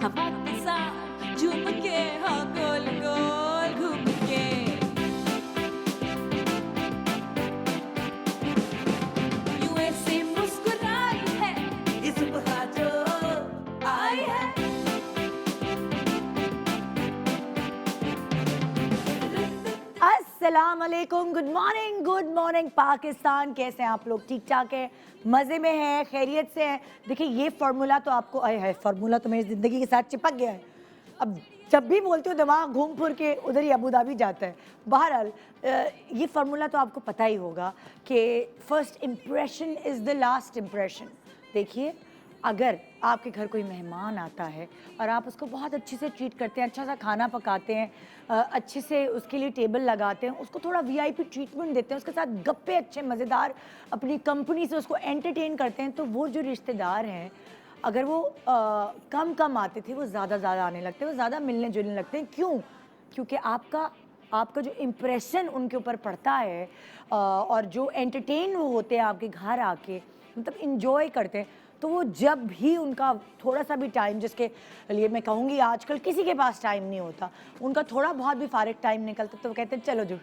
हवा के साथ झूम के हाँ गोल गोल घूम के यूं ऐसे मुस्कुराई है इस सुबह जो आई है। अस्सलाम वालेकुम, गुड मॉर्निंग पाकिस्तान। कैसे हैं आप लोग? ठीक ठाक है, मज़े में हैं, खैरियत से हैं। देखिए ये फार्मूला तो आपको आए है, फार्मूला तो मेरी ज़िंदगी के साथ चिपक गया है। अब जब भी बोलती हूँ दिमाग घूम फिर के उधर ही अबू धाबी जाता है। बहरहाल ये फार्मूला तो आपको पता ही होगा कि first impression is the last impression. देखिए अगर आपके घर कोई मेहमान आता है और आप उसको बहुत अच्छे से ट्रीट करते हैं, अच्छा सा खाना पकाते हैं, अच्छे से उसके लिए टेबल लगाते हैं, उसको थोड़ा वीआईपी ट्रीटमेंट देते हैं, उसके साथ गप्पे अच्छे मज़ेदार अपनी कंपनी से उसको एंटरटेन करते हैं, तो वो जो रिश्तेदार हैं अगर वो कम कम आते थे वो ज़्यादा आने लगते हैं, वो ज़्यादा मिलने जुलने लगते हैं। क्यों? क्योंकि आपका जो इम्प्रेशन उनके ऊपर पड़ता है और जो एंटरटेन वो होते हैं आपके घर आके, मतलब इंजॉय करते हैं, तो वो जब भी उनका थोड़ा सा भी टाइम, जिसके लिए मैं कहूँगी आजकल किसी के पास टाइम नहीं होता, उनका थोड़ा बहुत भी फारिग टाइम निकलता तो वो कहते हैं चलो जो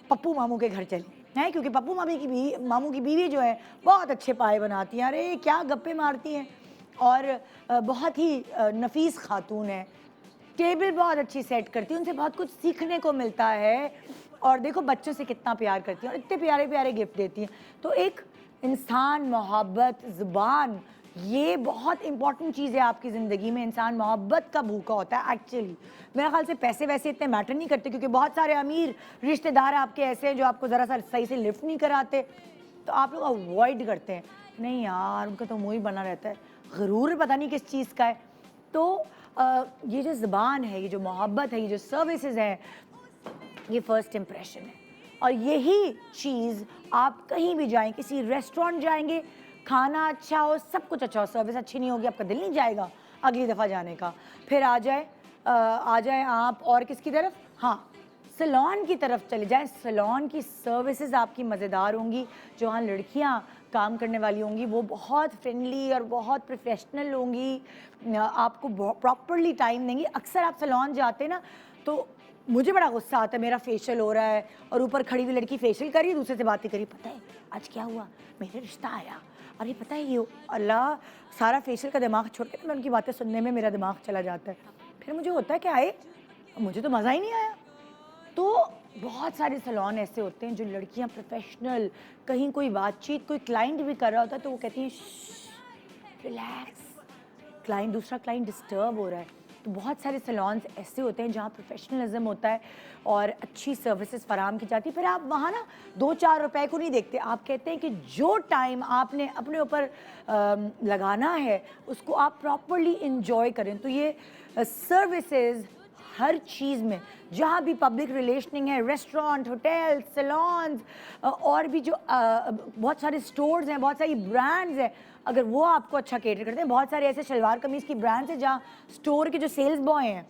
पप्पू मामू के घर चले हैं, क्योंकि पप्पू मामू की बीवी जो है बहुत अच्छे पाए बनाती हैं, अरे क्या गप्पे मारती हैं और बहुत ही नफीस खातून है, टेबल बहुत अच्छी सेट करती है, उनसे बहुत कुछ सीखने को मिलता है। और देखो बच्चों से कितना प्यार करती हैं और इतने प्यारे प्यारे गिफ्ट देती हैं। तो एक इंसान, मोहब्बत, ज़ुबान, ये बहुत इंपॉर्टेंट चीज़ है आपकी ज़िंदगी में। इंसान मोहब्बत का भूखा होता है एक्चुअली। मेरे ख्याल से पैसे वैसे इतने मैटर नहीं करते, क्योंकि बहुत सारे अमीर रिश्तेदार आपके ऐसे हैं जो आपको ज़रा सा सही से लिफ्ट नहीं कराते, तो आप लोग अवॉइड करते हैं। नहीं यार, उनका तो मुँह ही बना रहता है, गुरूर पता नहीं किस चीज़ का है। तो ये जो ज़ुबान है, ये जो मोहब्बत है, ये जो सर्विसेज हैं, ये फ़र्स्ट इम्प्रेशन है। और यही चीज़ आप कहीं भी जाएं, किसी रेस्टोरेंट जाएंगे, खाना अच्छा हो, सब कुछ अच्छा हो, सर्विस अच्छी नहीं होगी, आपका दिल नहीं जाएगा अगली दफ़ा जाने का। फिर आ जाए आप और किसकी तरफ? हाँ, सैलून की तरफ चले जाएं। सैलून की सर्विसेज आपकी मज़ेदार होंगी। जो वहाँ लड़कियाँ काम करने वाली होंगी वो बहुत फ्रेंडली और बहुत प्रोफेशनल होंगी, आपको प्रॉपरली टाइम देंगी। अक्सर आप सैलून जाते हैं ना, तो मुझे बड़ा गुस्सा आता है, मेरा फेशियल हो रहा है और ऊपर खड़ी हुई लड़की फेशियल कर रही है, दूसरे से बातें करी, पता है आज क्या हुआ, मेरे रिश्ता आया, अरे पता है ये, अल्लाह, सारा फेशियल का दिमाग छोड़ के मैं उनकी बातें सुनने में मेरा दिमाग चला जाता है। फिर मुझे होता है कि आए, मुझे तो मज़ा ही नहीं आया। तो बहुत सारे सैलून ऐसे होते हैं जो लड़कियां प्रोफेशनल, कहीं कोई बातचीत, कोई क्लाइंट भी कर रहा होता है तो वो कहती हैं रिलैक्स, दूसरा क्लाइंट डिस्टर्ब हो रहा है। तो बहुत सारे सैलून्स ऐसे होते हैं जहाँ प्रोफेशनलिज्म होता है और अच्छी सर्विसेज फराम की जाती है। फिर आप वहाँ ना 2-4 रुपए को नहीं देखते, आप कहते हैं कि जो टाइम आपने अपने ऊपर लगाना है उसको आप प्रॉपरली इंजॉय करें। तो ये सर्विसेज हर चीज़ में, जहाँ भी पब्लिक रिलेशनिंग है, रेस्टोरेंट, होटल, सैलून्स और भी जो बहुत सारे स्टोर्स हैं, बहुत सारी ब्रांड्स हैं, अगर वो आपको अच्छा कैटर करते हैं। बहुत सारे ऐसे शलवार कमीज़ की ब्रांड्स हैं जहाँ स्टोर के जो सेल्स बॉय हैं,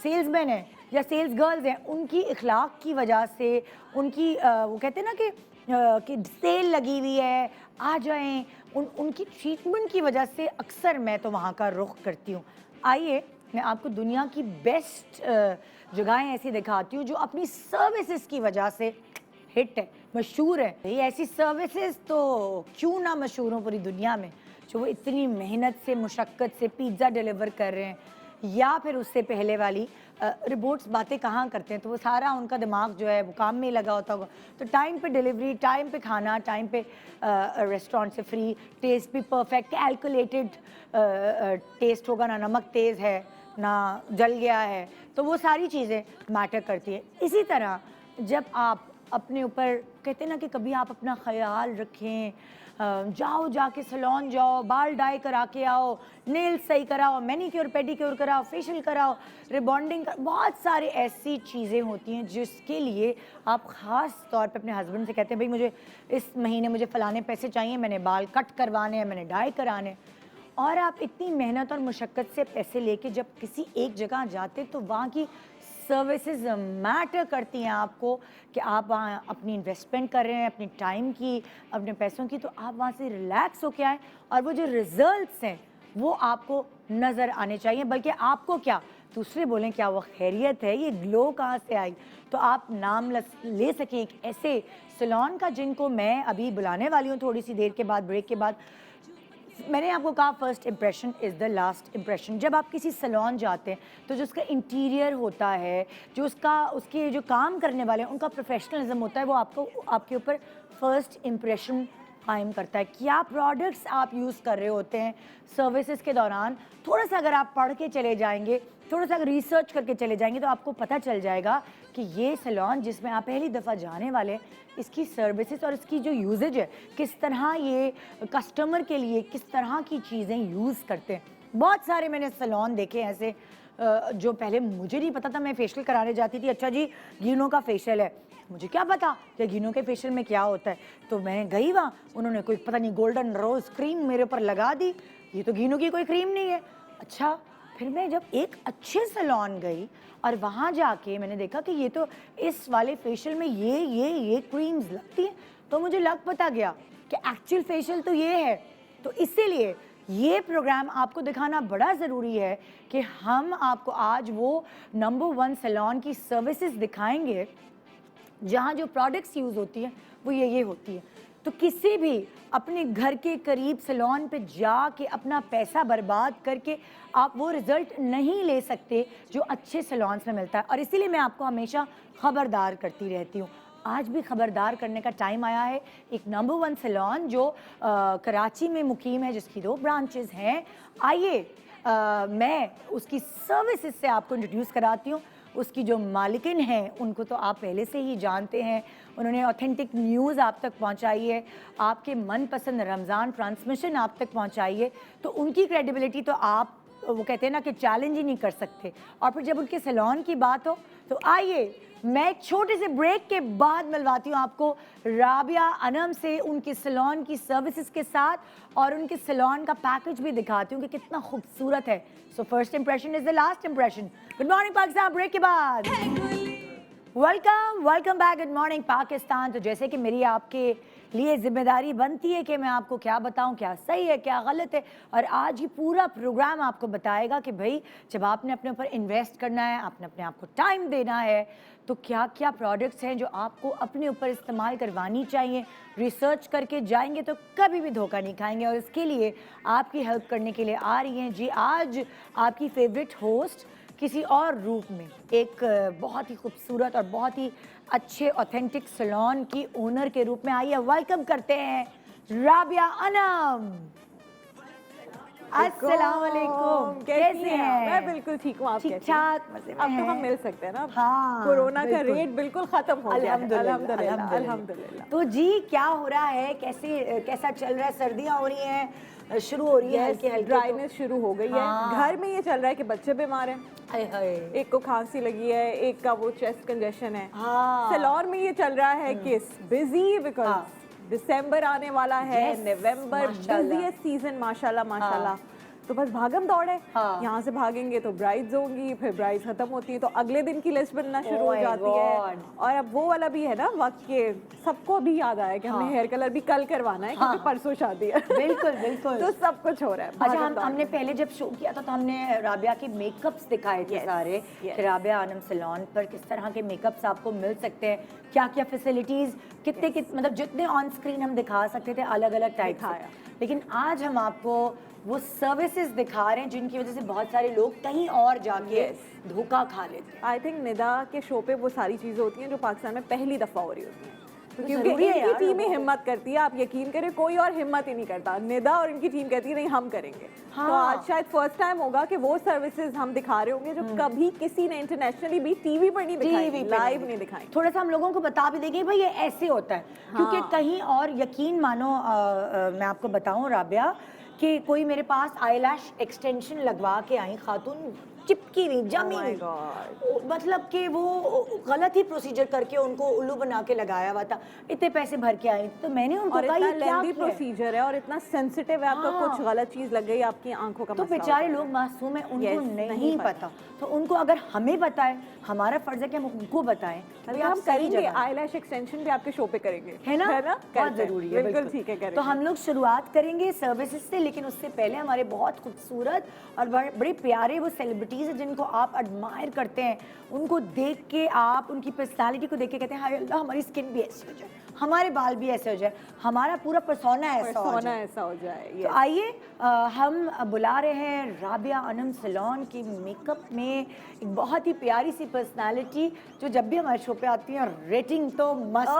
सेल्समैन हैं या सेल्स गर्ल्स हैं, उनकी इखलाक की वजह से, उनकी वो कहते हैं ना कि सेल लगी हुई है, आ जाएं, उनकी ट्रीटमेंट की वजह से अक्सर मैं तो वहाँ का रुख करती हूँ। आइए मैं आपको दुनिया की बेस्ट जगहें ऐसी दिखाती हूँ जो अपनी सर्विसेज की वजह से हिट है, मशहूर है। ये ऐसी सर्विसेज तो क्यों ना मशहूर हो पूरी दुनिया में, जो वो इतनी मेहनत से, मुशक्क़त से पिज़्ज़ा डिलीवर कर रहे हैं, या फिर उससे पहले वाली रिपोर्ट्स बातें कहाँ करते हैं, तो वो सारा उनका दिमाग जो है वो काम में लगा होता होगा। तो टाइम पे डिलीवरी, टाइम पे खाना, टाइम पे रेस्टोरेंट से फ्री, टेस्ट भी परफेक्ट, कैलकुलेटेड टेस्ट होगा, ना नमक तेज़ है ना जल गया है, तो वो सारी चीज़ें मैटर करती हैं। इसी तरह जब आप अपने ऊपर कहते हैं ना कि कभी आप अपना ख्याल रखें, जाओ, जाके सैलून जाओ, बाल डाई करा के आओ, नेल सही कराओ, मैनीक्योर पेडिक्योर कराओ, फेशियल कराओ, रिबॉन्डिंग कर, बहुत सारी ऐसी चीज़ें होती हैं जिसके लिए आप ख़ास तौर पे अपने हस्बैंड से कहते हैं भाई मुझे इस महीने मुझे फ़लाने पैसे चाहिए, मैंने बाल कट करवाने हैं, मैंने डाई कराने हैं। और आप इतनी मेहनत और मुशक्क़त से पैसे लेके जब किसी एक जगह जाते तो वहाँ की सर्विसेज मैटर करती हैं आपको, कि आप वहाँ अपनी इन्वेस्टमेंट कर रहे हैं, अपनी टाइम की, अपने पैसों की, तो आप वहाँ से रिलैक्स होके आएँ और वो जो रिजल्ट्स हैं वो आपको नज़र आने चाहिए। बल्कि आपको क्या, दूसरे बोलें क्या वो खैरियत है, ये ग्लो कहाँ से आई, तो आप नाम ले सकें एक ऐसे सैलून का जिनको मैं अभी बुलाने वाली हूँ थोड़ी सी देर के बाद, ब्रेक के बाद। मैंने आपको कहा first impression is the last impression. जब आप किसी सैलून जाते हैं तो जो उसका इंटीरियर होता है, जो उसके जो काम करने वाले हैं उनका प्रोफेशनलिज्म होता है, वो आपके ऊपर फर्स्ट इम्प्रेशन कायम करता है। क्या प्रोडक्ट्स आप यूज़ कर रहे होते हैं सर्विसेज के दौरान, थोड़ा सा अगर आप पढ़ के चले जाएंगे, थोड़ा सा अगर रिसर्च करके चले जाएंगे तो आपको पता चल जाएगा कि ये सैलून जिसमें आप पहली दफ़ा जाने वाले, इसकी सर्विसेज और इसकी जो यूजेज है, किस तरह ये कस्टमर के लिए किस तरह की चीज़ें यूज़ करते हैं। बहुत सारे मैंने सैलून देखे ऐसे जो पहले मुझे नहीं पता था, मैं फेशियल कराने जाती थी, अच्छा जी गिनो का फेशियल है, मुझे क्या पता कि गिनो के फेशियल में क्या होता है, तो मैं गई वहाँ, उन्होंने कोई पता नहीं गोल्डन रोज़ क्रीम मेरे ऊपर लगा दी, ये तो गिनो की कोई क्रीम नहीं है। अच्छा, फिर मैं जब एक अच्छे सैलून गई और वहाँ जाके मैंने देखा कि ये तो इस वाले फेशियल में ये क्रीम्स लगती हैं, तो मुझे लग पता गया कि एक्चुअल फेशियल तो ये है। तो इसीलिए ये प्रोग्राम आपको दिखाना बड़ा ज़रूरी है कि हम आपको आज वो नंबर 1 सैलून की सर्विसेज दिखाएंगे जहाँ जो प्रोडक्ट्स यूज़ होती हैं वो ये होती है। तो किसी भी अपने घर के करीब सैलून पे जाके अपना पैसा बर्बाद करके आप वो रिज़ल्ट नहीं ले सकते जो अच्छे सैलून्स में मिलता है। और इसीलिए मैं आपको हमेशा ख़बरदार करती रहती हूँ। आज भी ख़बरदार करने का टाइम आया है। एक नंबर 1 सैलून जो कराची में मुकीम है, जिसकी 2 ब्रांचेस हैं। आइए मैं उसकी सर्विसेज से आपको इंट्रोड्यूस कराती हूँ। उसकी जो मालिकिन हैं उनको तो आप पहले से ही जानते हैं, उन्होंने ऑथेंटिक न्यूज़ आप तक पहुंचाई है, आपके मनपसंद रमज़ान ट्रांसमिशन आप तक पहुंचाई है, तो उनकी क्रेडिबिलिटी तो आप वो कहते हैं ना कि चैलेंज ही नहीं कर सकते। और फिर जब उनके सैलून की बात हो तो आइए मैं एक छोटे से ब्रेक के बाद मिलवाती हूँ आपको राबिया अनम से, उनके सैलून की सर्विसेज के साथ, और उनके सैलून का पैकेज भी दिखाती हूँ कि कितना खूबसूरत है। So first impression is the last impression. Good morning Pakistan, break के बाद welcome back. Good morning Pakistan. तो जैसे कि मेरी आपके लिए जिम्मेदारी बनती है कि मैं आपको क्या बताऊं, क्या सही है क्या गलत है, और आज ही पूरा प्रोग्राम आपको बताएगा कि भाई जब आपने अपने ऊपर इन्वेस्ट करना है, आपने अपने आप को टाइम देना है, तो क्या क्या प्रोडक्ट्स हैं जो आपको अपने ऊपर इस्तेमाल करवानी चाहिए। रिसर्च करके जाएंगे तो कभी भी धोखा नहीं खाएंगे। और इसके लिए आपकी हेल्प करने के लिए आ रही हैं जी आज आपकी फेवरेट होस्ट किसी और रूप में, एक बहुत ही खूबसूरत और बहुत ही अच्छे ऑथेंटिक सैलून की ओनर के रूप में। आइए वेलकम करते हैं राबिया अनम। अस्सलाम वालेकुम, कैसे हैं? मैं बिल्कुल ठीक हूँ, आप ठीक कैसे हैं? ठाक, मजे में अब तो हैं? हम मिल सकते हैं ना। हाँ, कोरोना का बिल्कुल। रेट बिल्कुल खत्म हो गया है। अल्हम्दुलिल्लाह अल्हम्दुलिल्लाह। अल्हम्दुलिल्लाह। तो जी क्या हो रहा है, कैसा चल रहा है? सर्दियाँ हो रही हैं, शुरू हो रही है हल्की हल्की, ड्राइनेस शुरू हो गई है। हाँ। घर में ये चल रहा है कि बच्चे बीमार हैं, हाय हाय। एक को खांसी लगी है, एक का वो चेस्ट कंजेशन है। हाँ। सैलून में ये चल रहा है कि बिजी बिकॉज हाँ। दिसंबर आने वाला है, Yes, नवंबर माशाल्लाह। बिजीएस्ट सीजन माशाल्लाह माशाल्लाह। तो बस भागम दौड़ है। हाँ। यहाँ से भागेंगे तो ब्राइड्स होंगी, फिर ब्राइड्स खत्म होती है तो अगले दिन की लिस्ट बनना शुरू Oh हो my जाती है। God. और अब वो वाला भी है ना वक्त के, सबको भी याद आया कि हमें हाँ। हेयर कलर भी कल करवाना है क्योंकि हाँ। परसों शादी है। बिल्कुल बिल्कुल। तो सब कुछ हो रहा है। अच्छा, भागम दौड़ हमने में। पहले जब शो किया था तो हमने राबिया के मेकअप्स दिखाए थे Yes, सारे yes. कि राबिया आनम सैलून पर किस तरह के मेकअप्स आपको मिल सकते हैं, क्या क्या फैसिलिटीज, कितने मतलब जितने ऑन स्क्रीन हम दिखा सकते थे अलग अलग टाइप दिखाया। लेकिन आज हम आपको वो सर्विसेज दिखा रहे हैं जिनकी वजह से बहुत सारे लोग कहीं और जाके Yes. धोखा खा लेते हैं। आई थिंक निदा के शो पे वो सारी चीजें होती हैं जो पाकिस्तान में पहली दफा हो रही होती हैं। तो क्योंकि जरूरी है इनकी यार टीम ही लोगों को। हिम्मत करती है, आप यकीन करें कोई और हिम्मत ही नहीं करता। निदा और इनकी टीम कहती है नहीं हम करेंगे। हाँ। तो आज शायद फर्स्ट टाइम होगा कि वो सर्विसेज हम दिखा रहे होंगे जो कभी किसी ने इंटरनेशनली भी टीवी पर नहीं दिखाई, टीवी पे लाइव नहीं दिखाई। थोड़ा सा हम लोगों को बता भी देंगे भाई ये ऐसे होता है। क्योंकि हाँ। कहीं और यकीन मानो मैं आपको बताऊं राबिया कि कोई मेरे पास आईलैश एक्सटेंशन लगवा के आई खातून, चिपकी नहीं, जमी Oh my नहीं। God. मतलब कि वो गलत ही प्रोसीजर करके उनको उल्लू बना के लगाया हुआ था, इतने पैसे भर के आई। तो मैंने उनको और कहा इतना ये क्या लेंदी किया है? प्रोसीजर है और इतना सेंसिटिव है, आपका हाँ। कुछ गलत चीज लग गई आपकी आंखों का तो मसला बेचारे होता है। लोग मासूम हैं, उनको Yes, नहीं नहीं पता। तो उनको अगर हमें पता है, हमारा फर्ज है कि हम उनको बताएं। भाई आप हम सही करेंगे, जगह हैं। आईलैश एक्सटेंशन भी आपके शो पे करेंगे, है ना बहुत बहुत जरूरी है। बिल्कुल ठीक है, करेंगे। तो हम लोग शुरुआत करेंगे सर्विसेज से, लेकिन उससे पहले हमारे बहुत खूबसूरत और बड़े प्यारे वो सेलिब्रिटीज़ हैं जिनको आप एडमायर करते हैं, उनको देख के आप उनकी पर्सनालिटी को देख के कहते हैं हाय अल्लाह हमारी स्किन भी ऐसी हो जाए, हमारे बाल भी ऐसे हो जाए, हमारा पूरा पर्सोना ऐसा हो सोना जाए। ऐसा हो जाए। तो आइए हम बुला रहे हैं राबिया अनम सलोन की मेकअप में एक बहुत ही प्यारी सी पर्सनालिटी जो जब भी हमारे शो पे आती है रेटिंग तो मस्त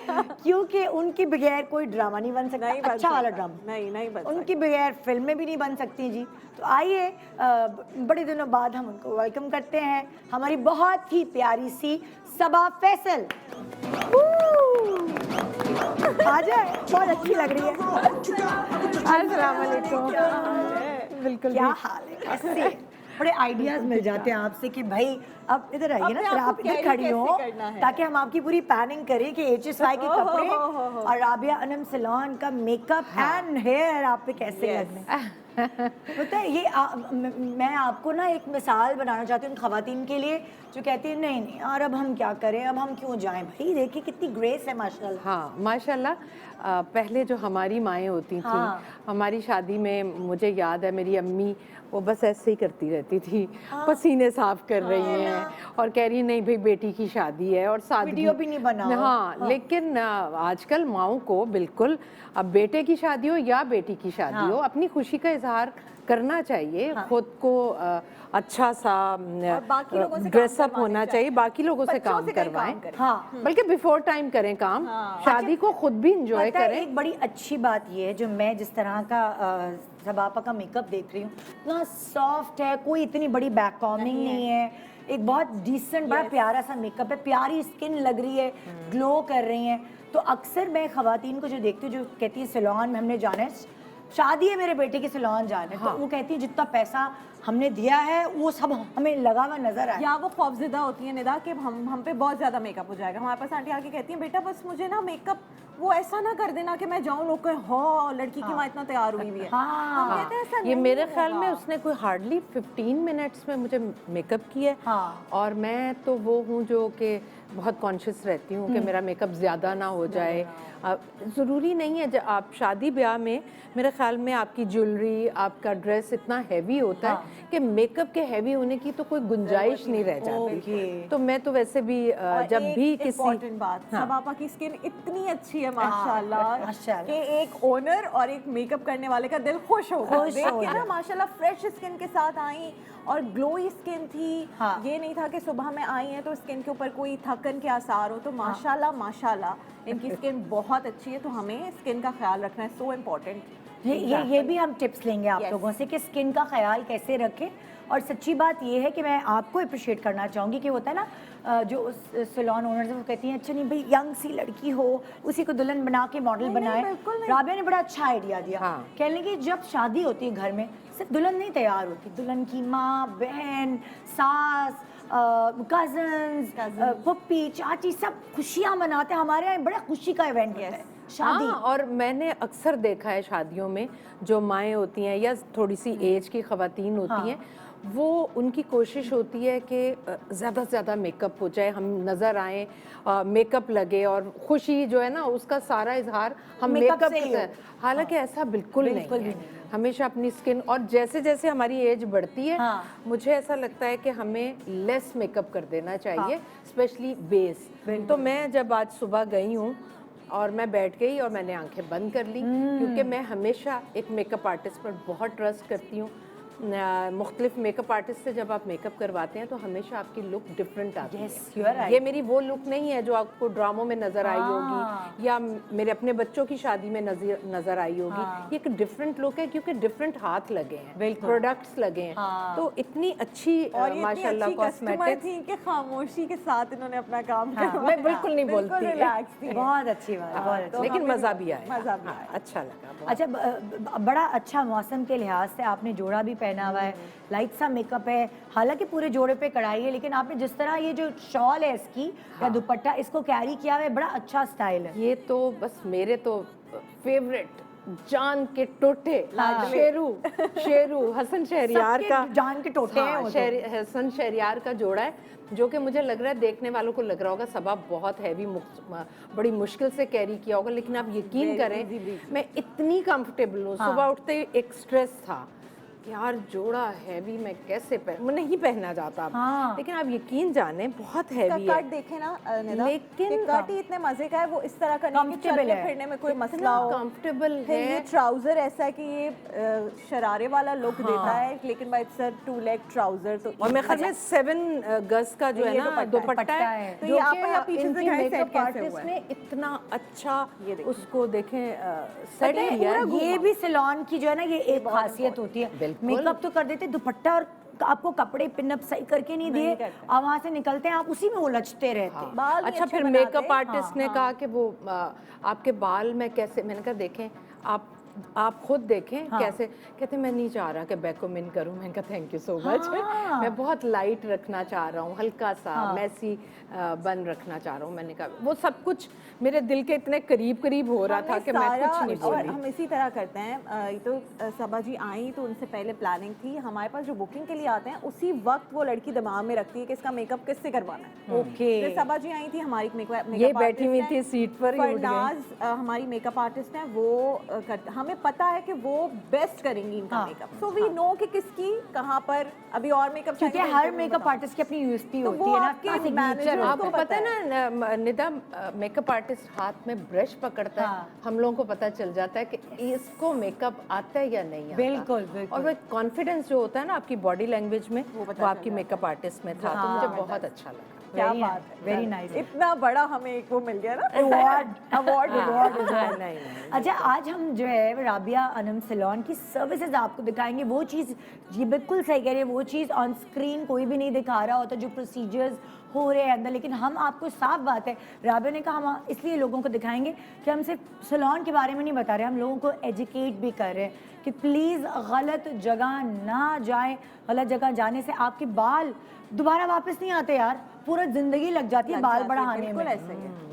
है क्योंकि उनके बगैर कोई ड्रामा नहीं बन सकता, नहीं बन अच्छा वाला सकता। ड्रामा नहीं बन उनके बगैर फिल्में भी नहीं बन सकती जी। तो आइए बड़े दिनों बाद हम उनको वेलकम करते हैं, हमारी बहुत ही प्यारी सी सबा फैसल। आ जाए, बहुत अच्छी लग रही है। अस्सलाम वालेकुम। बिल्कुल क्या हाल है, कैसे? बड़े आइडियाज मिल जाते हैं आपसे कि भाई अब इधर आइए ना, अपने फिर आप को आप इधर carry खड़ी हो कैसे करना है? ताकि हम आपकी पूरी प्लानिंग करें कि HSY के कपड़े हो। और राबिया अनम सलोन का मेकअप एंड हेयर आप पे कैसे Yes. लगने। पता है ये मैं आपको ना एक मिसाल बनाना चाहती हूँ उन खवातीन के लिए जो कहती हैं नहीं नहीं यार अब हम क्या करें, अब हम क्यों जाएं। भाई देखिए कितनी ग्रेस है माशाल्लाह। हाँ माशाल्लाह। पहले जो हमारी माएँ होती थी, हाँ। हमारी शादी में मुझे याद है मेरी अम्मी वो बस ऐसे ही करती रहती थी, पसीने साफ कर रही हैं और कह रही नहीं भाई बेटी की शादी है और सादगी। वीडियो भी नहीं बनाओ। हाँ, लेकिन आजकल माओं को बिल्कुल अब बेटे की शादी हो या बेटी की शादी हो अपनी खुशी का इजहार करना चाहिए, खुद को अच्छा सा बाकी लोगों से काम ड्रेसअप करवाने होना चाहिए, बाकी लोगों से बच्चों काम से कहीं काम करवाएं। करें। हाँ बल्कि बिफोर टाइम करें काम, शादी को खुद भी इंजॉय पता है, करें। एक बड़ी अच्छी बात ये है जो मैं जिस तरह का सबापा का मेकअप देख रही हूँ इतना सॉफ्ट है, कोई इतनी बड़ी बैक कॉमिंग नहीं है, एक बहुत डिसेंट बड़ा प्यारा सा मेकअप है, प्यारी स्किन लग रही है, ग्लो कर रही हैं। तो अक्सर मैं खवातीन को जो देखती हूँ जो कहती है सैलून में हमने जाना है, शादी है मेरे बेटे के सैलून जाना है, तो वो कहती है जितना पैसा हमने दिया है वो सब हमें लगा हुआ नजर आए। या वो खौफजदा होती है निदा कि हम पे बहुत ज्यादा मेकअप हो जाएगा। हमारे पास आंटी आके कहती हैं बेटा बस मुझे ना मेकअप वो ऐसा ना कर देना कि मैं जाऊं लोग कहें हो लड़की की माँ इतना तैयार हुई हुई है। हम कहते हैं ऐसा ये नहीं मेरे ख्याल में होगा। उसने कोई हार्डली 15 मिनट्स में मुझे मेकअप किया है। हाँ। और मैं तो वो हूँ जो कि बहुत कॉन्शियस रहती हूँ कि मेरा मेकअप ज़्यादा ना हो जाए। ज़रूरी नहीं है जब आप शादी ब्याह में मेरे ख्याल में आपकी ज्वेलरी आपका ड्रेस इतना हैवी होता है कि मेकअप के हैवी होने की तो कोई गुंजाइश नहीं रह जाती। तो मैं तो वैसे भी जब भी किसी इम्पोर्टेंट बात, सबापा की स्किन इतनी अच्छी है माशाल्लाह माशाल्लाह। कि एक ओनर और एक मेकअप करने वाले का दिल खुश हो गया देख के ना। माशाल्लाह फ्रेश स्किन के साथ आई और ग्लोई स्किन थी। ये नहीं था कि सुबह में आई है तो स्किन के ऊपर कोई थकन के आसार हो। तो माशाल्लाह माशाल्लाह इनकी स्किन बहुत अच्छी है। तो हमें स्किन का ख्याल रखना है, सो इम्पोर्टेंट। ये भी हम टिप्स लेंगे आप लोगों से कि स्किन का ख्याल कैसे रखें। और सच्ची बात ये है कि मैं आपको अप्रिशिएट करना चाहूँगी कि होता है ना जो सैलून ओनर्स हैं वो कहती हैं अच्छा नहीं भाई यंग सी लड़की हो उसी को दुल्हन बना के मॉडल बनाए। राबिया ने बड़ा अच्छा आइडिया दिया। कहने की जब शादी होती है घर में सिर्फ दुल्हन नहीं तैयार होती, दुल्हन की माँ बहन सास कजन्स पप्पी चाची सब खुशियाँ मनाते हैं। हमारे यहाँ बड़ा खुशी का इवेंट होता है शादी। हाँ, और मैंने अक्सर देखा है शादियों में जो माएँ होती हैं या थोड़ी सी एज की खवातीन होती हैं वो उनकी कोशिश होती है कि ज़्यादा से ज़्यादा मेकअप हो जाए, हम नज़र आएँ, मेकअप लगे और खुशी जो है ना उसका सारा इजहार हम मेकअप से। हालांकि ऐसा बिल्कुल नहीं है। हमेशा अपनी स्किन और जैसे जैसे हमारी एज बढ़ती है मुझे ऐसा लगता है कि हमें लेस मेकअप कर देना चाहिए, स्पेशली बेस। तो मैं जब आज सुबह गई हूँ और मैं बैठ गई और मैंने आंखें बंद कर ली क्योंकि मैं हमेशा एक मेकअप आर्टिस्ट पर बहुत ट्रस्ट करती हूँ। मुख्तलिफ मेकअप आर्टिस्ट से जब आप मेकअप करवाते हैं तो हमेशा आपकी लुक डिफरेंट आती है। ये मेरी वो लुक नहीं है जो आपको ड्रामों में नजर आई होगी या मेरे अपने बच्चों की शादी में नजर आई होगी। ये एक डिफरेंट लुक है क्योंकि डिफरेंट हाथ लगे हैं, प्रोडक्ट्स लगे हैं। तो इतनी अच्छी माशाल्लाह कॉस्मेटिक्स थी कि खामोशी के साथ इन्होंने अपना काम किया। मैं बिल्कुल नहीं बोलती। बहुत अच्छी बात, बहुत अच्छी। लेकिन मजा भी आया, मजा भी आया, अच्छा लगा। अच्छा बड़ा अच्छा मौसम के लिहाज से आपने जोड़ा भी पहना हुआ है, लाइट सा मेकअप है, हालांकि पूरे जोड़े पे कढ़ाई है, लेकिन आपने जिस तरह ये जो शॉल है इसकी या दुपट्टा इसको कैरी किया हुआ है बड़ा अच्छा स्टाइल है। ये तो बस मेरे तो फेवरेट जान के टोटे शेरू हसन शहरियार का जान के टोटे हैं वो तो। हसन शहरियार का जोड़ा है, जो कि मुझे लग रहा है देखने वालों को लग रहा होगा सबा बहुत हैवी, बड़ी मुश्किल से कैरी किया होगा, लेकिन आप यकीन करें मैं इतनी कंफर्टेबल हूँ। सुबह उठते ही एक स्ट्रेस था कि यार जोड़ा हैवी मैं कैसे नहीं पहना जाता, लेकिन आप यकीन जाने बहुत हैवी है। कट देखे ना निदा, लेकिन कट ही इतने मजे का है, वो इस तरह का नहीं कि चलने फिरने में कोई मसला हो। कंफर्टेबल फिर है। ये ट्राउजर ऐसा है कि ये शरारे वाला लुक देता है, लेकिन bye it's a 2 leg trouser. तो और मैं ख्याल में 7 गज का जो है ना दुपट्टा है, तो ये आप यहाँ पीछे से कैसे सेट कैसे आर्टिस्ट हुआ ने है? इतना अच्छा उसको देखें बट सेट किया है। ये भी सैलून की जो है ना ये एक खासियत होती है, मेकअप तो कर देते, दुपट्टा और आपको कपड़े पिनअप सही करके नहीं दिए, आप वहां से निकलते हैं आप उसी में उलझते रहते हैं। बाल नहीं अच्छा अच्छे फिर बनाते। मेकअप आर्टिस्ट ने कहा कि वो आपके बाल में कैसे, मैंने कहा देखें आप खुद देखें कैसे, कहते मैं नहीं चाह रहा कि बैकोमिन करूं। मैंने कहा थैंक यू सो मच, मैं बहुत लाइट रखना चाह रहा हूं, हल्का सा मैसी बन रखना चाह रहा हूं। मैंने कहा वो सब कुछ मेरे दिल के इतने करीब हो रहा था कि मैं कुछ नहीं और बोली। हम इसी तरह करते हैं। ये तो सबा जी आई तो उनसे पहले प्लानिंग थी, हमारे पास जो बुकिंग के लिए आते हैं उसी वक्त वो लड़की दिमाग में रखती है कि इसका मेकअप किससे करवाना है। ओके, फिर सबा जी आई थी, हमारी मेकअप ये बैठी हुई थी सीट पर ही उठ गई। फरनाज हमारी मेकअप आर्टिस्ट है, वो हमें पता है कि वो बेस्ट करेंगी इनका मेकअप, सो वी नो कि किसकी कहाँ पर अभी और मेकअप, क्योंकि हर मेकअप आर्टिस्ट की अपनी यूएसपी तो होती वो है ना, आपके अपना signature manager होता आपको है। पता है ना निदा, मेकअप आर्टिस्ट हाथ में ब्रश पकड़ता है, हम लोगों को पता चल जाता है कि इसको मेकअप आता है या नहीं आता। बिल्कुल। और वो कॉन्फिडेंस जो होता है ना आपकी बॉडी लैंग्वेज में, वो आपकी मेकअप आर्टिस्ट में था, तो मुझे बहुत अच्छा लगा। क्या बात है, वेरी नाइस। इतना बड़ा हमें एक वो मिल गया ना अवार्ड नहीं। अच्छा, आज हम जो है राबिया अनम सैलून की सर्विसेज आपको दिखाएंगे। वो चीज़ ये बिल्कुल सही कह रही है, वो चीज़ ऑन स्क्रीन कोई भी नहीं दिखा रहा होता, जो प्रोसीजर्स हो रहे हैं अंदर, लेकिन हम आपको साफ बात है, राबिया ने कहा हम इसलिए लोगों को दिखाएंगे कि हम सिर्फ सैलून के बारे में नहीं बता रहे, हम लोगों को एजुकेट भी कर रहे हैं कि प्लीज़ गलत जगह ना जाएं। गलत जगह जाने से आपके बाल दोबारा वापस नहीं आते यार, पूरा जिंदगी लग जाती है बाल बढ़ाने में।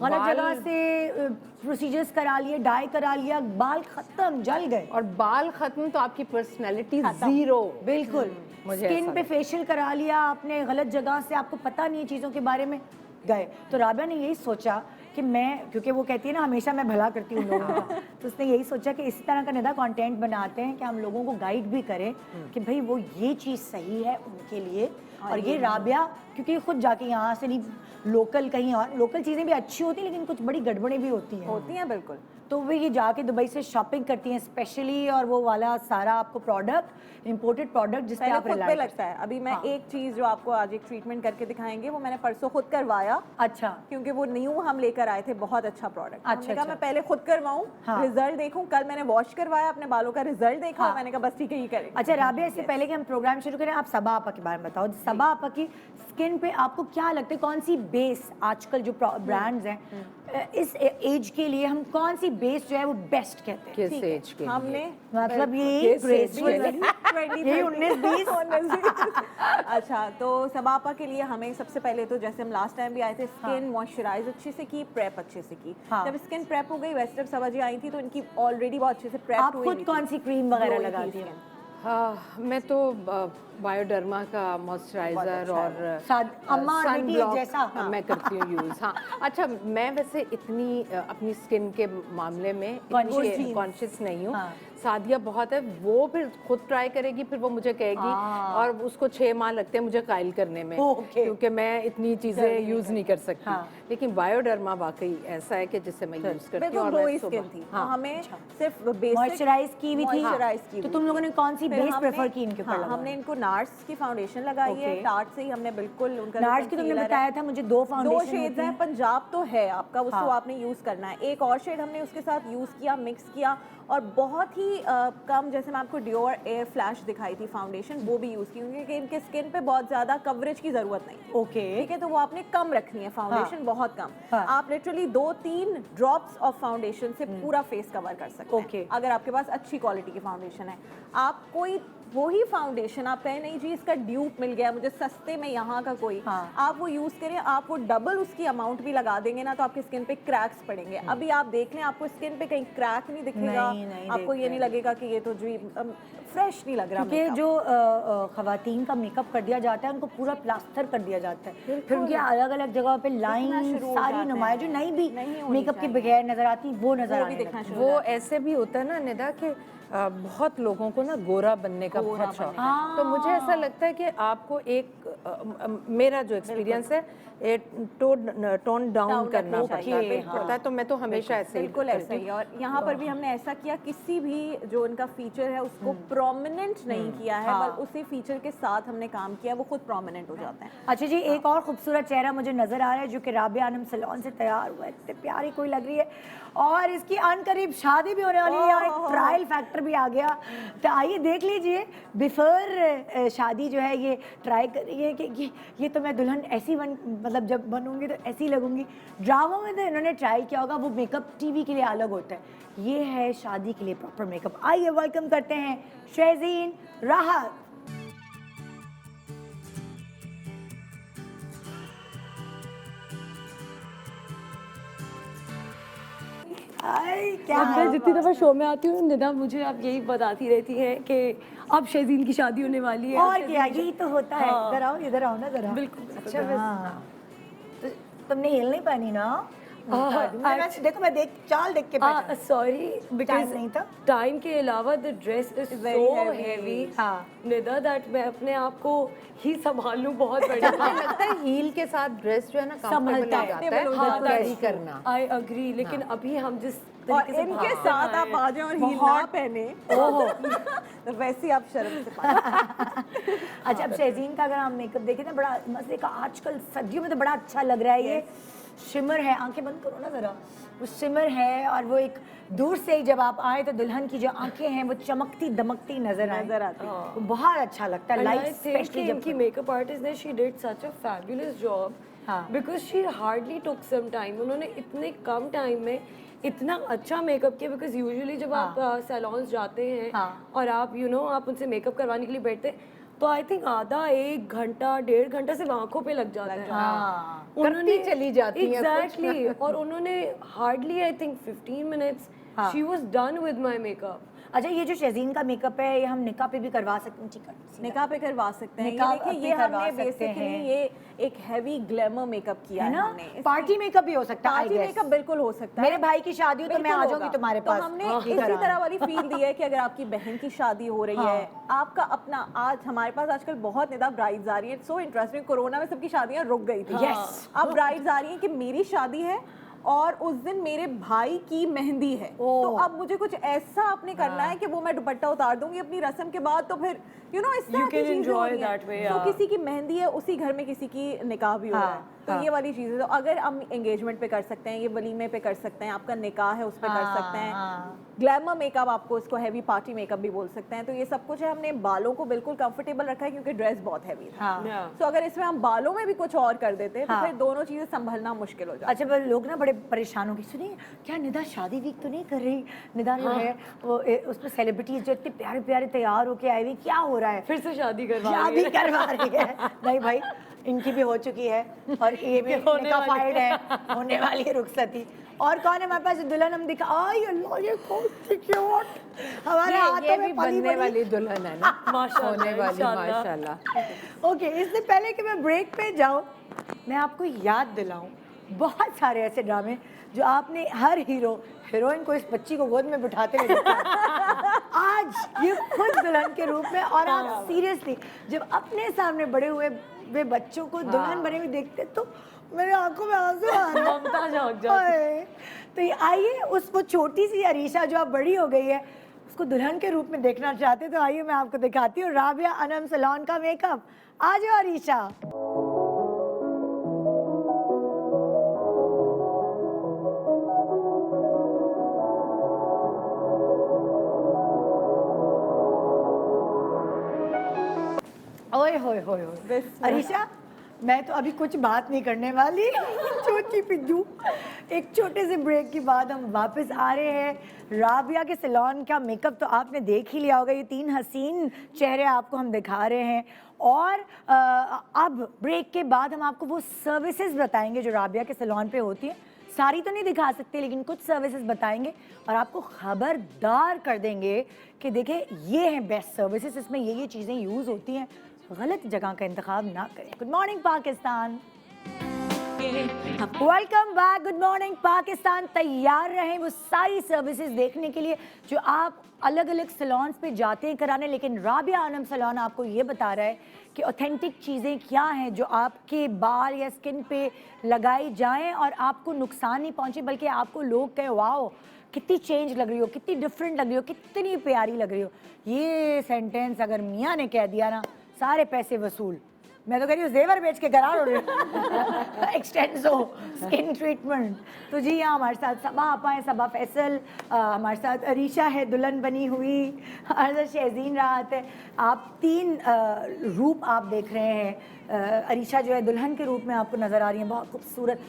गलत जगह से प्रोसीजर्स करा लिए, डाई करा लिया, बाल खत्म, जल गए। और बाल खत्म तो आपकी पर्सनैलिटी जीरो। बिल्कुल। स्किन पे फेशियल करा लिया आपने गलत जगह से, आपको पता नहीं है चीज़ों के बारे में, गए। तो राबिया ने यही सोचा कि मैं, क्योंकि वो कहती है ना हमेशा मैं भला करती हूँ लोगों का, तो उसने यही सोचा कि इस तरह का निदा कंटेंट बनाते हैं कि हम लोगों को गाइड भी करें कि भाई वो ये चीज़ सही है उनके लिए। और ये राबिया क्योंकि खुद जाके यहाँ से नहीं, लोकल कहीं और, लोकल चीज़ें भी अच्छी होती हैं लेकिन कुछ बड़ी गड़बड़ें भी होती हैं। बिल्कुल। तो वो ये जाके दुबई से शॉपिंग करती हैं स्पेशली, और वो वाला सारा आपको प्रोडक्ट, इंपोर्टेड प्रोडक्ट जिस पे आप खुद पे रिलाई लगता है। अभी मैं एक चीज जो आपको आज एक ट्रीटमेंट करके दिखाएंगे, वो मैंने परसों खुद करवाया। अच्छा। क्योंकि वो न्यू हम लेकर आए थे, बहुत अच्छा प्रोडक्ट। अच्छा, कहा मैं पहले खुद करवाऊं, रिजल्ट देखूं। कल मैंने वॉश करवाया, अपने बालों का रिजल्ट देखा और मैंने कहा बस ठीक है ये करेंगे। अच्छा राबिया, इससे पहले कि हम प्रोग्राम शुरू करें, आप सबा आपा के बारे में बताओ। सबा आपा की स्किन पे आपको क्या लगता है, कौन सी बेस आजकल जो ब्रांड्स हैं इस एज के लिए, हम कौन सी बेस जो है वो बेस्ट कहते हैं? किस एज के? हमने मतलब ये ग्रेसफुल ये 19-20 अच्छा, तो सबापा के लिए हमें सबसे पहले तो जैसे हम लास्ट टाइम भी आए थे, स्किन मॉइस्चराइज अच्छे से की, प्रेप अच्छे से की। जब स्किन प्रेप हो गई, वैसे जब सबा जी आई थी तो इनकी ऑलरेडी बहुत अच्छे से प्रेप आप खुद कौन सी क्रीम वगैरह लगाती हैं? हाँ, मैं तो बायोडर्मा का मॉइस्चराइजर और अम्मा और बेटी जैसा मैं करती हूँ यूज़। हाँ, अच्छा, मैं वैसे इतनी अपनी स्किन के मामले में कॉन्शियस नहीं हूँ। सादिया बहुत है, वो फिर खुद ट्राई करेगी, फिर वो मुझे कहेगी, और उसको 6 माह लगते हैं मुझे कायल करने में, क्योंकि मैं इतनी चीज़ें यूज़ नहीं कर सकती। लेकिन बायोडर्मा वाकई ऐसा है कि जिससे मैं यूज़ करती हूँ। और स्किन थी, हमें सिर्फ मॉइस्चराइज की भी थी, तो तुम लोगों ने कौन सी बेस प्रेफर की इनके ऊपर? हमने इनको नार्स की फाउंडेशन लगाई है। टार्ट से ही हमने बिल्कुल उनका, नार्स की तुमने बताया था मुझे 2 फाउंडेशन, 2 शेड्स हैं। पंजाब तो है आपका, उसको आपने यूज करना है। एक और शेड हमने उसके साथ यूज किया, मिक्स किया, और बहुत ही कम, जैसे मैं आपको डियोर एयर फ्लैश दिखाई थी फाउंडेशन, वो भी यूज की, क्योंकि इनके स्किन पे बहुत ज्यादा कवरेज की जरूरत नहीं। ठीक है, तो वो आपने कम रखनी है फाउंडेशन, बहुत कम। आप लिटरली 2-3 ड्रॉप्स ऑफ फाउंडेशन से पूरा फेस कवर कर सकते हैं, अगर आपके पास अच्छी क्वालिटी की फाउंडेशन है। आप कोई वही फाउंडेशन आप कहें नहीं जी इसका ड्यूप मिल गया मुझे सस्ते में यहाँ का कोई, आप वो यूज़ करें, आप वो डबल उसकी अमाउंट भी लगा देंगे ना तो आपकी स्किन पे क्रैक्स पड़ेंगे। अभी आप देख लें आपको स्किन पे कहीं क्रैक नहीं दिखेगा, आपको ये नहीं लगेगा कि ये तो जी फ्रेश नहीं लग रहा। क्योंकि जो खवातीन का मेकअप कर दिया जाता है उनको पूरा प्लास्टर कर दिया जाता है, फिर उनकी अलग अलग जगह पे लाइन सारी नुमाया जो नहीं भी मेकअप के बगैर नजर आती वो नजर आने लगती है। वो ऐसे भी होता है ना निदा कि बहुत लोगों को ना गोरा बनने का बहुत शौक है, तो मुझे ऐसा लगता है कि आपको एक मेरा जो एक्सपीरियंस है टोन डाउन करना पड़ता है, तो मैं तो हमेशा ऐसे ही बिल्कुल ऐसा ही है। और यहाँ पर भी हमने ऐसा किया, किसी भी जो उनका फीचर है उसको प्रोमिनेंट नहीं किया है, बस उसी फीचर के साथ हमने काम किया, वो खुद प्रोमिनेंट हो जाते हैं। अच्छा जी, एक और खूबसूरत चेहरा मुझे नजर आ रहा है जो कि राबिया अनम सैलून से तैयार हुआ है, इतनी प्यारी कोई लग रही है और इसकी अनकरीब शादी भी होने वाली है, यहाँ एक ट्रायल फैक्टर भी आ गया, तो आइए देख लीजिए बिफोर शादी जो है ये ट्राई कर रही है कि ये तो मैं दुल्हन ऐसी मतलब जब बनूंगी तो ऐसी लगूंगी। ड्रामा में तो इन्होंने ट्राई किया होगा, वो मेकअप टीवी के लिए अलग होता है, ये है शादी के लिए प्रॉपर मेकअप। आइए वेलकम करते हैं शहज़ीन राहत। अब मैं जितनी दफ़ा शो में आती हूँ निदा मुझे आप यही बताती रहती हैं कि अब शहज़ीन की शादी होने वाली है। और क्या, यही तो होता है। इधर आओ ना जरा। बिल्कुल। अच्छा तो तुमने हिल नहीं पानी ना? देखो मैं चाल देख के सॉरी बिकॉज नहीं था टाइम के अलावा the dress is so heavy Nida that मैं अपने आप को ही संभाल लूं बहुत बड़ी। मुझे लगता है हील के साथ ड्रेस जो है ना कंफर्टेबल हो जाता है कैरी करना। आई अग्री, लेकिन अभी हम जिस और इनके साथ आप आ जाए और हील ना पहने तो वैसे ही आप शर्म से अच्छा, अब शहज़ीन का अगर हम मेकअप देखें ना बड़ा मजे का, आजकल सर्दियों में तो बड़ा अच्छा लग रहा है। ये शिमर है, आंखें बंद करो ना जरा, वो शिमर है और वो एक दूर से ही जब आप आए तो दुल्हन की जो आंखें हैं वो चमकती दमकती नजर आती है, वो बहुत अच्छा लगता है। लाइट स्पेशली जब की मेकअप आर्टिस्ट ने she did such a fabulous job because she hardly took some time. उन्होंने इतने कम टाइम में इतना अच्छा मेकअप किया, बिकॉज यूजुअली जब आप सैलून्स जाते हैं और आप आप उनसे मेकअप करवाने के लिए बैठते हैं तो आई थिंक आधा 1 घंटा 1.5 घंटा सिर्फ आंखों पे लग जाता है, उन्होंने चली जाती है एग्जैक्टली और उन्होंने hardly I think 15 minutes she was done with my makeup. अच्छा, ये जो शहज़ीन का मेकअप है ये हम निकाह पे भी करवा सकते हैं? ठीक, निकाह पे करवा सकते हैं। निकाह ये देखिए, ये हमने बेसिकली ये एक हैवी ग्लैमर मेकअप किया है ना, पार्टी मेकअप भी हो सकता है। पार्टी मेकअप बिल्कुल हो सकता है। मेरे भाई की शादी हो तो मैं आ जाऊंगी तुम्हारे पास। तो हमने इसी तरह वाली फील दी है कि अगर आपकी बहन की शादी हो रही है, आपका अपना, आज हमारे पास आजकल बहुत निदा ब्राइड्स आ रही है, सो इंटरेस्टिंग, कोरोना में सबकी शादियां रुक गई थी। अब ब्राइड्स आ रही हैं कि मेरी शादी है और उस दिन मेरे भाई की मेहंदी है, तो अब मुझे कुछ ऐसा आपने करना है कि वो मैं दुपट्टा उतार दूंगी अपनी रस्म के बाद, तो फिर इस तरह की चीजें हो रही हैं। तो किसी की मेहंदी है, उसी घर में किसी की निकाह भी हो रहा है, तो ये वाली चीजें, तो अगर हम एंगेजमेंट पे कर सकते हैं, ये वलीमे पे कर सकते हैं, आपका निकाह है उस पे कर सकते हैं, ग्लैमर मेकअप आपको इसको हैवी पार्टी मेकअप भी बोल सकते हैं, तो ये सब कुछ है। हमने बालों को बिल्कुल कंफर्टेबल रखा है क्योंकि ड्रेस बहुत हैवी है, तो अगर इसमें हम बालों में भी कुछ और कर देते तो फिर दोनों चीजें संभलना मुश्किल हो जाता। अच्छा, पर लोग ना बड़े परेशान हो गए, सुनिए क्या निदा शादी वीक तो नहीं कर रही? निदा जो है वो उसमें सेलिब्रिटीज जो इतने प्यारे प्यारे तैयार होके आए हुई, क्या हो रहा है? फिर से शादी करवा रही है। नहीं भाई, इनकी भी हो चुकी है और ये भी निकाह-फाइड है, होने वाली है रुखसती। और कौन है हमारे पास दुल्हन? हम दिखा, आई अल्लाह ये कौन सी क्यूट, हमारे हाथों में बनने वाली दुल्हन है ना, माशाल्लाह। ओके, इससे पहले कि मैं ब्रेक पे जाऊं, मैं आपको याद दिलाऊं बहुत सारे ऐसे ड्रामे जो आपने हर हीरोइन को इस बच्ची को गोद में बिठाते हुए देखा आज ये खुद दुल्हन के रूप में, और आप सीरियसली जब अपने सामने बड़े हुए वे बच्चों को दुल्हन बने हुए देखते तो मेरे आंखों में आंसू आ रहे हैं। तो ये आइए, उसको छोटी सी अरीशा जो अब बड़ी हो गई है उसको दुल्हन के रूप में देखना चाहते तो आइए मैं आपको दिखाती हूँ राबिया अनम सैलून का मेकअप। आ जाओ अरीशा। ओए होए होए होए, अरीशा मैं तो अभी कुछ बात नहीं करने वाली छोटी पिज्जू। एक छोटे से ब्रेक के बाद हम वापस आ रहे हैं। राबिया के सैलून का मेकअप तो आपने देख ही लिया होगा, ये 3 हसीन चेहरे आपको हम दिखा रहे हैं। और अब ब्रेक के बाद हम आपको वो सर्विसेज बताएंगे जो राबिया के सैलून पे होती हैं। सारी तो नहीं दिखा सकते, लेकिन कुछ सर्विसेज बताएंगे और आपको खबरदार कर देंगे कि देखिए ये हैं बेस्ट सर्विसेज, इसमें ये चीज़ें यूज़ होती हैं, गलत जगह का इंतखाब ना करें। Good morning Pakistan, welcome back. Good morning Pakistan. तैयार रहें वो सारी सर्विसेज देखने के लिए जो आप अलग अलग सैलून्स पे जाते हैं कराने, लेकिन राबिया आनम सैलून आपको ये बता रहा है कि ऑथेंटिक चीज़ें क्या हैं जो आपके बाल या स्किन पे लगाई जाएं और आपको नुकसान नहीं पहुंचे, बल्कि आपको लोग कहें वाओ कितनी चेंज लग रही हो, कितनी डिफरेंट लग रही हो, कितनी प्यारी लग रही हो। ये सेंटेंस अगर मियाँ ने कह दिया ना, सारे पैसे वसूल। मैं तो कह रही हूँ जेवर बेच के करा लो एक्सटेंसो स्किन ट्रीटमेंट। तो जी हाँ, हमारे साथ सबा आपा हैं, सबा फैसल, हमारे साथ अरीशा है दुल्हन बनी हुई, हमारे साथ शहजीन राहत है। आप 3 रूप आप देख रहे हैं। अरीशा जो है दुल्हन के रूप में आपको नज़र आ रही है, बहुत खूबसूरत।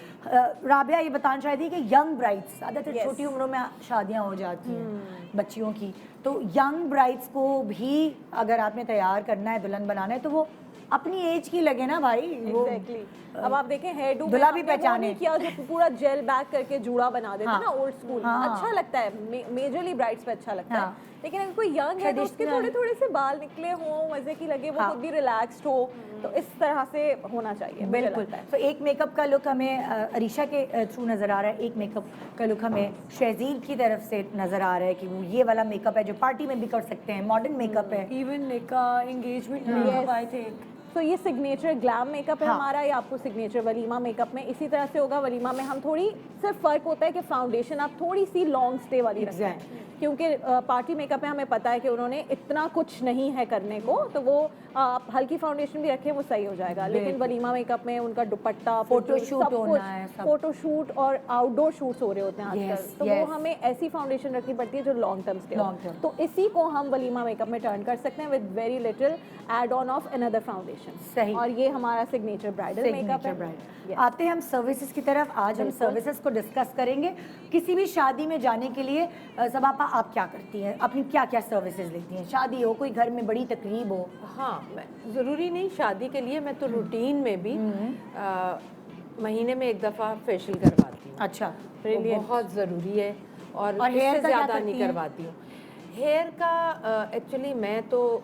राबिया ये बताना चाहती थी कि यंग ब्राइड्स ज़्यादातर छोटी उम्रों में शादियाँ हो जाती हैं बच्चियों की, तो यंग ब्राइड्स को भी अगर आपने तैयार करना है, दुल्हन बनाना है, तो वो अपनी एज की लगे ना भाई। Exactly. अब आप देखें हेयर डू दुल्हा भी पहचाने किया जो पूरा जेल बैक करके जूड़ा बना देते हैं ना ओल्ड स्कूल, हाँ। अच्छा लगता है, मेजरली ब्राइड्स पे अच्छा लगता हाँ। है। लेकिन अगर कोई यंग है तो उसके थोड़े थोड़े से बाल निकले हों, मजे की लगे, वो खुद भी रिलैक्स्ड हो, तो इस तरह से होना चाहिए। बिल्कुल। तो एक मेकअप का लुक हमें अरीशा के थ्रू नज़र आ रहा है, एक मेकअप का लुक हमें शहजीन की तरफ से नज़र आ रहा है कि वो ये वाला मेकअप है जो पार्टी में भी कर सकते हैं, मॉडर्न मेकअप है। इवन निकाह एंगेजमेंट मेकअप आई थिंक। तो ये सिग्नेचर ग्लैम मेकअप है हमारा, या आपको सिग्नेचर वलीमा मेकअप में इसी तरह से होगा। वलीमा में हम थोड़ी सिर्फ फ़र्क होता है कि फाउंडेशन आप थोड़ी सी लॉन्ग स्टे वाली रखते हैं, क्योंकि पार्टी मेकअप में हमें पता है कि उन्होंने इतना कुछ नहीं है करने को, तो वो आप हल्की फाउंडेशन भी रखें वो सही हो जाएगा। लेकिन वलीमा मेकअप में उनका दुपट्टा, फोटोशूट होना है, फोटोशूट और आउटडोर शूट्स हो रहे होते हैं आजकल, तो वो हमें ऐसी फाउंडेशन रखनी पड़ती है जो लॉन्ग टर्म स्टे हो। तो इसी को हम वलीमा मेकअप में टर्न कर सकते हैं with very little add on of another foundation. सही। और ये हमारा सिग्नेचर ब्राइडल मेकअप है। आते हैं हम सर्विसेज की तरफ। आज हम सर्विसेज को डिस्कस करेंगे। किसी भी शादी में जाने के लिए सबापा आप क्या करती हैं, अपनी क्या क्या सर्विसेज लेती हैं? शादी हो, कोई घर में बड़ी तकरीब हो। हाँ, ज़रूरी नहीं शादी के लिए, मैं तो रूटीन में भी महीने में एक दफ़ा फेशियल करवाती हूँ। अच्छा, वो बहुत ज़रूरी है। और हेयर इससे का क्या ज़्यादा करती नहीं हैं? करवाती हूँ। हेयर का एक्चुअली मैं तो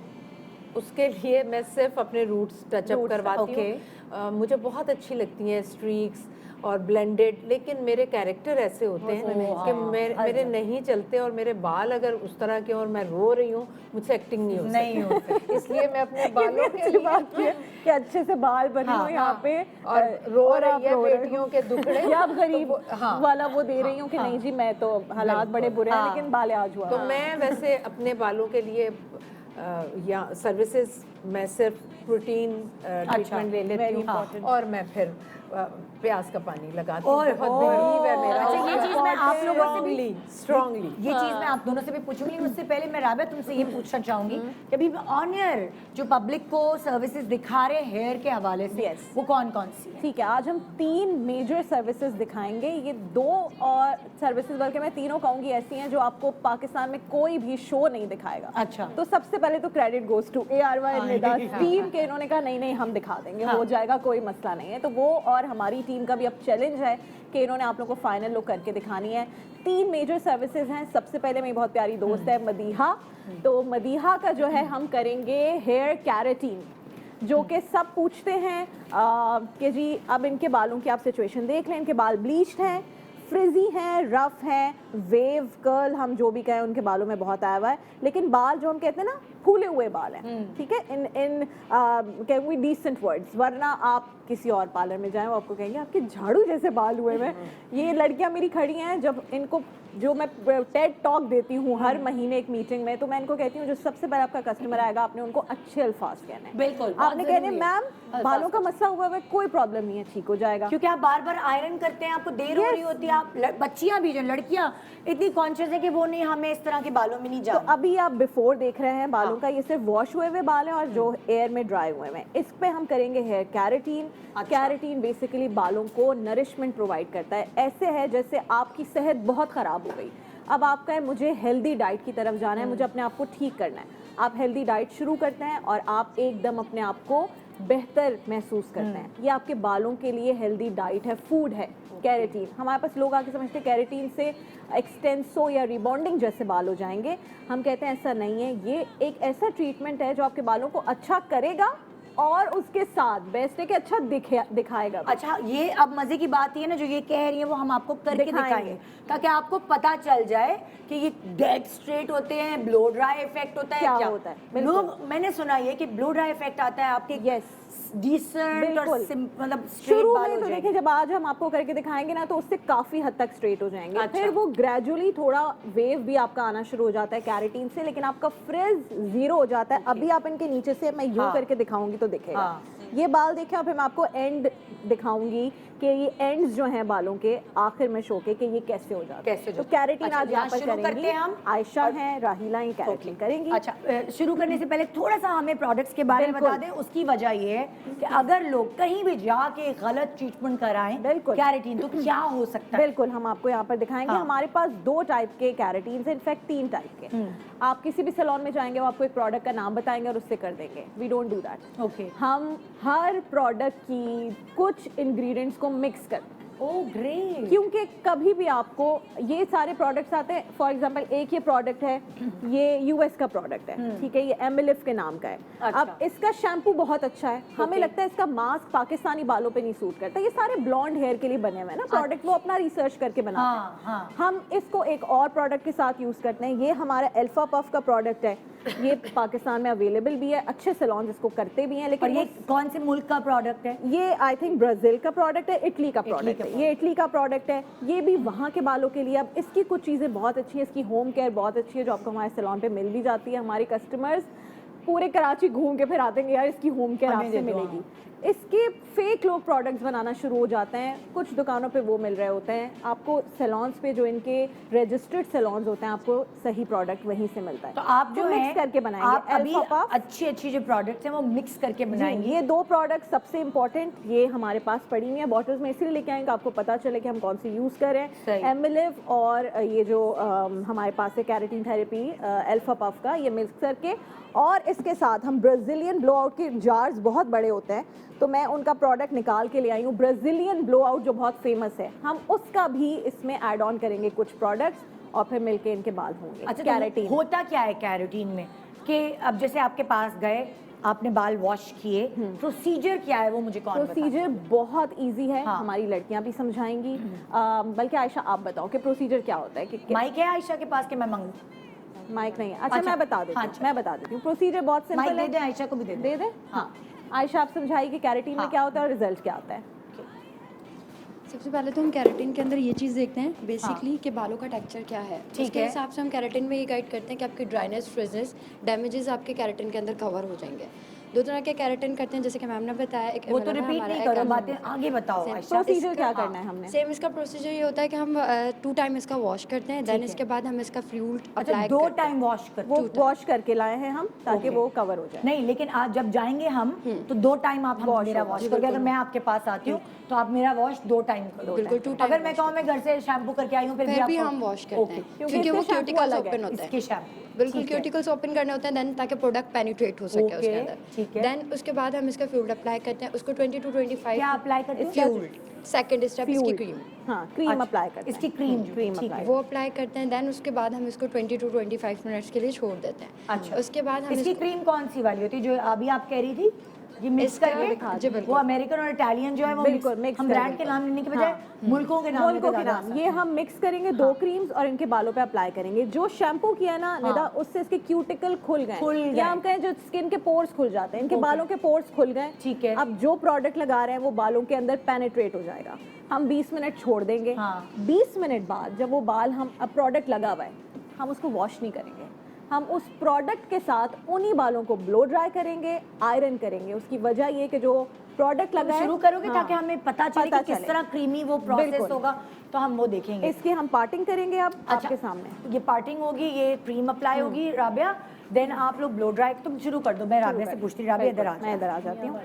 उसके लिए मैं सिर्फ अपने रूट्स टचअप करवाती हूँ। मुझे बहुत अच्छी लगती हैं स्ट्रीक्स और ब्लेंडेड, लेकिन मेरे कैरेक्टर ऐसे होते हैं कि मेरे नहीं चलते, और मेरे बाल अगर उस तरह के और मैं रो रही हूँ, मुझसे एक्टिंग नहीं हो सकती। इसलिए मैं अपने बालों के लिए बात है कि अच्छे से बाल बने हो यहाँ पे, और रो रही है बेटियों के दुखड़े, या आप गरीब वाला वो दे रही हूँ कि नहीं जी मैं तो हालात बड़े बुरे हैं लेकिन बाल आज हुआ। तो मैं वैसे अपने बालों के लिए या सर्विसेज मैं सिर्फ प्रोटीन ट्रीटमेंट ले लेती हूँ, और मैं फिर प्याज का पानी लगाती हूँ। बहुत बिलीव है मेरा। अच्छा, ये चीज़ मैं आप लोगों से भी स्ट्रांगली ये चीज़ मैं आप दोनों से भी पूछूंगी। उससे पहले मैं राबिया तुमसे ये पूछना चाहूंगी कि अभी ऑन एयर जो पब्लिक को सर्विसेज दिखा रहे हेयर के हवाले से, वो कौन कौन सी है? ठीक है, आज हम 3 मेजर सर्विसेज दिखाएंगे। ये 2 और सर्विसेज बल्कि मैं तीनों कहूँगी ऐसी हैं जो आपको पाकिस्तान में कोई भी शो नहीं दिखाएगा। अच्छा। तो सबसे पहले तो credit goes to ARY Nida team के, इन्होंने कहा नहीं हम दिखा देंगे, हो जाएगा, कोई मसला नहीं है। तो वो और हमारी टीम का भी अब चैलेंज है कि इन्होंने आप लोगों को फाइनल लुक करके दिखानी है। 3 मेजर सर्विसेज हैं। सबसे पहले मेरी बहुत प्यारी दोस्त है मदीहा, तो मदीहा का जो है हम करेंगे हेयर कैरेटीन, जो कि सब पूछते हैं कि जी अब इनके बालों की आप सिचुएशन देख लें, इनके बाल ब्लीच्ड हैं, फ्रिजी हैं, रफ हैं, वेव कर्ल हम जो भी कहें उनके बालों में बहुत आया हुआ है, लेकिन बाल जो हम कहते हैं ना फूले हुए बाल हैं, ठीक है, in can we decent words, वरना आप किसी और पार्लर में जाएं वो आपको कहेंगे आपके झाड़ू जैसे बाल हुए हैं। ये लड़कियां मेरी खड़ी हैं, जब इनको जो मैं टेड टॉक देती हूँ हर महीने एक मीटिंग में, तो मैं इनको कहती हूँ जो सबसे पहले आपका कस्टमर आएगा आपने उनको अच्छे अल्फाज कहने हैं। बिल्कुल, आपने कहने मैम बालों का मसला हुआ है, कोई प्रॉब्लम नहीं है, ठीक हो जाएगा। क्योंकि आप बार बार आयरन करते हैं, आपको देर हो रही होती है। आप बच्चियां भी जो लड़कियां इतनी कॉन्शियस है कि वो नहीं, हमें इस तरह के बालों में नहीं तो जाना। अभी आप बिफोर देख रहे हैं बालों बालों का, ये सिर्फ वॉश हुए हुए बाल हैं और जो एयर में ड्राई हुए हैं। इस पे हम करेंगे हेयर कैरेटीन। कैरेटीन बेसिकली बालों को नरिशमेंट प्रोवाइड करता है। ऐसे है जैसे आपकी सेहत बहुत ख़राब हो गई, अब आपका है मुझे हेल्दी डाइट की तरफ जाना है, मुझे अपने आप को ठीक करना है, आप हेल्दी डाइट शुरू करते हैं और आप एकदम अपने आप को बेहतर महसूस करते हैं। ये आपके बालों के लिए हेल्दी डाइट है, फूड है कैरेटीन। हमारे पास लोग आके समझते हैं कैरेटीन से एक्सटेंसो या रिबॉन्डिंग जैसे बाल हो जाएंगे। हम कहते हैं ऐसा नहीं है, ये एक ऐसा ट्रीटमेंट है जो आपके बालों को अच्छा करेगा और उसके साथ बेस्ट है कि अच्छा दिखाएगा। अच्छा, ये अब मजे की बात ये ना जो ये कह रही है वो हम आपको करके दिखाएंगे ताकि आपको पता चल जाए कि ये डेड स्ट्रेट होते हैं, ब्लो ड्राई इफेक्ट होता है, क्या होता है। लोग, मैंने सुना ये कि ब्लो ड्राई इफेक्ट आता है आपके डिसेंट और मतलब शुरू में तो देखिए जब आज हम आपको करके दिखाएंगे ना तो उससे काफी हद तक स्ट्रेट हो जाएंगे। अच्छा। फिर वो ग्रेजुअली थोड़ा वेव भी आपका आना शुरू हो जाता है कैरेटीन से, लेकिन आपका फ्रिज जीरो हो जाता है। अभी आप इनके नीचे से मैं यूं करके दिखाऊंगी तो दिखेगा। ये बाल देखें और फिर मैं आपको एंड दिखाऊंगी कि ये एंड्स जो हैं बालों के आखिर में शो के कि ये कैसे हो जाते हैं। तो कैरेटीन आज यहाँ पर करेंगे हम, आयशा हैं, राहिला ये कैरेटीन करेंगे। अच्छा, शुरू करने से पहले थोड़ा सा हमें प्रोडक्ट्स के बारे में बता दें। उसकी वजह ये है कि अगर लोग कहीं भी जाके गलत ट्रीटमेंट कराएं बिल्कुल कैरेटीन तो क्या हो सकता है। बिल्कुल, हम आपको यहाँ पर दिखाएंगे। हमारे पास 2 टाइप के कैरेटीन है, इनफैक्ट 3 टाइप के। आप किसी भी सैलून में जाएंगे वो आपको एक प्रोडक्ट का नाम बताएंगे और उससे कर देंगे। We don't do that. Okay, हम हर प्रोडक्ट की कुछ इंग्रेडिएंट्स को मिक्स करते हैं। Oh great. क्योंकि कभी भी आपको ये सारे प्रोडक्ट्स आते हैं, फॉर एग्जांपल एक ये प्रोडक्ट है, ये यूएस का प्रोडक्ट है, ठीक है, ये एमिलिफ के नाम का है। अच्छा। अब इसका शैम्पू बहुत अच्छा है, हमें लगता है इसका मास्क पाकिस्तानी बालों पे नहीं सूट करता। ये सारे ब्लॉन्ड हेयर के लिए बने हुए हैं ना प्रोडक्ट, वो अपना रिसर्च करके बनाते हैं। हम इसको एक और प्रोडक्ट के साथ यूज करते हैं। ये हमारा अल्फा पफ का प्रोडक्ट है, ये पाकिस्तान में अवेलेबल भी है, अच्छे सैलून इसको करते भी हैं। लेकिन ये कौन से मुल्क का प्रोडक्ट है? ये आई थिंक ब्राजील का प्रोडक्ट है, इटली का प्रोडक्ट है। ये इटली का प्रोडक्ट है, ये भी वहाँ के बालों के लिए। अब इसकी कुछ चीज़ें बहुत अच्छी है, इसकी होम केयर बहुत अच्छी है जो आपको हमारे सैलून पे मिल भी जाती है। हमारे कस्टमर्स पूरे कराची घूम के फिर आते हैं यार इसकी होम केयर आपसे मिलेगी। इसके फेक लोग प्रोडक्ट्स बनाना शुरू हो जाते हैं, कुछ दुकानों पे वो मिल रहे होते हैं। आपको सैलून्स पे जो इनके रजिस्टर्ड सैलून्स होते हैं आपको सही प्रोडक्ट वहीं से मिलता है। तो आप जो मिक्स करके बनाएंगे, आप अभी अच्छी जो प्रोडक्ट्स हैं वो मिक्स करके बनाएंगे। ये 2 प्रोडक्ट सबसे इंपॉर्टेंट ये हमारे पास पड़ी हुई है बॉटल्स में, इसलिए लेके आएंगे आपको पता चले कि हम कौन सी यूज कर रहे हैं। एमिलिव और ये जो हमारे पास है कैरेटीन थेरेपी अल्फा पफ का, ये मिक्स करके, और इसके साथ हम ब्राजीलियन ब्लो आउट के जार्स बहुत बड़े होते हैं तो मैं उनका प्रोडक्ट निकाल के ले आई हूँ। ब्राजीलियन ब्लो आउट जो बहुत फेमस है, हम उसका भी इसमें ऐड ऑन करेंगे कुछ प्रोडक्ट्स और फिर मिलके इनके बाल होंगे। अच्छा, कैरेटीन होता क्या है कैरेटीन में कि अब जैसे आपके पास गए, आपने बाल वॉश किए, प्रोसीजर क्या है वो मुझे कौन बताए? प्रोसीजर बहुत इजी है। हमारी लड़कियां भी समझाएंगी, बल्कि आयशा आप बताओ कि प्रोसीजर क्या होता है। कि माइक है आयशा के पास कि मैं मांगूं? माइक नहीं है। अच्छा, मैं बता देती हूँ। मैं बता देती हूँ प्रोसीजर बहुत सिंपल है। दे दे, आयशा को भी दे दे। हाँ, आयशा आप समझाइए कि कैरेटीन में क्या होता है और रिजल्ट क्या होता है। सबसे पहले तो हम कैरेटीन के अंदर ये चीज़ देखते हैं बेसिकली कि बालों का टेक्सचर क्या है। उसके हिसाब से हम कैरेटीन में ये गाइड करते हैं कि आपकी ड्राइनेस, फ्रिजनेस, डैमेजेस आपके कैरेटीन के अंदर कवर हो जाएंगे। 2 तरह के कैरेटीन करते हैं जैसे कि मैम ने बताया। एक वो तो रिपीट नहीं करो, बातें आगे बताओ। प्रोसीजर क्या करना है हमने? सेम इसका प्रोसीजर ये होता है कि हम 2 टाइम इसका वॉश करते हैं, देन इसके बाद हम इसका फ्लूइड अप्लाई 2 टाइम वॉश करते हैं। वो वॉश करके लाए हैं हम ताकि वो कवर हो जाए। नहीं, लेकिन आज जब जाएंगे हम तो 2 टाइम आप मेरा वॉश करोगे। अगर मैं आपके पास आती हूँ तो आप मेरा वॉश 2 टाइम करो। बिल्कुल 2 टाइम। अगर मैं कहूँ मैं घर से शैम्पू करके आई हूँ फिर भी हम वॉश करते हैं क्योंकि वो क्यूटिकल्स ओपन होते हैं। इसके शैम्पू बिल्कुल क्यूटिकल्स ओपन करने होते हैं देन ताकि प्रोडक्ट पेनिट्रेट हो सके उसके अंदर। देन उसके बाद हम इसका फ्लूइड अप्लाई करते हैं, उसको 20 to 25 क्या अप्लाई करते हैं? फ्लूइड। सेकंड स्टेप इसकी क्रीम। हाँ, क्रीम अप्लाई करते हैं। इसकी क्रीम अप्लाई वो अप्लाई करते हैं। देन उसके बाद हम इसको 20 to 25 मिनट्स के लिए छोड़ देते हैं। अच्छा, उसके बाद हम इसकी क्रीम कौन सी वाली होती है जो अभी आप कह रही थी? ये मिक्स करके वो अमेरिकन और इटालियन जो है वो बिल्कुल मिक्स हम ब्रांड के नाम लेने के बजाय मुल्कों के नाम ये हम मिक्स करेंगे 2 क्रीम्स और इनके बालों पे अप्लाई करेंगे। जो शैम्पू किया है ना निदा, उससे इसके क्यूटिकल खुल गए या हम कहें जो स्किन के पोर्स खुल जाते हैं, इनके बालों के पोर्स खुल गए। ठीक है, अब जो प्रोडक्ट लगा रहे हैं वो बालों के अंदर पेनिट्रेट हो जाएगा। हम 20 मिनट छोड़ देंगे। 20 मिनट बाद जब वो बाल हम अब प्रोडक्ट लगा हुआ है, हम उसको वॉश नहीं करेंगे, हम उस प्रोडक्ट के साथ उन्हीं बालों को ब्लो ड्राई करेंगे, आयरन करेंगे। उसकी वजह ये कि जो प्रोडक्ट लगाए शुरू करोगे ताकि हमें पता चले पता कि किस चले। तरह क्रीमी वो प्रोसेस बिल्कुल। होगा, तो हम वो देखेंगे। इसकी हम पार्टिंग करेंगे अब आपके सामने। ये पार्टिंग होगी, ये क्रीम अप्लाई होगी राबिया, देन आप लोग ब्लो ड्राई, तुम शुरू कर दो, मैं राबिया से पूछती हूँ। राबिया इधर आ मैं इधर आ जाती हूँ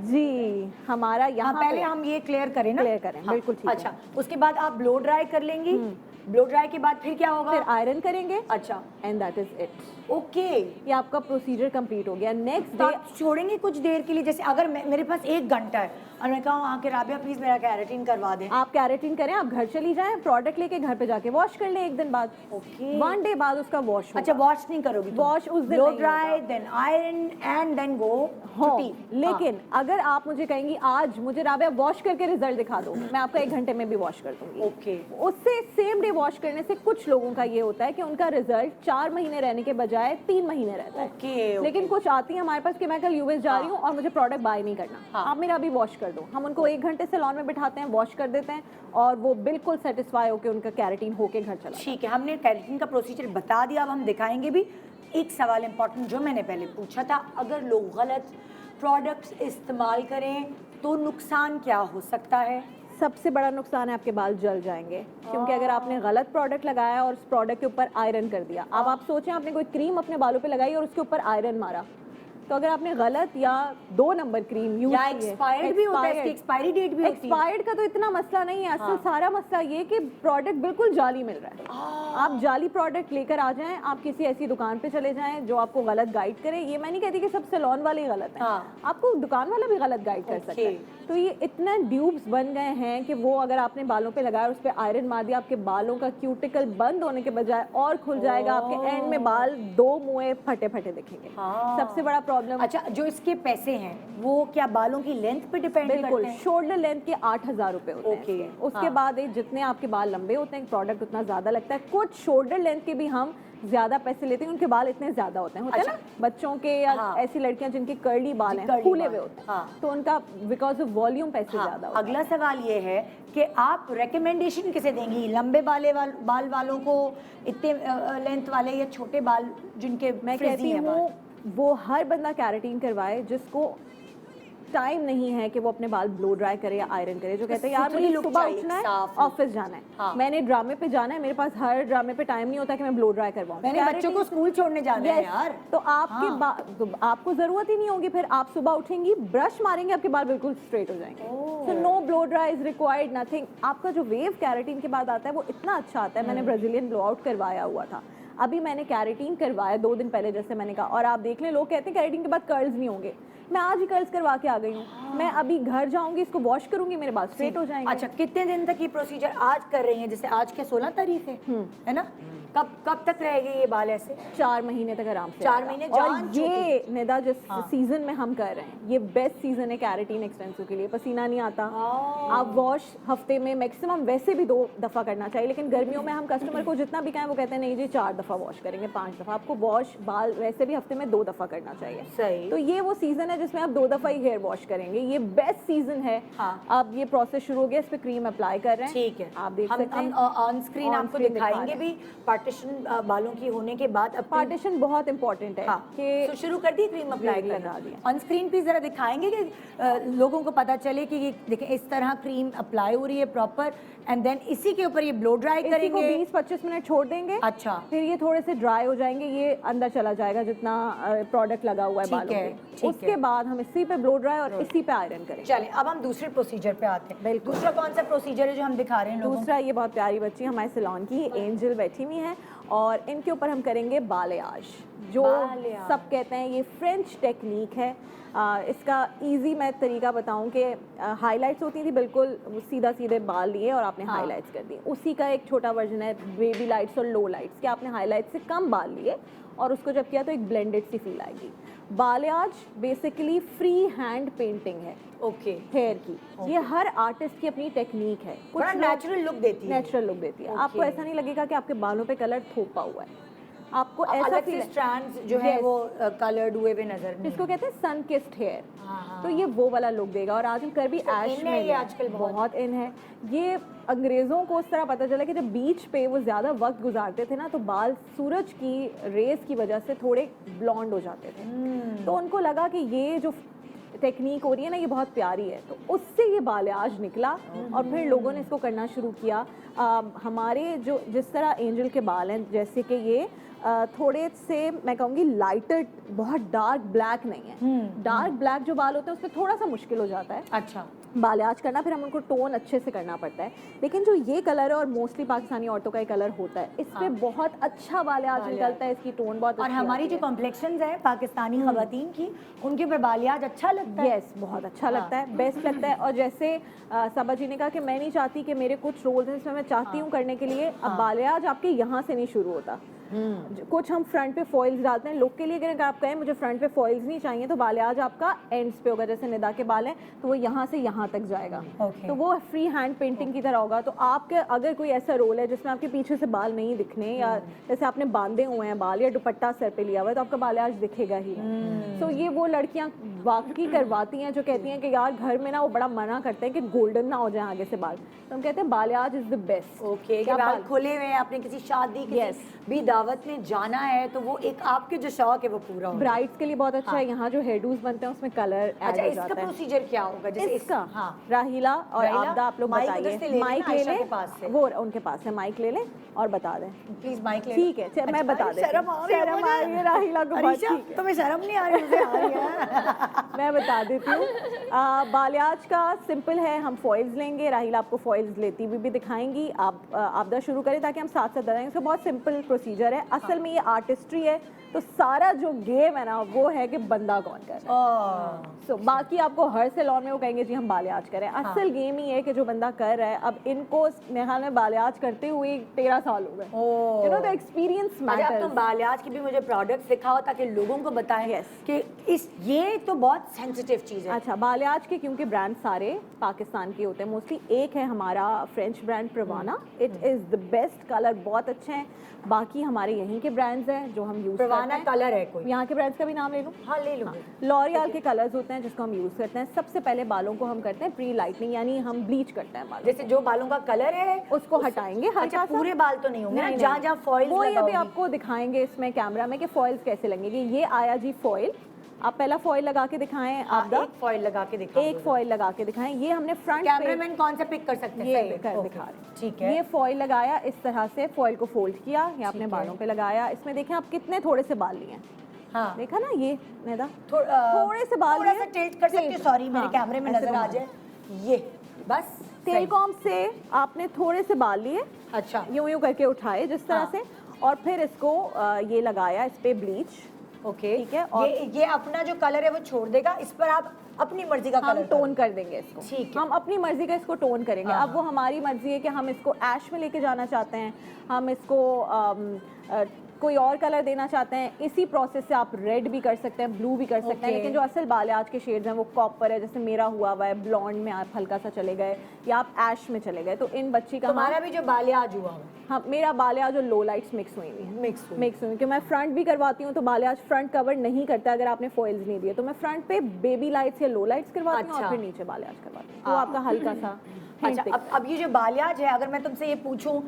जी। हमारा हाँ, यहाँ पहले पे हम ये क्लियर करें ना। क्लियर करें, हाँ, बिल्कुल ठीक है। अच्छा, उसके बाद आप ब्लो ड्राई कर लेंगी, ब्लो ड्राई के बाद फिर क्या होगा? फिर आयरन करेंगे अच्छा, and that is it. Okay. ये आपका प्रोसीजर कंप्लीट हो गया। नेक्स्ट तो डे आप छोड़ेंगे कुछ देर के लिए, जैसे अगर मेरे पास 1 घंटा है और मैं कहूँ आके राबिया प्लीज मेरा कैरेटिन करवा दें, आप कैरेटिन करें, आप घर चली जाएं, प्रोडक्ट लेके घर पे जाके वॉश कर लें 1 दिन बाद। ओके। 1 डे बाद उसका वॉश। अच्छा, वॉश नहीं करोगी? वॉश उस दिन ब्लो नहीं dry, then iron and then go हो। लेकिन अगर आप मुझे कहेंगी आज मुझे राबिया वॉश करके रिजल्ट दिखा दो, मैं आपका 1 घंटे में भी वॉश कर दूंगी। ओके। उससे सेम डे वॉश करने से कुछ लोगों का ये होता है कि उनका रिजल्ट 4 महीने रहने के बजाय 3 महीने रहता है। ओके। लेकिन कुछ आती है हमारे पास कि मैं कल यूएस जा रही हूँ और मुझे प्रोडक्ट बाय नहीं करना, आप मेरा अभी वॉश कर दो। हम उनको 1 घंटे सैलून में बिठाते हैं, वॉश कर देते हैं और वो बिल्कुल सेटिस्फाई होकर उनका कैरेटीन होके घर चला। ठीक है, हमने कैरेटिन का प्रोसीजर बता दिया, अब हम दिखाएंगे भी। एक सवाल इंपॉर्टेंट जो मैंने पहले पूछा था, अगर लोग गलत प्रोडक्ट्स इस्तेमाल करें तो नुकसान क्या हो सकता है? सबसे बड़ा नुकसान है आपके बाल जल जाएंगे, क्योंकि अगर आपने गलत प्रोडक्ट लगाया और उस प्रोडक्ट के ऊपर आयरन कर दिया। अब आप सोचें आपने कोई क्रीम अपने बालों पे लगाई और उसके ऊपर आयरन मारा, तो अगर आपने गलत या 2 नंबर क्रीम यूज या एक्सपायर्ड भी होता है, इसकी एक्सपायरी डेट भी होती है। एक्सपायर्ड का तो इतना मसला नहीं है, असल सारा मसला ये कि प्रोडक्ट बिल्कुल जाली मिल रहा है। आप जाली प्रोडक्ट लेकर आ जाएं, आप किसी ऐसी दुकान पे चले जाएं जो आपको गलत गाइड करे। ये मैं नहीं कहती कि सब सैलून वाले ही गलत हैं, आपको दुकान वाला भी गलत गाइड कर सकता है। तो ये इतने ड्यूब्स बन गए हैं कि वो अगर आपने बालों पे लगाया और उस पर आयरन मार दिया, आपके बालों का क्यूटिकल बंद होने के बजाय और खुल जाएगा, आपके एंड में बाल 2 मुँह फटे फटे दिखेंगे। सबसे बड़ा प्रॉब्लम। अच्छा, जो इसके पैसे हैं वो क्या बालों की लेंथ पे डिपेंड बिल्कुल, करते हैं? शोल्डर लेंथ के 8,000 रुपए होते हैं ओके। इसके। उसके बाद जितने आपके बाल लंबे होते हैं प्रोडक्ट उतना ज्यादा लगता है। कुछ शोल्डर लेंथ के भी हम ज्यादा पैसे लेते हैं, उनके बाल इतने ज्यादा होते हैं, होते हैं ना बच्चों के या ऐसी लड़कियां जिनके कर्ली बाल हैं, फूले हुए होते हैं, तो उनका बिकॉज ऑफ वॉल्यूम पैसे ज्यादा होते हैं। अगला सवाल ये है कि आप रेकमेंडेशन किसे देंगी, लंबे बाल वालों को, इतने लेंथ वाले, या छोटे बाल जिनके? मैं कहती हूँ वो हर बंदा कैरेटीन करवाए जिसको टाइम नहीं है कि वो अपने बाल ब्लो ड्राई करे या आयरन करे, जो कहते हैं यार मुझे सुबह उठना है, ऑफिस जाना है, मैंने ड्रामे पे जाना है, मेरे पास हर ड्रामे पे टाइम नहीं होता कि मैं ब्लो ड्राई करवाऊं, मैंने बच्चों को स्कूल छोड़ने जाना है यार। तो आपके तो आपको जरूरत ही नहीं होगी, फिर आप सुबह उठेंगी, ब्रश मारेंगे, आपके बाल बिल्कुल स्ट्रेट हो जाएंगे। So no blow dry is required, nothing. आपका जो वेव कैरेटीन के बाद आता है वो इतना अच्छा आता है। मैंने ब्राजीलियन ब्लो आउट करवाया हुआ था, अभी मैंने कैरेटीन करवाया 2 दिन पहले, जैसे मैंने कहा, और आप देख लें लोग कहते हैं कैरेटीन के बाद कर्ल्स नहीं होंगे, मैं आज ही कर्ल्स करवा के आ गई हूँ। मैं अभी घर जाऊंगी, इसको वॉश करूंगी, मेरे बाल स्ट्रेट हो जाएंगे। अच्छा, कितने दिन तक ये प्रोसीजर आज कर रही हैं? जैसे आज के 16 तारीख है ना? कब तक रहेंगे ये बाल ऐसे? 4 महीने तक आराम से। 4 महीने। और ये निदा जिस सीजन में हम कर रहे हैं, ये बेस्ट सीजन है कैरेटीन एक्सटेंसिव के लिए। पसीना नहीं आता, आप वॉश हफ्ते में मैक्सिमम वैसे भी 2 दफा करना चाहिए, लेकिन गर्मियों में हम कस्टमर को जितना भी कहें वो कहते हैं नहीं जी 4 दफा वॉश करेंगे, 5 दफा। आपको वॉश बाल वैसे भी हफ्ते में 2 दफा करना चाहिए। सही। तो ये वो सीजन है जिसमें आप 2 दफा ही हेयर वॉश करेंगे, ये बेस्ट सीजन है। अब ये प्रोसेस शुरू हो गया, इस पे क्रीम अप्लाई कर रहे हैं। ठीक है, आप देख सकते हैं ऑन स्क्रीन आपको दिखाएंगे भी। पार्टीशन बालों की होने के बाद पार्टीशन बहुत इंपॉर्टेंट है कि तो शुरू कर दी क्रीम अप्लाई लगा दिया। ऑन स्क्रीन भी जरा दिखाएंगे कि लोगों को पता चले कि ये देखें इस तरह क्रीम अप्लाई हो रही है प्रॉपर, एंड देन इसी के ऊपर ये ब्लो ड्राई करेंगे। 20-25 मिनट छोड़ देंगे। अच्छा, फिर ये थोड़े से ड्राई हो जाएंगे, ये अंदर चला जाएगा जितना प्रोडक्ट लगा हुआ है बालों पे। उसके बाद हम इसी पे ब्लो ड्राई और इसी पे आयरन करेंगे। चलिए अब हम दूसरे प्रोसीजर पे आते हैं। दूसरा कौन सा प्रोसीजर है जो हम दिखा रहे हैं लोगों? दूसरा, ये बहुत प्यारी बच्ची हमारे सैलून की एंजल बैठी हुई है और इनके ऊपर हम करेंगे बालयाज, जो सब कहते हैं ये फ्रेंच टेक्निक है। इसका इजी मैं तरीका बताऊं कि हाइलाइट्स होती थी, बिल्कुल सीधा सीधे बाल लिए और आपने हाइलाइट्स कर दी, उसी का एक छोटा वर्जन है बेबी लाइट्स और लो लाइट्स, कि आपने हाइलाइट्स से कम बाल लिए और उसको जब किया तो एक ब्लेंडेड सी फील आएगी। बालयाज बेसिकली फ्री हैंड पेंटिंग है हेयर की। ये हर आर्टिस्ट की अपनी टेक्निक है, कुछ नेचुरल लुक देती है। नेचुरल लुक देती है। आपको ऐसा नहीं लगेगा कि आपके बालों पे कलर थोपा हुआ है, आपको ऐसा फील स्ट्रैंड्स जो है वो कलर्ड हुए हुए नजर नहीं। इसको कहते हैं सन किस्ड हेयर, तो ये वो वाला लुक देगा। और आज हम कर भी ऐश में, ये आजकल बहुत इन है। ये अंग्रेज़ों को उस तरह पता चला कि जब बीच पे वो ज़्यादा वक्त गुजारते थे ना, तो बाल सूरज की रेस की वजह से थोड़े ब्लॉन्ड हो जाते थे, तो उनको लगा कि ये जो टेक्निक हो रही है ना, ये बहुत प्यारी है, तो उससे ये बालियाज निकला और फिर लोगों ने इसको करना शुरू किया। हमारे जो जिस तरह एंजल के बाल हैं, जैसे कि ये थोड़े से मैं कहूँगी लाइटर, बहुत डार्क ब्लैक नहीं है। डार्क ब्लैक जो बाल होते हैं उसमें थोड़ा सा मुश्किल हो जाता है अच्छा बालियाज करना, फिर हम उनको टोन अच्छे से करना पड़ता है। लेकिन जो ये कलर है और मोस्टली पाकिस्तानी औरतों का ये कलर होता है, इस पे बहुत अच्छा बालियाज निकलता है, इसकी टोन बहुत और अच्छी हमारी आती जो कॉम्प्लेक्शंस है पाकिस्तानी खवातीन की, उनके ऊपर बालियाज अच्छा लगता है। यस, बहुत अच्छा लगता है, बेस्ट लगता है। और जैसे सबा जी ने कहा कि मैं नहीं चाहती कि मेरे कुछ रोल्स हैं जिसमें मैं चाहती हूँ करने के लिए, अब बालियाज आपके यहाँ से नहीं शुरू होता। कुछ हम फ्रंट पे फॉइल्स डालते हैं लोग के लिए, अगर आप कहें मुझे फ्रंट पे फॉइल्स नहीं चाहिए तो बालियाज आपका एंड्स पे होगा, जैसे निदा के बाल हैं तो वो यहाँ से यहाँ तक जाएगा। तो वो फ्री हैंड पेंटिंग की तरह होगा। तो आपके अगर कोई ऐसा रोल है जिसमें आपके पीछे से बाल नहीं दिखने, या जैसे आपने बांधे हुए हैं बाल या दुपट्टा सर पे लिया हुआ है, तो आपका बालियाज दिखेगा ही। तो ये वो लड़कियां वाकई करवाती हैं जो कहती हैं कि यार घर में ना वो बड़ा मना करते हैं कि गोल्डन ना हो जाए आगे से बाल, तो हम कहते हैं बालियाज इज द बेस्ट। ओके, बाल खोले हुए हैं, आपने किसी शादी किसी भी दावत में जाना है तो वो एक आपके जो शौक है वो पूरा हो। ब्राइड्स के लिए बहुत अच्छा है। यहाँ जो हेयरडूज बनते हैं उसमें कलर ऐड हो अच्छा, जाता इसका है। प्रोसीजर क्या होगा? जैसे इसका हाँ, राहिला और आबदा आप लोग माइक बताइए। उधर से ले माइक लेना, ले आयशा लें, के पास से। वो उनके पास है, माइक ले लें और बता दें। प्लीज माइक ले। ठीक है, चल मैं बता देती हूँ। शर्म आ रही है शर्म आ रही है राहिला को, बहुत ठीक है। तुम्हें शर्म नहीं आ रही? मुझे आ रही है। मैं बता देती हूँ। बालियाज का सिंपल है, हम फॉइल्स लेंगे, राहिला आपको फॉइल्स लेती हुई भी दिखाएंगी। आप आपदा शुरू करें ताकि हम साथ साथ बताएंगे। इसका बहुत सिंपल प्रोसीजर है। असल में ये आर्टिस्ट्री है, तो सारा जो गेम है ना वो है कि बंदा कौन कर रहा है। सो बाकी आपको हर सैलून में वो कहेंगे जी हम बालियाज करें, असल गेम ही है कि जो बंदा कर रहा है। अब इनको मेरे ख्याल में बालियाज करते हुए 13 साल हो गए, यू नो, द एक्सपीरियंस अच्छा, अब मैटर्स। तुम बालियाज की भी मुझे प्रोडक्ट्स दिखाओ ताकि लोगों को बताएं कि इस ये तो बहुत सेंसिटिव चीज़ है। अच्छा, बालियाज के क्योंकि ब्रांड सारे पाकिस्तान के होते हैं मोस्टली, एक है हमारा फ्रेंच ब्रांड प्रवाना, it is the best, colour बहुत अच्छे हैं। बाकी हमारे यहीं के ब्रांड्स हैं जो हम यूज़ करते प्रवाना हैं। कलर है कोई? यहाँ के ब्रांड्स का भी नाम ले लूँ? हाँ ले लो। लॉरियल के कलर्स होते हैं जिसको हम यूज़ करते हैं। सबसे पहले बालों को हम करते हैं प्री लाइटनिंग, यानी हम ब्लीच करते हैं बालों जैसे जो बालों का कलर है उसको हटाएंगे हल्का अच्छा, सा। पूरे बाल तो नहीं होंगे ना, नहीं, जहाँ जहाँ फॉइल वो ये अभी आपको दिखाएंगे इसमें कैमरा में कि फॉइल्स कैसे लगेंगे। ये आया जी फॉइल, आप पहला फॉइल लगा के दिखाएं। आप एक फॉइल लगा के दिखाओ। एक फॉइल लगा के दिखाएं। ये हमने फ्रंट कैमरामैन कौन सा पिक कर सकते हैं? ये सही, कर ओके, दिखा रहे। ठीक है। ये फॉइल लगाया इस तरह से, फॉइल को फोल्ड किया, ये आपने बालों पे लगाया। इसमें देखें आप कितने थोड़े से बाल लिए, हाँ देखा ना, ये निदा थोड़े से बाल थोड़ा लिए। सा टिल्ट कर सकते, सॉरी मेरे हाँ, कैमरे में ऐसे नजर आ बाल। जाए। ये बस तेल कॉम से आपने थोड़े से बाल लिए, अच्छा, यूं यूं करके उठाए जिस तरह से, और फिर इसको ये लगाया इस पे ब्लीच। ओके, ठीक है। और ये अपना जो कलर है वो छोड़ देगा, इस पर आप अपनी मर्जी का हम कलर टोन कर देंगे इसको। ठीक है। हम अपनी मर्जी का इसको टोन करेंगे। हाँ, अब वो हमारी मर्जी है कि हम इसको ऐश में लेके जाना चाहते हैं, हम इसको कोई और कलर देना चाहते हैं। इसी प्रोसेस से आप रेड भी कर सकते हैं, ब्लू भी कर सकते हैं। लेकिन जो असल बालियाज के शेड्स हैं वो कॉपर है, जैसे मेरा हुआ हुआ है, ब्लॉन्ड में आप हल्का सा चले गए, या आप ऐश में चले गए। तो इन बच्ची का हमारा भी जो बालियाज हुआ है, हाँ, मेरा बालियाज और लो लाइट्स मिक्स हुई हुई है। मिक्स मिक्स हुई, कि मैं फ्रंट भी करवाती हूँ तो बालियाज फ्रंट कवर नहीं करता अगर आपने फॉइल्स नहीं दिए, तो मैं फ्रंट पे बेबी लाइट्स या लो लाइट्स करवाती हूँ और फिर नीचे बालियाज करवाती हूँ। तो आपका हल्का सा hint अच्छा, दिखता है। अब ये जो बालियाज है, अगर मैं तुमसे ये पूछूं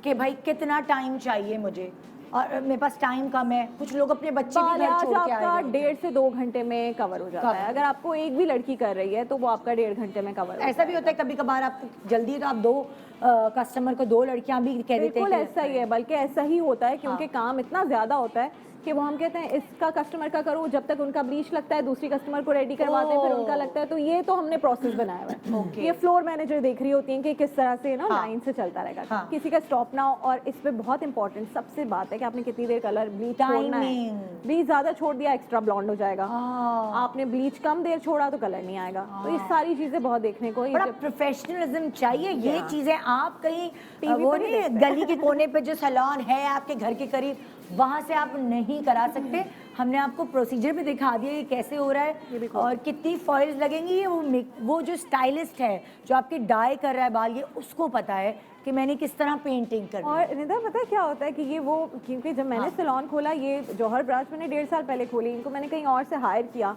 कि भाई कितना टाइम चाहिए मुझे, और मेरे पास टाइम कम है, कुछ लोग अपने बच्चे भी घर बालियाज छोड़ के आपका आए हैं। 1.5 से 2 घंटे में कवर हो जाता है। अगर आपको एक भी लड़की कर रही है तो वो आपका 1.5 घंटे में कवर। ऐसा भी होता है कभी कभार आपको जल्दी है तो आप दो कस्टमर को 2 लड़कियां भी कह देते हैं बिल्कुल कि- ऐसा ही है, बल्कि ऐसा ही होता है क्योंकि काम इतना ज्यादा होता है कि वो हम कहते हैं इसका कस्टमर का करो, जब तक उनका ब्लीच लगता है दूसरी कस्टमर को रेडी करवाते हैं, फिर उनका लगता है। तो ये तो हमने प्रोसेस बनाया हुआ है। ये फ्लोर मैनेजर देख रही होती हैं कि किस तरह से ना लाइन से चलता रहेगा, किसी का स्टॉप ना हो। और इस पे बहुत इंपॉर्टेंट सबसे बात है कि आपने कितनी देर कलर ब्लीच छोड़ना है। ब्लीच ज्यादा छोड़ दिया एक्स्ट्रा ब्लॉन्ड हो जाएगा, आपने ब्लीच कम देर छोड़ा तो कलर नहीं आएगा। तो ये सारी चीजें बहुत देखने को, बड़ा प्रोफेशनलिज्म चाहिए। ये चीजें आप कहीं टीवी वो पर नहीं, नहीं गली के कोने पे जो सैलून है आपके घर के करीब, वहां से आप नहीं करा सकते। हमने आपको प्रोसीजर भी दिखा दिया ये कैसे हो रहा है और कितनी फॉइल्स लगेंगी। ये वो जो स्टाइलिस्ट है जो आपके डाई कर रहा है बाल, ये उसको पता है कि मैंने किस तरह पेंटिंग करनी है। और निदा पता है क्या होता है कि ये वो, क्योंकि जब मैंने सैलून खोला, ये जौहर ब्रांच मैंने 1.5 साल पहले खोली, इनको मैंने कहीं और से हायर किया,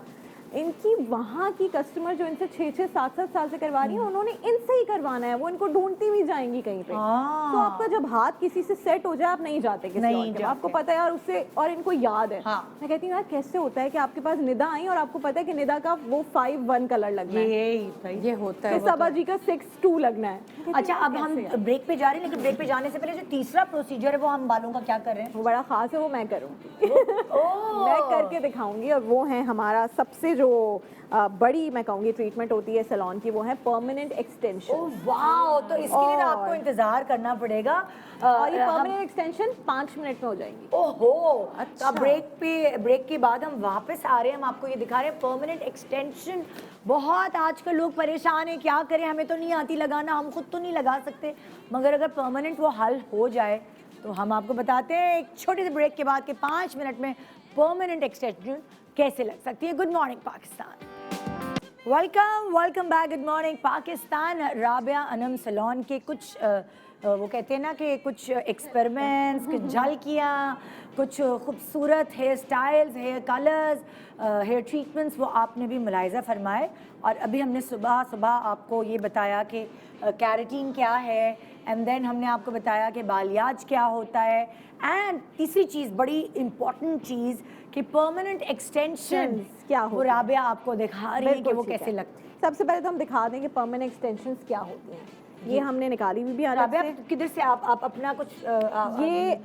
इनकी वहाँ की कस्टमर जो इनसे 6-6, 7-7 साल से करवा रही है, उन्होंने इनसे ही करवाना है, वो इनको ढूंढती भी जाएंगी कहीं पे। तो आपका जब हाथ किसी से सेट हो जाए, आप नहीं जाते किसी और के, आपको पता है यार उससे, और इनको याद है। मैं कहती हूँ यार कैसे होता है कि आपके पास निदा आई और आपको पता है कि निदा का वो 5-1 कलर लगना है, ये होता है, सबा जी का 6-2 लगना है। अच्छा, अब हम ब्रेक पे जा रहे हैं, लेकिन ब्रेक पे जाने से पहले जो तीसरा प्रोसीजर है वो हम बालों का क्या कर रहे हैं? वो बड़ा खास है, वो मैं करूँगी। मैं करके दिखाऊंगी, और वो है हमारा सबसे जो बड़ी मैं कहूँगी ट्रीटमेंट होती है सैलून की, वो है परमानेंट एक्सटेंशन। ओह वाओ, तो इसके लिए आपको इंतजार करना पड़ेगा। और ये परमानेंट एक्सटेंशन 5 मिनट में हो जाएंगी। ओहो, अच्छा। तो ब्रेक के बाद हम वापस आ रहे हैं, हम आपको ये दिखा रहे हैं परमानेंट एक्सटेंशन। बहुत आजकल लोग परेशान हैं, क्या करें, हमें तो नहीं आती लगाना, हम खुद तो नहीं लगा सकते, मगर अगर परमानेंट वो हल हो जाए तो हम आपको बताते हैं एक छोटी सी ब्रेक के बाद के 5 मिनट में परमानेंट एक्सटेंशन कैसे लग सकती है। Good morning Pakistan, welcome back. Good morning Pakistan. Rabia Anam salon के कुछ वो कहते हैं ना कि कुछ एक्सपेरिमेंट्स, कुछ झलकियाँ, कुछ खूबसूरत hair styles, hair colours, hair treatments वो आपने भी मुलाहिज़ा फरमाए। और अभी हमने सुबह आपको ये बताया कि कैरेटीन क्या है, एंड देन हमने आपको बताया कि बालियाज क्या होता है, एंड तीसरी चीज़, बड़ी इम्पॉर्टेंट चीज़ कि परमानेंट एक्सटेंशन क्या वो राबिया आपको दिखा रही है कि वो कैसे लगती है। सबसे पहले तो हम दिखा देंगे परमानेंट एक्सटेंशंस क्या होती हैं। ये हमने निकाली भी अलग राबिया, से। किधर से आप अपना कुछ ये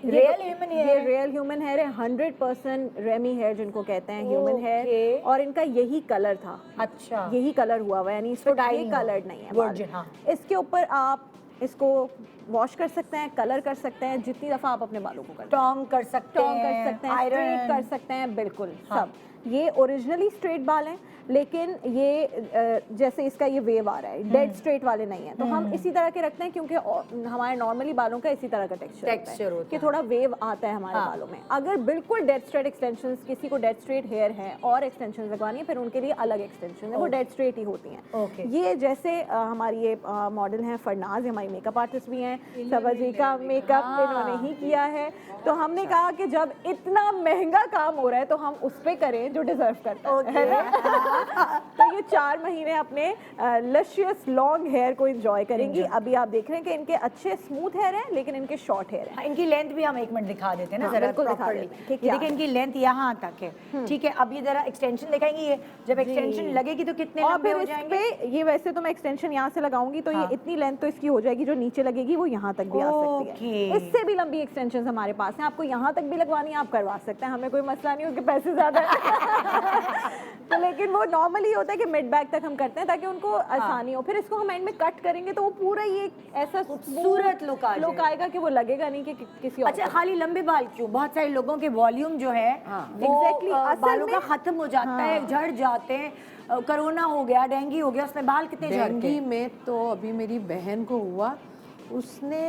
रियल ह्यूमन ये हेयर, रियल ह्यूमन हेयर है, 100% रेमी हेयर जिनको कहते हैं, ह्यूमन हेयर, और इनका यही कलर था। अच्छा, यही कलर हुआ हुआ है, यानी इसको ये कलर नहीं है बाल। हाँ। इसके ऊपर आप इसको वॉश कर सकते हैं, कलर कर सकते हैं, जितनी दफ़ा आप अपने बालों को करते हैं, टॉन्ग कर सकते हैं, स्ट्रेट कर सकते हैं, बिल्कुल सब। ये ओरिजिनली स्ट्रेट बाल हैं, लेकिन ये जैसे इसका ये वेव आ रहा है, डेड स्ट्रेट वाले नहीं है, तो हम इसी तरह के रखते हैं, क्योंकि हमारे नॉर्मली बालों का इसी तरह का टेक्सचर होता है कि थोड़ा वेव आता है हमारे बालों में। अगर बिल्कुल डेड स्ट्रेट एक्सटेंशंस, किसी को डेड स्ट्रेट हेयर है और एक्सटेंशंस लगवानी है, फिर उनके लिए अलग एक्सटेंशन है, वो डेड स्ट्रेट ही होती हैं। ये जैसे हमारी ये मॉडल हैं फरनाज, हमारी मेकअप आर्टिस्ट भी हैं, सबा जी का मेकअप इन्होंने ही किया है। तो हमने कहा कि जब इतना महंगा काम हो रहा है तो हम उस पे करें जो डिजर्व करता है ना? तो ये 4 महीने अपने लशियस लॉन्ग हेयर को एंजॉय करेंगी। अभी आप देख रहे हैं कि इनके अच्छे स्मूथ हेयर हैं, लेकिन इनके शॉर्ट हेयर हैं। इनकी लेंथ भी हम एक मिनट दिखा देते हैं ना, जरा प्रॉपर्ली। देखिए इनकी लेंथ यहाँ तक है, ठीक है। अब ये जरा एक्सटेंशन दिखाएंगे, ये जब एक्सटेंशन लगेगी तो कितने लंबे हो जाएंगे? ये वैसे तो मैं एक्सटेंशन यहाँ से लगाऊंगी तो ये इतनी लेंथ तो इसकी हो जाएगी, जो नीचे लगेगी वो यहाँ तक भी आ सकती है। इससे भी लंबी एक्सटेंशन हमारे पास हैं, आपको यहाँ तक भी लगवानी है, आप करवा सकते हैं, हमें कोई मसला नहीं, उनके पैसे ज्यादा है। तो लेकिन वो नॉर्मली होता है कि मिड बैक तक हम करते हैं ताकि उनको आसानी हो। फिर इसको हम एंड में कट करेंगे तो वो पूरा ये ऐसा खूबसूरत लुक आएगा कि वो लगेगा नहीं कि किसी और। अच्छा, खाली लंबे बाल क्यों? बहुत सारे लोगों के वॉल्यूम जो है एग्जैक्टली बालों का खत्म हो जाता है, झड़ जाते हैं। कोरोना हो गया, डेंगू हो गया, उसमें बाल कितने झड़ते हैं। डेंगू में तो अभी मेरी बहन को हुआ, उसने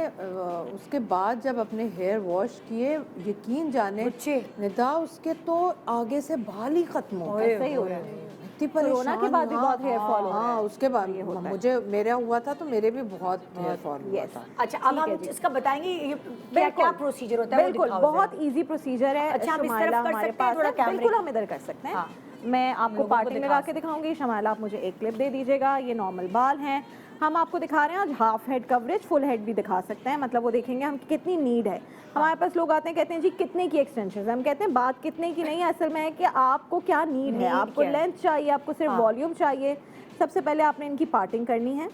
उसके बाद जब अपने हेयर वॉश किए, यकीन जाने निदा, उसके तो आगे से बाल ही खत्म हो गए। सही हो रहा है, कोरोना के बाद भी बहुत हेयर फॉल हो रहा है। हाँ, उसके बाद मुझे मेरा हुआ था तो मेरे भी बहुत हेयर फॉल हुआ था। अच्छा, अब हम इसका बताएंगे ये क्या प्रोसीजर होता है? बिल्कुल, बहुत इजी प्रोसीजर है। अच्छा, हम इस तरफ कर सकते हैं, थोड़ा कैमरे, बिल्कुल हम इधर कर सकते हैं। मैं आपको पार्टिंग लगा के दिखाऊंगी। शमाइला, आप मुझे एक क्लिप दे दीजिएगा। ये नॉर्मल बाल हैं, हम आपको दिखा रहे हैं आज half head coverage, full head भी दिखा सकते हैं, मतलब वो देखेंगे हम कितनी नीड है। हमारे पास लोग आते हैं कहते हैं जी कितने की एक्सटेंशन, हम कहते हैं बात कितने की नहीं है, असल में है कि आपको क्या नीड है, आपको लेंथ चाहिए, आपको सिर्फ वॉल्यूम चाहिए। सबसे पहले आपने इनकी पार्टिंग करनी है।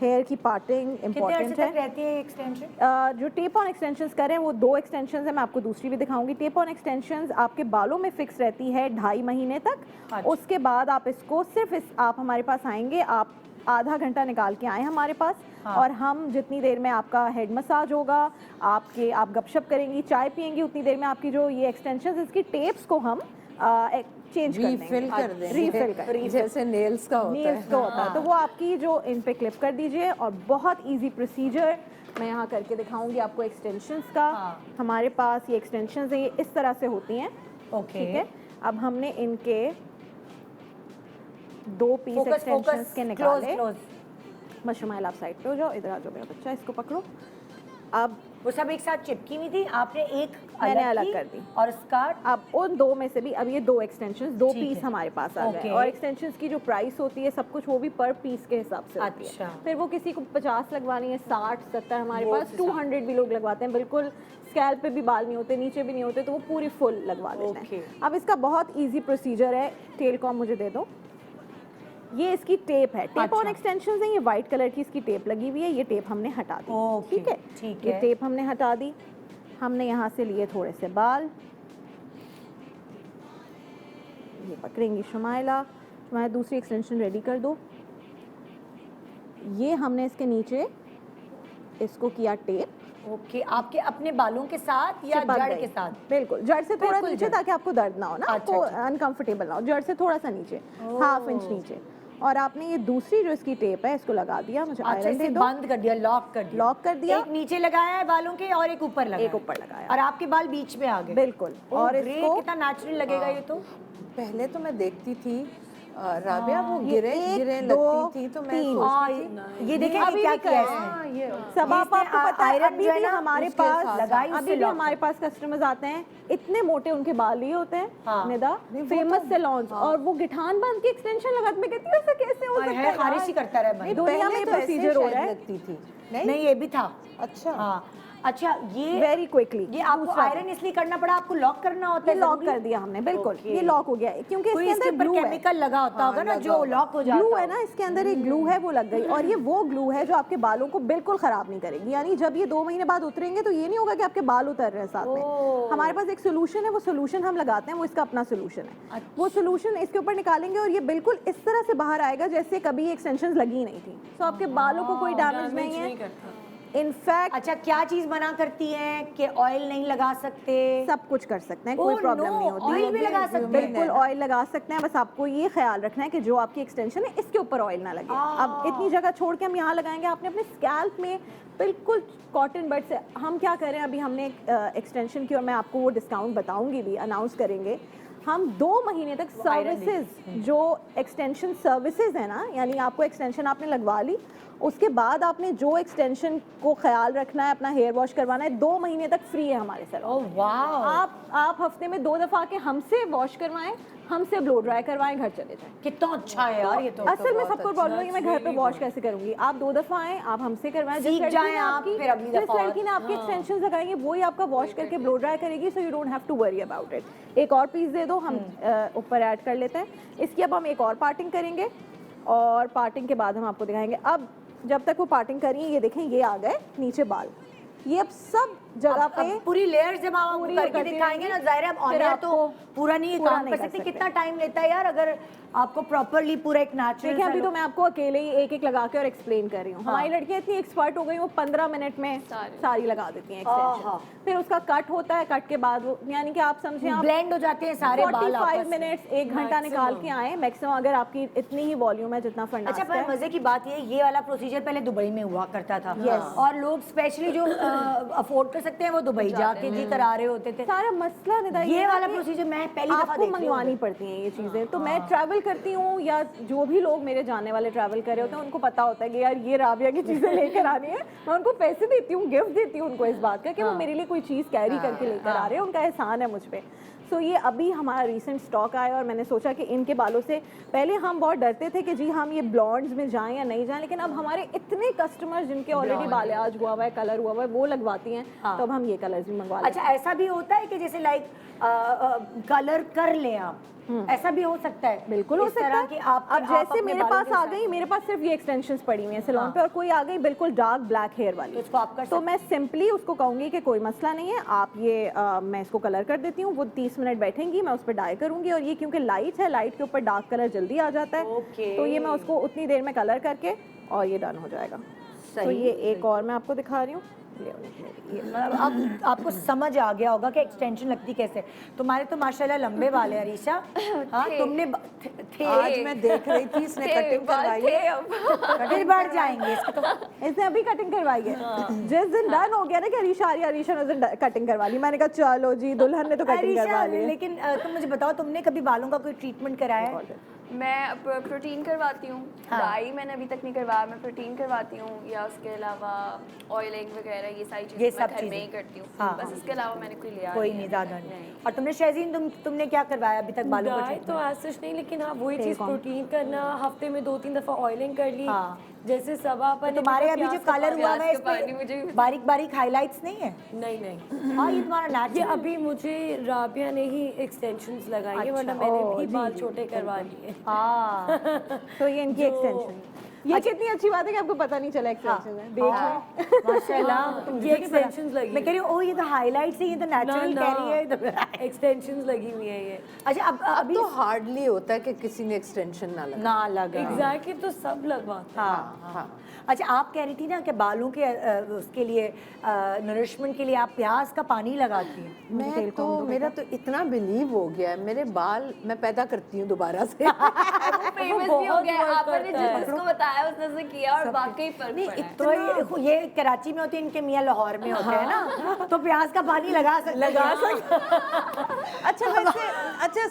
हेयर की पार्टिंग इम्पॉर्टेंट है। रहती है एक्सटेंशन? जो टेप ऑन एक्सटेंशंस करें वो 2 एक्सटेंशंस है, मैं आपको दूसरी भी दिखाऊंगी। टेप ऑन एक्सटेंशंस आपके बालों में फिक्स रहती है 2.5 महीने तक। उसके बाद आप इसको सिर्फ आप हमारे पास आएंगे, आप आधा घंटा निकाल के आए हमारे पास, और हम जितनी देर में आपका हेड मसाज होगा, आप गपशप करेंगी, चाय पियेंगी, उतनी देर में आपकी जो ये एक्सटेंशंस, इसकी टेप्स को हम चेंज रिफिल कर देंगे, जैसे नेल्स का होता है। तो वो आपकी जो इन पे क्लिप कर दीजिए, और बहुत इजी प्रोसीजर मैं यहाँ करके दिखाऊंगी आपको एक्सटेंशंस का। हमारे पास ये एक्सटेंशंस हैं, ये इस तरह से होती हैं, ठीक है। अब हमने इनके 2 पीस एक्सटेंशंस के निकाले। बस शुमाइल, आप साइड पे हो जाओ, इधर आ जाओ मेरा बच्चा, इसको पकड़ो। अब वो सब एक साथ चिपकी हुई थी, आपने एक मैंने अलग की कर दी। और स्कर्ट अब उन दो में से भी अब ये 2 एक्सटेंशंस 2 ठीक पीस है। हमारे पास आ गए ओके। और एक्सटेंशंस की जो प्राइस होती है सब कुछ वो भी पर पीस के हिसाब से होती अच्छा। है। फिर वो किसी को 50 लगवानी है, 60 70 हमारे वो पास 200 भी लोग लगवाते हैं, बिल्कुल स्कैल्प पे भी बाल नहीं होते, नीचे भी नहीं होते, तो वो पूरी फुल लगवा लेते ओके। हैं। अब इसका बहुत ईजी प्रोसीजर है, टेल कॉम मुझे दे दो। ये इसकी टेप है, टेप ऑन अच्छा। एक्सटेंशंस है, ये वाइट कलर की इसकी टेप लगी हुई है, ये टेप हमने हटा दी। ओके, ठीक है, ठीक ये है। टेप हमने हटा दी। हमने यहाँ से लिए थोड़े से बाल, ये पकड़ेंगी शुमाइला। शुमाइला दूसरी एक्सटेंशन रेडी कर दो। ये हमने इसके नीचे इसको किया टेप, ओके, आपके अपने बालों के साथ या चिपक जड़ गई। के साथ? बिल्कुल जड़ से थोड़ा बिल्कुल नीचे जड़। ताकि आपको दर्द ना हो ना, अच्छा, आपको अच्छा। अनकंफर्टेबल ना हो, जड़ से थोड़ा सा नीचे, ½ इंच नीचे। और आपने ये दूसरी जो इसकी टेप है इसको लगा दिया, मुझे अच्छा, आयरन दे इसे दो। बंद कर दिया, लॉक कर दिया। लॉक कर दिया। एक नीचे लगाया है बालों के और एक ऊपर लगाया। एक ऊपर लगाया। और आपके बाल बीच में आ गए। बिल्कुल। और और इसको कितना नेचुरल लगेगा ये तो। पहले तो मैं देखती थी राबिया वो ये गिरे 1 गिरे 2 लगती थी तो मैं 3 सोचती थी ये देखें अभी क्या भी किया कर है रहे इसने। ये सब इसने आपको पता है, आयरन अभी जो है भी ना, हमारे उसके पास साथ लगाई, उससे अभी भी लॉक हमारे पास कस्टमर्स आते हैं, इतने मोटे उनके बाल ही होते हैं हाँ। निदा, फेमस सैलून्स, और वो गिठान बांध के एक्सटेंशन लगाते, मैं कहती हूँ ऐसा कैसे हो सकता है खारिश ही करता रहा भाई। दुनिया में पहले तो ऐसे प्रोसीजर हो शायद रहा है लगती थी नहीं ये भी था। अच्छा हाँ, अच्छा ये वेरी क्विकली। ये आपको आयरन इसलिए करना पड़ा, आपको लॉक करना होता ये है। लॉक जरूरी? कर दिया हमने, बिल्कुल ओके। ये लॉक हो गया है, क्योंकि कोई इसके इसके अंदर ऊपर ग्लू है। केमिकल लगा होता होगा ना जो लॉक हो जाता ग्लू है हो। ना, इसके अंदर एक ग्लू है, वो लग गई, और ये वो ग्लू है जो आपके बालों को बिल्कुल खराब नहीं करेगी। यानी जब ये 2 महीने बाद उतरेंगे तो ये नहीं होगा कि आपके बाल उतर रहे हैं साथ में। हमारे पास एक सोल्यूशन है, वो सोल्यूशन हम लगाते हैं, वो इसका अपना सोल्यूशन है। वो सोल्यूशन इसके ऊपर निकालेंगे और ये बिल्कुल इस तरह से बाहर आएगा जैसे कभी एक्सटेंशंस लगी नहीं थी। तो आपके बालों को कोई डैमेज नहीं है। इनफैक्ट अच्छा, क्या चीज मना करती है कि ऑयल नहीं लगा सकते? सब कुछ कर सकते हैं, कोई Oh, प्रॉब्लम no, नहीं होती। ऑयल भी लगा सकते हैं। बिल्कुल ऑयल लगा सकते हैं, बस आपको ये ख्याल रखना है कि जो आपकी एक्सटेंशन है इसके ऊपर ऑयल ना लगे। अब इतनी जगह छोड़ के हम यहाँ लगाएंगे, आपने अपने स्कैल्प में बिल्कुल कॉटन बड से। हम क्या करें, अभी हमने एक्सटेंशन की और मैं आपको वो डिस्काउंट बताऊंगी भी, अनाउंस करेंगे। हम 2 महीने तक सर्विसेज, जो एक्सटेंशन सर्विसेज है ना, यानी आपको एक्सटेंशन आपने लगवा ली, उसके बाद आपने जो एक्सटेंशन को ख्याल रखना है, अपना हेयर वॉश करवाना है, 2 महीने तक फ्री है हमारे सैलून। ओह वाह, आप हफ्ते में 2 दफ़ा आके हमसे वॉश करवाएं, हमसे ब्लो ड्राई करवाएं, घर चले जाएं। कितना अच्छा है यार ये तो। असल में सबको प्रॉब्लम है कि मैं घर पे वॉश कैसे करूंगी। आप 2 दफ़ा आएं, आप हमसे करवाएं, सीख जाएं आप, फिर अगली जिस दफा और। लड़की ने आपकी एक्सटेंशन लगाएंगे वही आपका वॉश करके ब्लो ड्राई करेगी, so you don't have to worry about it. एक और पीस दे दो, हम ऊपर ऐड कर लेते हैं इसकी। अब हम एक और पार्टिंग करेंगे और पार्टिंग के बाद हम आपको दिखाएंगे। अब जब तक वो पार्टिंग करिए, ये देखें ये आ गए नीचे बाल, ये अब सब जगह पे अब पूरी लेयर जब आप पूरी करके करती दिखाएंगे ना, रहेंगी, जाहिर है अब फिर ऑनर तो आपको पूरा नहीं पूरा काम नहीं कर कर सकते। सकते। कितना टाइम लेता है यार अगर आपको प्रॉपरली पूरा एक नेचुरल। देखिए अभी तो मैं आपको अकेले ही एक एक लगा के और एक्सप्लेन कर रही हूँ। हमारी लड़कियां इतनी एक्सपर्ट हो गई, वो 15 मिनट में सारी लगा देती हैं एक्सटेंशन। फिर उसका कट होता है, कट के बाद वो, यानी कि आप समझे आप ब्लेंड हो जाते हैं सारे बाल 45 मिनट्स 1 घंटा निकाल के आए मैक्सिमम, अगर आपकी इतनी ही वॉल्यूम है जितना फंडा। अच्छा, पर मजे की बात ये वाला प्रोसीजर पहले दुबई में हुआ करता था। और लोग स्पेशली जो अफोर्ड कर सकते हैं वो दुबई जाके जी करा रहे होते थे। सारा मसला निदा ये वाला प्रोसीजर मैं पहली दफा आपको देख रही हूँ। मंगवानी पड़ती हैं ये चीज़ें। तो मैं ट्रैवल करती हूँ, या जो भी लोग मेरे जानने वाले ट्रैवल कर रहे होते हैं, उनको पता होता है कि यार ये राबिया की चीज़ें लेकर आनी है। मैं उनको पैसे देती हूँ, गिफ्ट देती हूँ उनको इस बात का कि वो मेरे लिए कोई चीज़ कैरी करके लेकर आ रहे हैं, उनका एहसान है मुझ पे। सो ये अभी हमारा रिसेंट स्टॉक आया और मैंने सोचा कि इनके बालों से, पहले हम बहुत डरते थे कि जी हम ये ब्लॉन्ड्स में जाएं या नहीं जाएं, लेकिन अब हमारे इतने कस्टमर्स जिनके ऑलरेडी बालियाज हुआ हुआ है, कलर हुआ हुआ है, वो लगवाती हैं, तो अब हम ये कलर्स भी मंगवा लेते हैं। अच्छा, ऐसा भी होता है कि जैसे लाइक कलर कर लें आप, ऐसा भी हो सकता है? बिल्कुल हो इस सकता तरह है कि अब आप जैसे अपने मेरे बालों पास के आ साथ- गई, मेरे पास सिर्फ ये एक्सटेंशंस पड़ी हुई हैं सैलून पे, और कोई आ गई बिल्कुल डार्क ब्लैक हेयर वाली, तो इसको आप कर तो मैं सिंपली उसको कहूंगी कि कोई मसला नहीं है, आप ये मैं इसको कलर कर देती हूँ, वो 30 मिनट बैठेंगी, मैं उस पर डाई करूंगी, और ये क्योंकि लाइट है, लाइट के ऊपर डार्क कलर जल्दी आ जाता है, तो ये मैं उसको उतनी देर में कलर करके और ये डन हो जाएगा। तो ये एक और मैं आपको दिखा रही हूँ। अब आपको समझ आ गया होगा कि एक्सटेंशन लगती कैसे। तुम्हारे तो माशाल्लाह लंबे बाल है अरीशा। हाँ, तुमने थे। आज मैं देख रही थी इसने कटिंग करवाई है, फिर बढ़ जाएंगे इसको तो। इसने अभी कटिंग करवाई है। जिस दिन डन हो गया ना कि अरीशा आ रही है, अरीशा ने उस दिन कटिंग करवा ली, मैंने कहा चलो जी दुल्हन ने तो कटिंग करवा अरीशा, ली है। लेकिन तुम मुझे बताओ, तुमने कभी बालों का कोई ट्रीटमेंट कराया है? मैं प्रोटीन करवाती हूँ, डाई मैंने अभी तक नहीं करवाया, मैं प्रोटीन करवाती हूँ, या उसके अलावा ऑयलिंग वगैरह ये सारी ये चीज़ें मैं सब घर में ही चीज़ें। करती हूँ। हाँ, बस हाँ। इसके अलावा मैंने कोई लिया कोई नहीं, ज़्यादा नहीं। और तुमने शहजीन तुमने क्या करवाया अभी तक बालों को डाई तो ऐसा नहीं, लेकिन हाँ वही चीज़, प्रोटीन करना, हफ्ते में 2-3 दफ़ा ऑयलिंग कर ली। हाँ। जैसे सबा तो तुम्हारे अभी जो कलर हुआ है इस पे बारीक बारीक हाइलाइट्स नहीं है? नहीं हाँ, ये तुम्हारा ये नेचुरल। अभी मुझे राबिया ने ही एक्सटेंशंस लगाई है, वरना अच्छा, मैंने ओह, भी जी, बाल जी, छोटे करवा लिए। हाँ तो ये इनकी एक्सटेंशन, ये कितनी अच्छी बात है कि आपको पता नहीं चला एक्सटेंशन है। देख लें। माशाल्लाह, ये एक्सटेंशंस लगी मैं कह रही हूँ ओ ये तो हाइलाइट्स है, ये तो नेचुरल कह रही है ये तो। एक्सटेंशंस लगी हुई है ये। अच्छा अब अभी तो हार्डली होता है कि किसी ने एक्सटेंशन ना लगा। ना लगा। एग्जैक्टली, तो सब लगवाते हैं। हाँ। अच्छा, आप कह रही थी ना कि बालों के उसके लिए नरिशमेंट के लिए आप प्याज का पानी लगाती हैं। मैं तो मेरा तो इतना बिलीव हो गया है, मेरे बाल मैं पैदा करती हूँ दोबारा से। फेमस भी हो गया है, बहुत आपने करता है। जिसको बताया उसने से किया और वाकई फर्क पड़ा है। तो ये कराची में होते हैं, इनके मियाँ लाहौर में होते हैं ना, तो प्याज का पानी लगा सकते अच्छा वैसे, अच्छा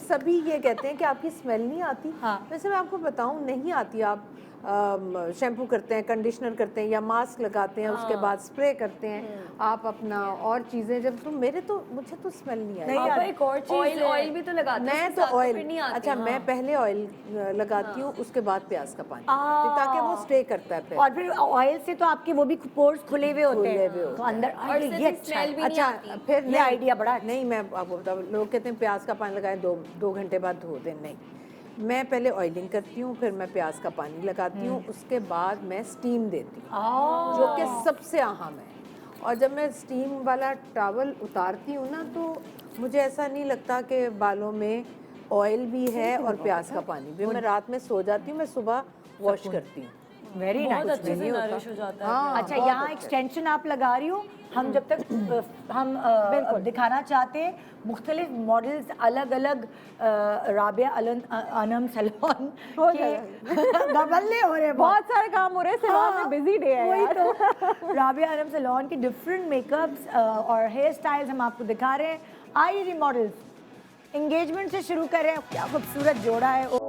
सभी ये कहते हैं कि आपकी स्मेल नहीं आती। हाँ। वैसे मैं आपको बताऊं, नहीं आती। आप शैम्पू करते हैं, कंडीशनर करते हैं या मास्क लगाते हैं, उसके बाद स्प्रे करते हैं, आप अपना और चीज़ें जब, तो मुझे तो स्मेल नहीं आई। अब एक और ऑयल चीज़ ऑयल भी तो लगाते हैं, मैं उसके तो साथ तो ऑयल, फिर नहीं आती। अच्छा मैं पहले ऑयल लगाती हूँ, उसके बाद प्याज का पानी लगाती हूँ, ताकि वो स्टे करता है फिर। और फिर ऑयल से तो आपके वो भी पोर्स खुले हुए होते हैं, खुले हुए तो अंदर और ये इससे अच्छा स्मेल है। भी नहीं अच्छा आती। फिर ये आइडिया बड़ा अच्छा। नहीं, मैं आपको बताऊँ, लोग कहते हैं प्याज का पानी लगाएं 2 घंटे बाद धो दें। नहीं, मैं पहले ऑयलिंग करती हूँ, फिर मैं प्याज का पानी लगाती हूँ, उसके बाद मैं स्टीम देती हूँ, जो कि सबसे अहम है। और जब मैं स्टीम वाला टॉवल उतारती हूँ ना, तो मुझे ऐसा नहीं लगता कि बालों में ऑयल भी है और प्याज का पानी भी। मैं रात में सो जाती हूँ, मैं सुबह वॉश करती हूँ। वेरी बहुत नाइस। अच्छे से नरिश हो जाता है। हाँ, अच्छा, यहाँ एक्सटेंशन आप लगा रही हो, हम जब तक हम दिखाना चाहते हैं मुख्तलिफ मॉडल्स, अलग अलग राबिया अनम सैलून के गबल्ले हो रहे हैं, बहुत सारे काम हो रहे हैं, सिलॉन में बिजी डे है वही यार। तो राबिया अनम सैलून के डिफरेंट मेकअप्स और हेयर स्टाइल्स हम आपको दिखा रहे हैं। आइए जी मॉडल्स, एंगेजमेंट से शुरू करें। क्या खूबसूरत जोड़ा है।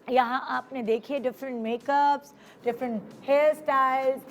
यहाँ आपने देखिए different makeups, different hair styles,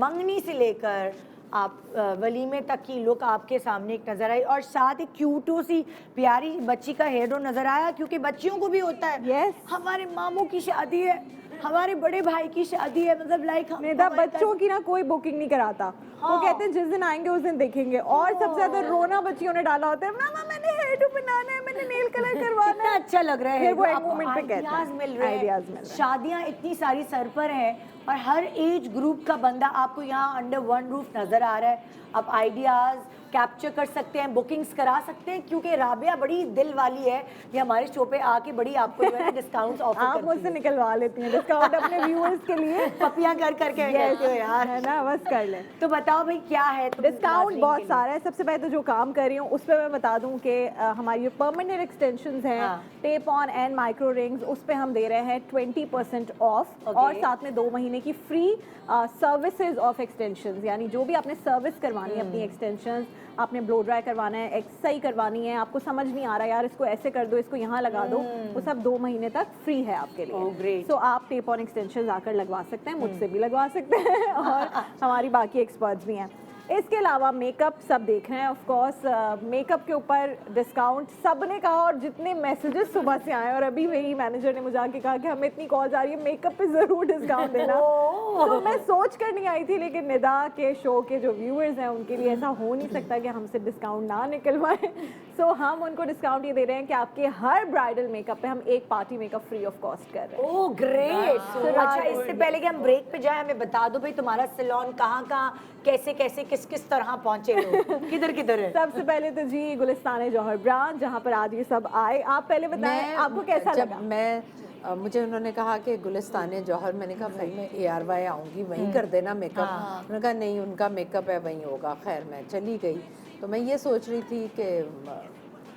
मंगनी से लेकर आप वलीमे तक की लुक आपके सामने एक नज़र आई, और साथ ही क्यूटो सी प्यारी बच्ची का हेयर ड्रो नज़र आया, क्योंकि बच्चियों को भी होता है। Yes. हमारे मामू की शादी है, हमारे बड़े भाई की शादी है, मतलब लाइक निदा बच्चों की ना कोई बुकिंग नहीं कराता। वो कहते हैं जिस दिन आएंगे उस दिन देखेंगे, और सबसे ज्यादा रोना बच्चियों ने डाला होता है, मामा मैंने हेयर डू बनाना है, मैंने नेल कलर करवाना कितना है। अच्छा लग रहा है। फिर वो एक आपको moment पे कहते हैं, ideas मिल रहे ideas मिल हैं, रहे हैं। शादियां इतनी सारी सर पर हैं, और हर एज ग्रुप का बंदा आपको यहाँ अंडर वन रूफ नजर आ रहा है। आप आइडियाज कैप्चर कर सकते हैं, बुकिंग्स करा सकते हैं, क्योंकि राबिया बड़ी दिल वाली है, ये हमारे शो पे आके बड़ी आपको जो है ना डिस्काउंट्स ऑफर आप करती मुझसे है। निकलवा लेती हैं डिस्काउंट अपने व्यूअर्स के लिए। पपियां कर करके कहते हो यार, है ना, बस कर लें। तो बताओ भाई क्या है डिस्काउंट नाज़रीन बहुत के लिए? सारा है। सबसे पहले तो जो काम कर रही हूँ उस पर मैं बता दूं कि हमारी जो परमानेंट एक्सटेंशंस हैं, हाँ। Tape on and micro rings, उस पे हम दे रहे हैं 20% ऑफ, Okay. और साथ में 2 महीने की फ्री सर्विसेज ऑफ एक्सटेंशंस, यानी जो भी आपने सर्विस करवानी है अपनी एक्सटेंशंस, आपने ब्लो ड्राई करवाना है, एक्सरसाइज करवानी है, आपको समझ नहीं आ रहा यार इसको ऐसे कर दो, इसको यहाँ लगा दो, वो सब 2 महीने तक फ्री है आपके Oh, लिए। great. सो आप टेप ऑन एक्सटेंशन आकर लगवा सकते हैं, मुझसे भी लगवा सकते हैं और हमारी बाकी एक्सपर्ट्स भी हैं। इसके अलावा मेकअप सब देख रहे हैं, ऑफ कोर्स मेकअप के ऊपर डिस्काउंट सबने कहा, और जितने मैसेजेस सुबह से आए, और अभी मेरी मैनेजर ने मुझे आके कहा कि हमें इतनी कॉल्स आ रही है, मेकअप पे ज़रूर डिस्काउंट देना। तो मैं सोच कर नहीं आई थी, लेकिन निदा के शो के जो व्यूअर्स हैं उनके लिए ऐसा हो नहीं सकता कि हमसे डिस्काउंट ना निकलवाएं। सो हम उनको डिस्काउंट ये दे रहे हैं कि आपके हर ब्राइडल मेकअप पे हम एक party makeup free of cost कर रहे हैं। Oh great. अच्छा, इससे पहले कि हम ब्रेक पे जाए, हमें बता दो भाई तुम्हारा सैलून कहाँ कैसे कैसे किस तरह पहुंचे लोग, किधर किधर है? सबसे पहले तो जी गुलिस्तान जौहर ब्रांच, जहाँ पर आज ये सब आए। आप पहले बताएं आपको कैसा जब लगा? मुझे उन्होंने कहा कि गुलिस्तान जौहर, मैंने कहा भाई मैं ARY आऊँगी, वहीं कर देना मेकअप। उन्होंने कहा नहीं, उनका मेकअप है वहीं होगा। खैर मैं चली गई, तो मैं ये सोच रही थी कि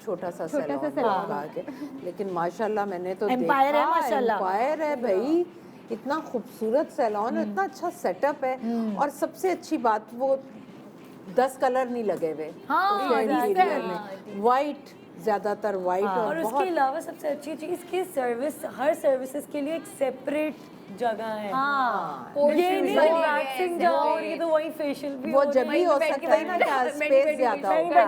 छोटा सा सैलून होगा के, लेकिन माशाल्लाह मैंने तो एम्पायर है माशाल्लाह। एम्पायर है भाई, इतना खूबसूरत सैलून, इतना अच्छा सेटअप है, और सबसे अच्छी बात वो 10 कलर नहीं लगे हुए उसके इंटीरियर में, वाइट, ज्यादातर वाइट, और उसके अलावा सबसे अच्छी चीज की सर्विस, हर सर्विसेज के लिए एक सेपरेट जगह है। ये नहीं वैक्सिंग जहाँ हो रही है तो वही फेशियल भी वो हो जब भी हो सकता है ना कि स्पेस ज्यादा होगा।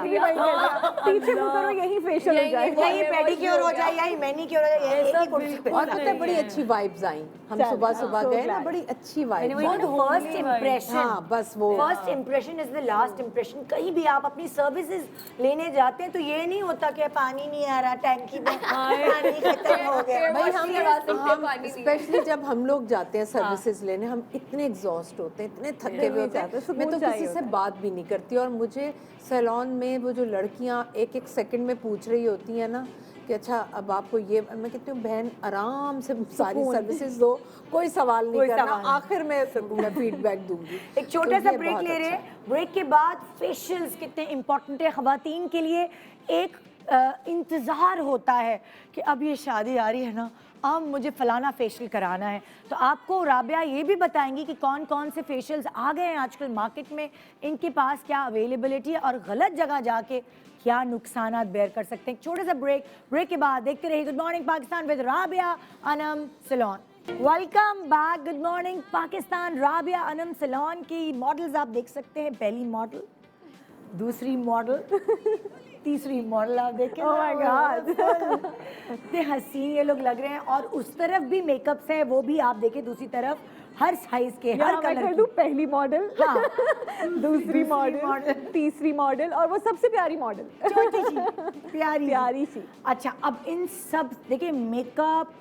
पीछे मुकरो यही फेशियल हो जाए, यही पेडिक्योर हो जाए, यही मैनिक्योर हो जाए, यही एक ही कुर्सी पे। और पता है बड़ी अच्छी वाइब्स आई, हम सुबह सुबह गए ना, बड़ी अच्छी वाइब्स। फर्स्ट इम्प्रेशन, हाँ बस वो first impression is the last impression. कहीं भी आप अपनी सर्विसेज लेने जाते हैं तो ये नहीं होता कि पानी नहीं आ रहा टैंकी में, पानी खत्म हो गया। भाई हम स्पेशली जब हम लोग जाते हैं सर्विसेज लेने, हम इतने एग्जॉस्ट होते हैं, इतने थके हुए होते हैं, मैं तो किसी से बात भी नहीं करती। और मुझे सैलून में वो जो लड़कियां एक एक सेकंड में पूछ रही होती हैं ना कि अच्छा अब आपको ये, मैं कहती हूँ बहन आराम से सारी सर्विसेज दो, कोई सवाल नहीं करना, आखिर में फीडबैक दूंगी। एक छोटा सा ब्रेक ले रहे हैं, ब्रेक के बाद फेशियल्स कितने इम्पोर्टेंट है खवातीन के लिए। एक इंतज़ार होता है कि अब ये शादी आ रही है ना, अब मुझे फलाना फेशियल कराना है, तो आपको राबिया ये भी बताएंगी कि कौन कौन से फेशियल्स आ गए हैं आजकल मार्केट में, इनके पास क्या अवेलेबिलिटी है, और गलत जगह जाके क्या नुकसानात बेयर कर सकते हैं। छोटे सा ब्रेक के बाद देखते रहिए good morning Pakistan with Rabia Anam salon. Welcome back, good morning Pakistan. Rabia Anam salon की मॉडल्स आप देख सकते हैं, पहली मॉडल, दूसरी मॉडल, तीसरी मॉडल आप देखें। Oh my God! इतने हसीन ये लोग लग रहे हैं, और उस तरफ भी मेकअप्स हैं, वो भी आप देखें, दूसरी तरफ हर साइज के, हर कलर कर दूं, पहली मॉडल, दूसरी मॉडल, तीसरी मॉडल, और वो सबसे प्यारी मॉडल, छोटी सी प्यारी सी। अच्छा, अब इन सब देखिए मेकअप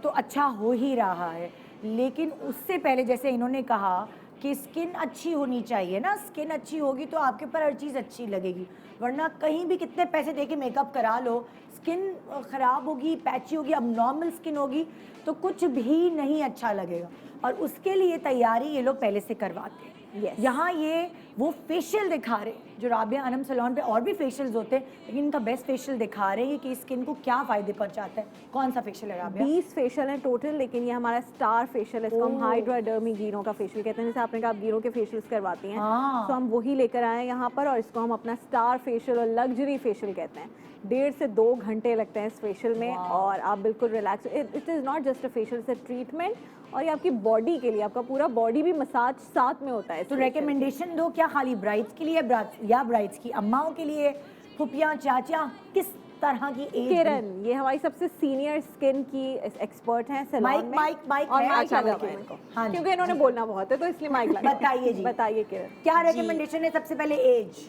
तो अच्छा हो ही रहा है, लेकिन उससे पहले जैसे इन्होंने कहा कि स्किन अच्छी होनी चाहिए ना, स्किन अच्छी होगी तो आपके ऊपर हर चीज़ अच्छी लगेगी, वरना कहीं भी कितने पैसे देके मेकअप करा लो, स्किन ख़राब होगी, पैची होगी, अब नॉर्मल स्किन होगी तो कुछ भी नहीं अच्छा लगेगा। और उसके लिए तैयारी ये लोग पहले से करवाते हैं। यहाँ ये वो फेशियल दिखा रहे हैं, जो राबिया अनम सैलून पे और भी फेशियल्स होते हैं, लेकिन इनका बेस्ट फेशियल दिखा रहे हैं कि स्किन को क्या फ़ायदे पहुँचाता है। कौन सा फेशियल है राबिया? 20 फेशियल है टोटल, लेकिन ये हमारा स्टार फेशियल है, इसको हम हाइड्रोडर्मी गिरों का फेशियल कहते हैं। जैसे आपने कहा आप गिरों के फेशियल्स करवाती हैं, तो हम वही लेकर आए हैं यहाँ पर, और इसको हम अपना स्टार फेशियल और लग्जरी फेशियल कहते हैं। 1.5 से 2 घंटे लगते हैं इस फेशियल में और आप बिल्कुल relax. It is not just a facial, it's a treatment और ये आपकी बॉडी के लिए, आपका पूरा बॉडी भी मसाज साथ में होता है। तो रेकमेंडेशन दो, क्या खाली ब्राइड्स के लिए या ब्राइड्स की अम्माओं के लिए, फुफियाँ चाचा, किस तरह की एज? किरण ये हमारी सबसे सीनियर स्किन की एक्सपर्ट हैं सैलून में। माइक और है? माइक अच्छा, लगा okay. हुआ है इनको। हाँ जी। क्योंकि इन्होंने बोलना बहुत है तो इसलिए माइक लगा। बताइए जी। बताइए किरण। क्या रेकमेंडेशन है? सबसे पहले एज।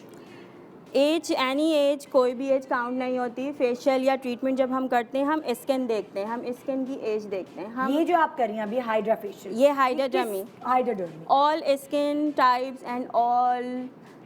एज, एनी एज, कोई भी एज काउंट नहीं होती। फेशियल या ट्रीटमेंट जब हम करते हैं हम स्किन देखते हैं, हम स्किन की एज देखते हैं। हम ये जो आप कर रही हैं अभी हाइड्रा फेशियल, ये Hydradermie, Hydradermie all skin types and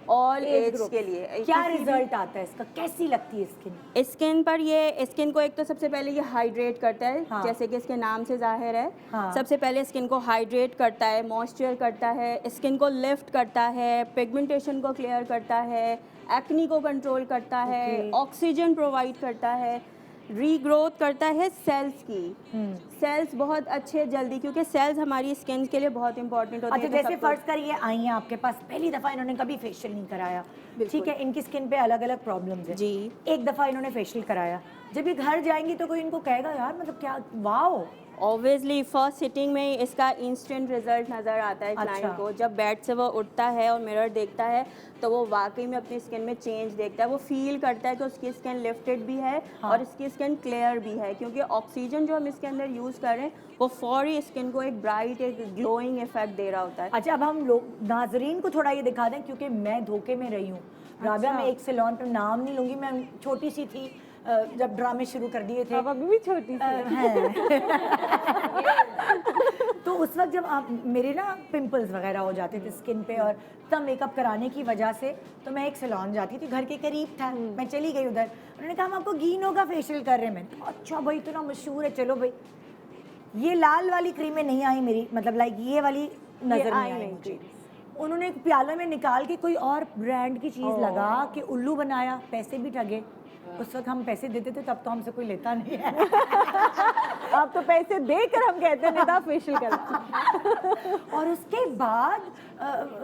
all age के लिए। क्या रिजल्ट आता है इसका? कैसी लगती है स्किन? स्किन पर ये स्किन को एक तो सबसे पहले ये हाइड्रेट करता है, हाँ। जैसे कि इसके नाम से जाहिर है। हाँ। सबसे पहले स्किन को हाइड्रेट करता है, मॉइस्चर करता है, स्किन को लिफ्ट करता है, पिगमेंटेशन को क्लियर करता है, एक्नी को कंट्रोल करता है, ऑक्सीजन प्रोवाइड करता है, रीग्रोथ करता है सेल्स की। सेल्स बहुत अच्छे जल्दी, क्योंकि सेल्स हमारी स्किन के लिए बहुत इंपॉर्टेंट होते अच्छा, हैं। तो जैसे सबको- फर्ज करिए आई हैं आपके पास, पहली दफ़ा इन्होंने कभी फेशियल नहीं कराया, ठीक है, इनकी स्किन पे अलग अलग प्रॉब्लम्स है जी। एक दफ़ा इन्होंने फेशियल कराया, जब ये घर जाएंगी तो कोई इनको कहेगा यार मतलब क्या वाओ। ऑब्वियसली फर्स्ट सिटिंग में इसका इंस्टेंट रिजल्ट नज़र आता है क्लाइंट अच्छा। को। जब बेड से वो उठता है और मिरर देखता है तो वो वाकई में अपनी स्किन में चेंज देखता है। वो फील करता है कि उसकी स्किन लिफ्टेड भी है और इसकी स्किन क्लियर भी है, क्योंकि ऑक्सीजन जो हम इसके अंदर यूज़ कर रहे हैं वो फौरी स्किन को एक ब्राइट, एक ग्लोइंग इफेक्ट दे रहा होता है। अच्छा, अब हम लोग नाजरीन को थोड़ा ये दिखा दें, क्योंकि मैं धोखे में रही हूँ राबिया। मैं एक सैलून पे नाम नहीं लूँगी, मैं छोटी सी थी जब ड्रामे शुरू कर दिए थे। अब अभी भी छोटी सी हैं। तो उस वक्त जब आप मेरे ना पिंपल्स वगैरह हो जाते थे स्किन पे और तब मेकअप कराने की वजह से, तो मैं एक सैलून जाती थी, घर के करीब था, मैं चली गई उधर। उन्होंने कहा हम आपको गीनो का फेशियल कर रहे हैं। मैं तो अच्छा भाई इतना मशहूर है, चलो भाई। ये लाल वाली क्रीमें नहीं आई मेरी, मतलब लाइक ये वाली नजर नहीं आई मुझे। उन्होंने एक प्याले में निकाल के कोई और ब्रांड की चीज़ लगा के उल्लू बनाया, पैसे भी ठगे। उस वक्त हम पैसे देते थे, तब तो हमसे कोई लेता नहीं है। आप तो पैसे देकर हम कहते हैं निदा फेशियल करना। और उसके बाद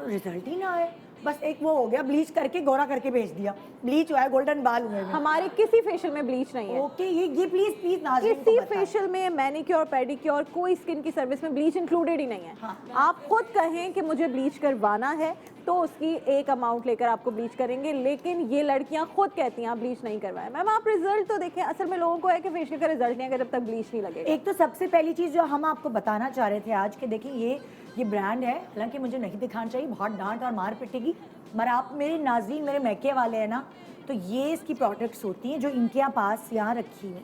रिजल्ट ही ना आए, बस एक वो हो गया, ब्लीच करके गोरा करके भेज दिया, ब्लीच हुआ है, गोल्डन बाल हुए हैं। हमारे किसी फेशियल में ब्लीच नहीं है। ओके, ये प्लीज नाज़रीन को किसी बताएं। फेशियल में मैनिक्योर पेडिक्योर कोई स्किन की सर्विस में ब्लीच इंक्लूडेड ही नहीं है। हाँ। आप खुद कहें कि मुझे ब्लीच करवाना है तो उसकी एक अमाउंट लेकर आपको ब्लीच करेंगे, लेकिन ये लड़कियां खुद कहती हैं आप ब्लीच नहीं करवाएं। मैम आप रिजल्ट तो देखें, असल में लोगों को है कि फेशियल का रिजल्ट नहीं आएगा जब तक ब्लीच नहीं लगेगा। एक तो सबसे पहली चीज़ जो हम आपको बताना चाह रहे थे आज के, देखिए ये ब्रांड है, हालांकि मुझे नहीं दिखाना चाहिए, बहुत डांट और मार पिटेगी, मगर आप मेरे नाज़रीन, मेरे मैके वाले हैं ना, तो ये इसकी प्रोडक्ट्स होती हैं जो इनके पास यहाँ रखी है।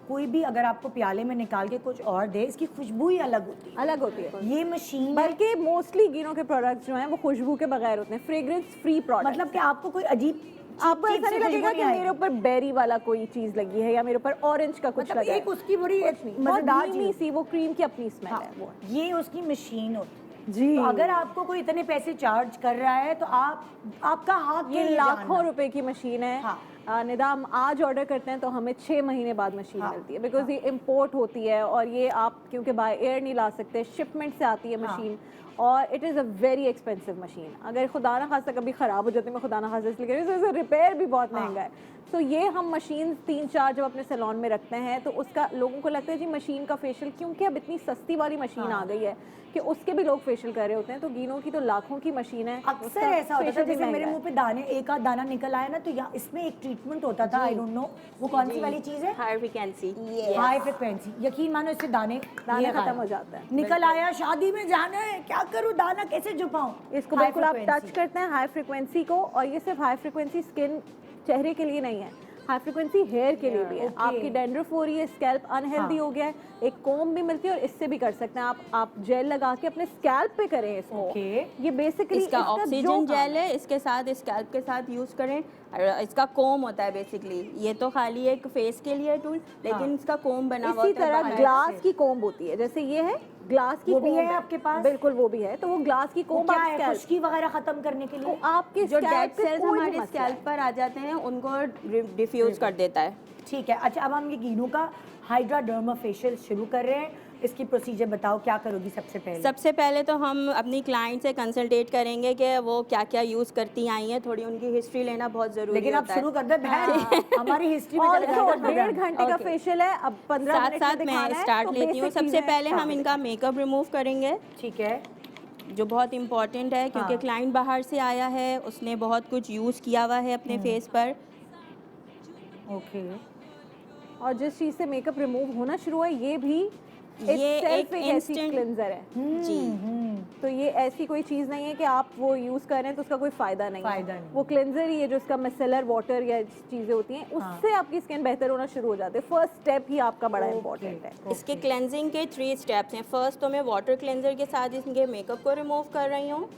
कोई भी अगर आपको प्याले में निकाल के कुछ और दे, इसकी खुशबू ही अलग होती है। अलग होती है। ये मशीन बल्कि मोस्टली गिनो के प्रोडक्ट्स जो हैं वो खुशबू के बगैर होते हैं, फ्रेग्रेंस फ्री प्रोडक्ट। मतलब कि आपको कोई अजीब आपको ऐसा नहीं लगेगा कि मेरे ऊपर बेरी वाला कोई चीज लगी है या मेरे ऊपर ऑरेंज का कुछ मतलब लगा है। एक उसकी बड़ी मजेदार मजेदार चीज, सी वो क्रीम की अपनी स्मेल है वो। ये उसकी मशीन होती है। जी। तो अगर आपको कोई इतने पैसे चार्ज कर रहा है तो आपका हक ये है लाखों रुपए की मशीन है। हाँ। निदाम आज ऑर्डर करते हैं तो हमें 6 महीने बाद मशीन मिलती है, बिकॉज ये इम्पोर्ट होती है और ये आप क्योंकि बाय एयर नहीं ला सकते, शिपमेंट से आती है मशीन और it is a very expensive machine. अगर खुदा ना खासा कभी ख़राब हो जाती है, मैं खुदा ना खासा इसलिए कह रही हूँ, तो रिपेयर भी बहुत महंगा है। तो ये हम मशीन 3-4 जब अपने सैलून में रखते हैं तो उसका लोगों को लगता है जी मशीन का फेशियल, क्योंकि अब इतनी सस्ती वाली मशीन आ गई है कि उसके भी लोग फेशियल कर रहे होते हैं। तो गिनो की तो लाखों की मशीन है। अक्सर उसका ऐसा होता था, facial भी जैसे मेरे महंगा मुंह पे दाने, एक आध दाना निकल आया ना, तो यहाँ इसमें एक ट्रीटमेंट होता था, आई डोंट नो वो कौन सी वाली चीज है, हाई फ्रिक्वेंसी। High frequency. यकीन मानो इससे दाने दाने ये खत्म गायब। हो जाता है। निकल आया, शादी में जाना है, क्या करूँ, दाना कैसे छुपाऊं। इसको High बिल्कुल आप टच frequency। करते हैं हाई फ्रिक्वेंसी को, और ये सिर्फ हाई फ्रिक्वेंसी स्किन चेहरे के लिए नहीं है, हाई फ्रिक्वेंसी हेयर के लिए भी है। Okay। आपकी डेंड्रफ हो रही है, स्कैल्प अनहेल्दी हो गया है, एक कोम भी मिलती है और इससे भी कर सकते हैं आप जेल लगा के अपने स्कैल्प पे करें इसको। Okay। ये बेसिकली इसका ऑक्सीजन जेल है, इसके साथ स्कैल्प के साथ यूज़ करें। इसका कोम होता है बेसिकली, ये तो खाली एक फेस के लिए टूल, लेकिन इसका कोम बना हुआ इसी होता है तरह बाहर ग्लास से। की कोम्ब होती है, जैसे ये है ग्लास की वो भी कोम्ब है आपके पास? बिल्कुल वो भी है। तो वो ग्लास की वो कोम्ब क्या आप है, स्कैल्प खुश्की वगैरह खत्म करने के लिए? आपके जो scalp डेड पे सेल्स कोई भी हमारे मसला है। स्कैल्प पर आ जाते हैं उनको डिफ्यूज कर देता है। ठीक है। अच्छा, अब हम ये गिनू का हाइड्रा डर्मा फेशियल शुरू कर रहे हैं। इसकी प्रोसीजर बताओ, क्या करोगी सबसे पहले? सबसे पहले तो हम अपनी क्लाइंट से कंसल्टेट करेंगे कि वो क्या क्या यूज़ करती आई हैं, थोड़ी उनकी हिस्ट्री लेना बहुत ज़रूरी लेकिन आप होता है। शुरू कर दे बहन, हमारी हिस्ट्री में चले और जाएगा 1.5 घंटे का फेशियल है, अब 15 साथ मिनट साथ में मैं दिखाना है, स्टार्ट तो लेती हूँ। basic सबसे चीज़ें पहले हम start इनका मेकअप रिमूव करेंगे, ठीक है। जो बहुत इम्पॉर्टेंट है क्योंकि हाँ। क्लाइंट बाहर से आया है, उसने बहुत कुछ यूज़ किया हुआ है अपने फेस पर। ओके। और जिस चीज़ से मेकअप रिमूव होना शुरू है ये भी ये itself एक ऐसी instant- क्लेंजर है। जी, तो ये ऐसी कोई चीज़ नहीं है कि आप वो यूज़ कर रहे हैं तो उसका कोई फ़ायदा नहीं फ़ायदा है। नहीं। वो क्लेंजर ही है जो उसका मिसेलर वाटर या चीज़ें होती हैं, उससे आपकी स्किन बेहतर होना शुरू हो जाती है। फर्स्ट स्टेप ही आपका बड़ा इंपॉर्टेंट है। इसके क्लेंजिंग के 3 स्टेप्स हैं। फर्स्ट तो मैं वाटर क्लेंजर के साथ इनके मेकअप को रिमूव कर रही हूँ।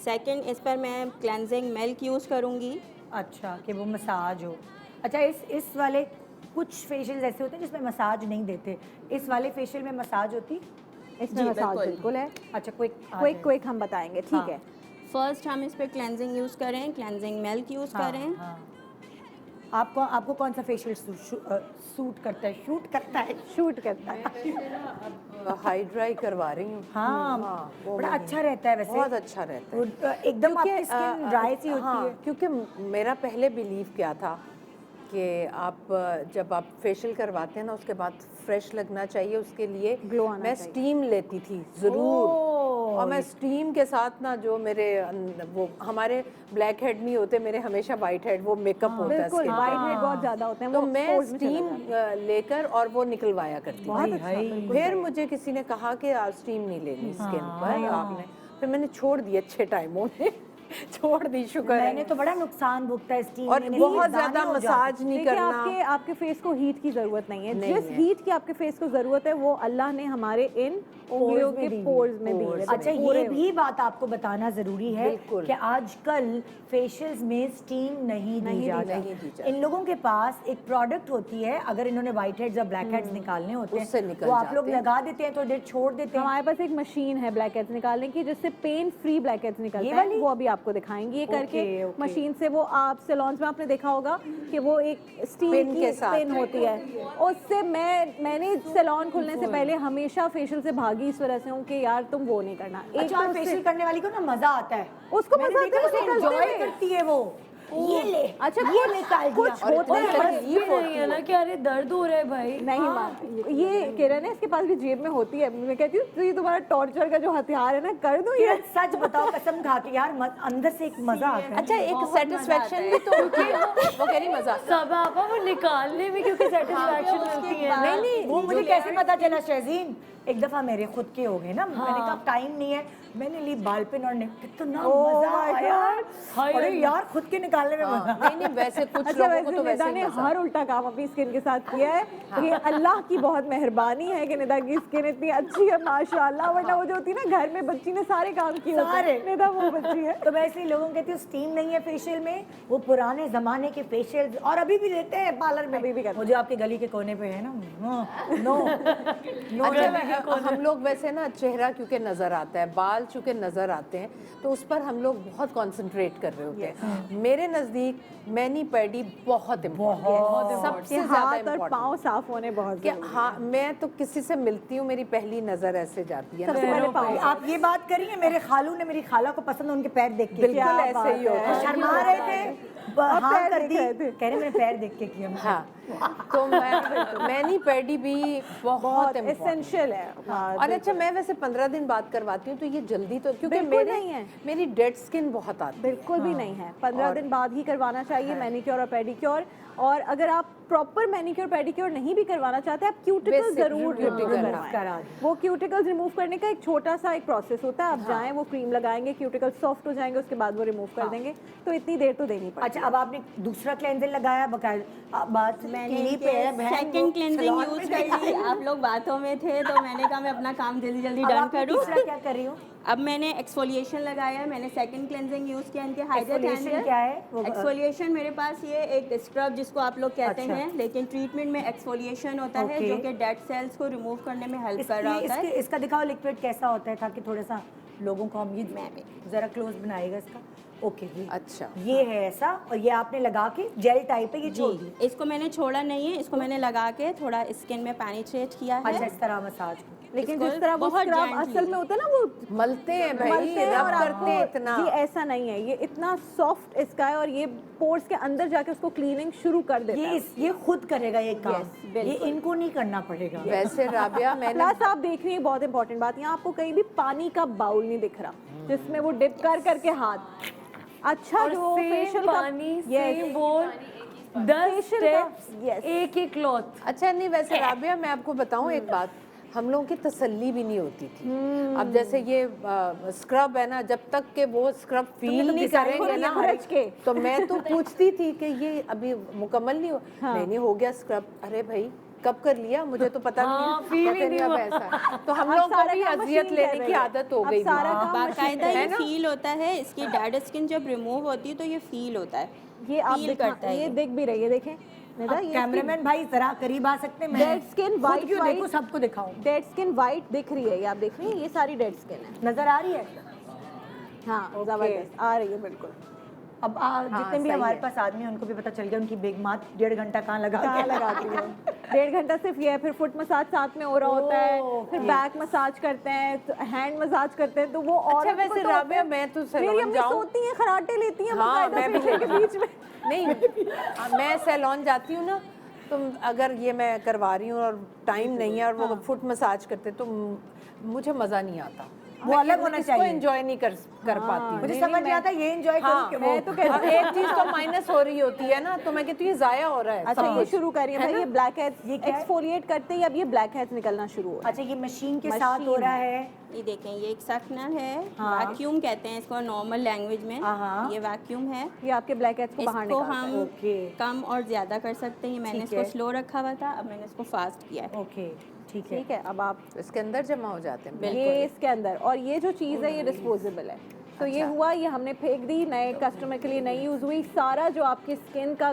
सेकंड, इस पर मैं क्लेंजिंग मिल्क यूज़ करूँगी। अच्छा, कि वो मसाज हो। अच्छा, इस वाले कुछ फेशियल ऐसे होते हैं जिसमें मसाज नहीं देते, इस वाले फेशियल में मसाज होती? इसमें जी, मसाज बिल्कुल। बिल्कुल है। अच्छा, क्विक क्विक हम बताएंगे, ठीक हाँ। है। फर्स्ट हम इस पर क्लेंजिंग यूज़ करें, क्लेंजिंग मिल्क यूज़ करें। आपको कौन सा फेशियल सूट करता है? शूट करता है? शूट करता है। हाइड्रा ही करवा रही हूँ। हाँ, वो बड़ा मैंने- अच्छा रहता है वैसे। बहुत अच्छा रहता है। वो, एकदम आपकी क्योंकि, स्किन ड्राई सी होती हाँ, है। क्योंकि मेरा पहले बिलीव क्या था कि आप जब आप फेशियल करवाते हैं ना उसके बाद फ्रेश लगना चाहिए, उसके लिए Glow आना मैं चाहिए। स्टीम लेती थी ज़रूर। और मैं स्टीम के साथ ना जो मेरे वो हमारे ब्लैक हेड नहीं होते, मेरे हमेशा वाइट हेड, वो मेकअप होता है बिल्कुल, skin पे। वाइट हेड बहुत ज़्यादा होते हैं, तो वो मैं pores में चले स्टीम जाते हैं। लेकर और वो निकलवाया करती थी। बहुत अच्छा, बिल्कुल फिर सही। मुझे किसी ने कहा कि आप स्टीम नहीं लेनी स्किन पर आपने, फिर मैंने छोड़ दी अच्छे टाइमों में छोड़ दी, शुक्र मैंने है। तो बड़ा नुकसान भुगता है स्टीम और लेने से, बहुत दाने ज़्यादा हो जाते मसाज नहीं देखिए, करना। आपके फेस को हीट की ज़रूरत नहीं है। नहीं जिस है। हीट की आपके फेस को ज़रूरत है वो अल्लाह ने हमारे इन उंगलियों के पोर्स में दी है। अच्छा, ये भी बात आपको बताना जरूरी है बिल्कुल। कि आजकल फेशियल्स में स्टीम नहीं दी जाती। नहीं दी जाती। इन लोगों के पास एक प्रोडक्ट होती है, अगर इन्होंने व्हाइट हेड्स या ब्लैक हेड्स निकालने होते उससे हैं निकल वो आप लोग जाते हैं। लगा देते हैं, थोड़ी देर छोड़ देते हैं। हमारे पास एक मशीन है ब्लैक हेड्स निकालने की, जिससे पेन फ्री ब्लैक हेड्स निकलता ये है। वाली? वो अभी आपको दिखाएंगे ये करके। ओके। मशीन से वो आप सैलून्स में आपने देखा होगा कि वो एक स्टील पिन की के साथ। पिन होती है, उससे मैंने सैलून खुलने से पहले हमेशा फेशियल से भागी इस वजह से हूँ कि यार तुम वो नहीं करना। एक अच्छा, तो और उससे- फेशियल करने वाली को ना मजा आता है, उसको मैंने मजा देखा आता है, उसे वो निकलते enjoy हुए। करती है वो। ये ले, अच्छा, ये निकाल दिया। कुछ होता और है तकलीफ नहीं है ना कि अरे दर्द हो रहा है भाई। नहीं माँ, ये किरण है, इसके पास भी जेब में होती है। मैं कहती हूँ तो ये तुम्हारा टॉर्चर का जो हथियार है ना, कर दो ये। यार सच बताओ, कसम खा के यार, अंदर से एक मजा आता है। अच्छा, एक सेटिस्फेक्शन भी तो होती है। वो कह रही मजा। सब आपा वो निकालने में क्योंकि सेटिस्फैक्शन मिलती है ना। नहीं नहीं, वो मुझे कैसे पता चला शहजीन? एक दफा मेरे खुद के हो गए ना, मैंने कहा टाइम नहीं है, मैंने ली बाल पिन और कितना मजा आया। अरे यार, खुद के निकालने में मजा। नहीं नहीं, वैसे कुछ अच्छा, लोगों को तो निदा वैसे ने ही मजा। हर उल्टा काम अपनी स्किन के साथ किया है। ये अल्लाह की बहुत मेहरबानी है कि निदा की स्किन इतनी अच्छी है माशाल्लाह, वरना वो जो होती है ना घर में बच्ची ने सारे काम किए होते हैं, सारे। निदा वो बच्ची है। तो मैं इसलिए लोगों को कहती हूँ स्टीम नहीं है फेशियल में, वो पुराने जमाने के फेशियल और अभी भी देते हैं पार्लर में। अभी भी करते वो जो आपके गली के कोने पे है ना, नो अच्छा, हम लोग वैसे ना चेहरा क्योंकि नज़र आता है, बाल चूँकि नज़र आते हैं, तो उस पर हम लोग बहुत कंसंट्रेट कर रहे होते हैं। मेरे नज़दीक मैनी पैडी बहुत इम्पोर्टेंट है, सबसे कि ज़्यादा हाथ और इम्पोर्टेंट। पाँव साफ होने बहुत कि जरूरी है। हाँ, मैं तो किसी से मिलती हूँ, मेरी पहली नज़र ऐसे जाती है ना। सबसे पहले पाँव। आप ये बात करिए, मेरे खालू ने मेरी खाला को पसंद उनके पैर देख के बिल्कुल क्या ऐसे ही बात होता है। शर्मा रहे थे, हाँ पैर कर देख दी, रहे थे। कह रहे मैंने पैर देख के किया। हाँ, तो मैनी पैडी भी बहुत बहुत इम्पोर्टेंट। एसेंशियल है। हाँ, और अच्छा, मैं वैसे 15 दिन बाद करवाती हूँ, तो ये जल्दी तो क्योंकि बिल्कुल मेरे नहीं है। मेरी डेड स्किन बहुत आती है। बिल्कुल भी नहीं है। 15 दिन बाद ही करवाना चाहिए मैनिक्योर और पेडिक्योर। और अगर आप प्रॉपर मैनिक्योर पेडिक्योर नहीं भी करवाना चाहते, आप क्यूटिकल्स Basic जरूर remove रिमूव करा करवाएं। दें। वो क्यूटिकल्स रिमूव करने का एक छोटा सा एक प्रोसेस होता है। आप जाएं, वो क्रीम लगाएंगे, क्यूटिकल्स सॉफ्ट हो जाएंगे, उसके बाद वो रिमूव कर देंगे। तो इतनी देर तो देनी पड़ेगी। अच्छा, अब आपने दूसरा क्लेंजर लगाया बकायदा, बात मैंने कीनी पे है बहन, वो सेकंड क्लेंजिंग सैलून यूज में कर ली। आप लोग बातों में थे तो मैंने कहा मैं अपना काम जल्दी जल्दी अब डन आप करूँ। तीसरा क्या कर रही हो? अब मैंने एक्सफोलिएशन लगाया है, मैंने सेकंड क्लेंजिंग यूज किया इनके Exfoliation क्या है? वो एक्सफोलिएशन मेरे पास ये एक स्क्रब जिसको आप लोग कहते अच्छा। हैं, लेकिन ट्रीटमेंट में एक्सफोलिएशन होता है Okay. जो कि डेड सेल्स को रिमूव करने में हेल्प कर रहा होता है। इसका दिखाओ लिक्विड कैसा होता है, ताकि थोड़ा सा लोगों को हम ये जरा क्लोज बनाएगा इसका। ओके अच्छा, ये है ऐसा, और ये आपने लगा के जेल टाइप है, ये छोड़ दी। इसको मैंने छोड़ा नहीं है, इसको मैंने लगा के थोड़ा स्किन में पेनिट्रेट किया है। अच्छा, इस तरह मसाज। लेकिन इसको जिस तरह वो बहुत स्क्रब gently। असल में होता है ना, वो मलते हैं भाई, मलते हैं रब और करते हैं आपको, इतना। ये ऐसा नहीं है, ये इतना सॉफ्ट इसका है और ये पोर्स के अंदर जाके उसको क्लीनिंग शुरू कर देता है। ये खुद करेगा ये काम, Yes, ये बिल्कुल। इनको नहीं करना पड़ेगा। वैसे राबिया मैंने प्लस आप देख रही हैं बहुत इंपॉर्टेंट बात, यहाँ आपको कहीं भी पानी का बाउल नहीं दिख रहा जिसमें वो डिप कर करके हाथ, अच्छा और जो सेम फेशियल पानी Yes, सेम वो 10 Facial का- स्टेप्स Yes। एक एक क्लॉथ। अच्छा नहीं, वैसे राबिया मैं आपको बताऊं एक बात, हम लोगों की तसल्ली भी नहीं होती थी। अब जैसे ये स्क्रब है ना, जब तक के वो स्क्रब फील नहीं करेंगे ना रच के। तो मैं तो पूछती थी कि ये अभी मुकम्मल नहीं हुआ। नहीं हो गया स्क्रब, अरे भाई कब कर लिया, मुझे तो पता हाँ, नहीं, feel ही कहते नहीं अब हुआ। ऐसा। तो हम अब लोग को सारा भी काम अजियत मशीन लेने कर की रही है। आदत हो अब गई सारा थी। काम बाकायदा मशीन ये है ना? फील होता है, इसकी डेड स्किन जब रिमूव होती है तो ये फील होता है, ये आप feel करता है ये दिख भी रही है, देखें निदा, ये कैमरामैन भाई जरा करीब आ सकते हैं? मैं डेड स्किन खुद वाइट क्यों देखो, सबको दिखाऊं। डेड स्किन वाइट दिख रही है, ये आप देख रही हैं, ये सारी डेड स्किन है। नजर आ रही है? हाँ जबरदस्त आ रही है बिल्कुल। अब जितने भी हमारे पास आदमी हैं उनको भी पता चल गया उनकी बेग मात 1.5 घंटा कहाँ लगा कहाँ के लगाती है 1.5 घंटा सिर्फ ये है, फिर फुट मसाज साथ में हो रहा होता है, फिर बैक मसाज करते हैं, तो हैंड मसाज करते हैं, तो वो और अच्छा वैसे राबिया मैं तो मेरी सैलून अम्मी जाऊं, सोती हैं, खराटे लेती हैं हाँ, बाकायदा मैं भी फेशियल के बीच में। नहीं मैं सैलून जाती हूँ ना, तो अगर ये मैं करवा रही हूँ और टाइम नहीं है और वो फुट मसाज करते तो मुझे मजा नहीं आता, वो अलग होना इसको चाहिए। एंजॉय नहीं कर पाती हूँ। मुझे नहीं, समझ नहीं मैं- आता ये एंजॉय हाँ, करूं मैं तो कहती हूँ एक चीज तो माइनस हो रही होती है ना, तो मैं कहती हूँ ये जाया हो रहा है। अच्छा सब ये कुछ। शुरू करिए भाई, ये ब्लैक हेड्स ये क्या है? एक्सफोलिएट करते ही अब ये ब्लैक हेड्स निकलना शुरू हो रहा है। अच्छा, ये मशीन के साथ हो रहा है। ये देखें, ये एक सफनर है, हाँ। वैक्यूम कहते हैं इसको नॉर्मल लैंग्वेज में। हाँ। ये वैक्यूम है, ये आपके ब्लैक हेड्स को बाहर इसको निकालता है। हम ओके। कम और ज्यादा कर सकते हैं। मैंने ठीक इसको है। स्लो रखा हुआ था, अब मैंने इसको फास्ट किया है। ओके, ठीक है। ठीक है, अब आप इसके अंदर जमा हो जाते हैं। ये इसके अंदर, और ये जो चीज़ है ये डिस्पोजेबल है, तो ये हुआ, ये हमने फेंक दी, नए कस्टमर के लिए नहीं यूज़ हुई, सारा जो आपकी स्किन का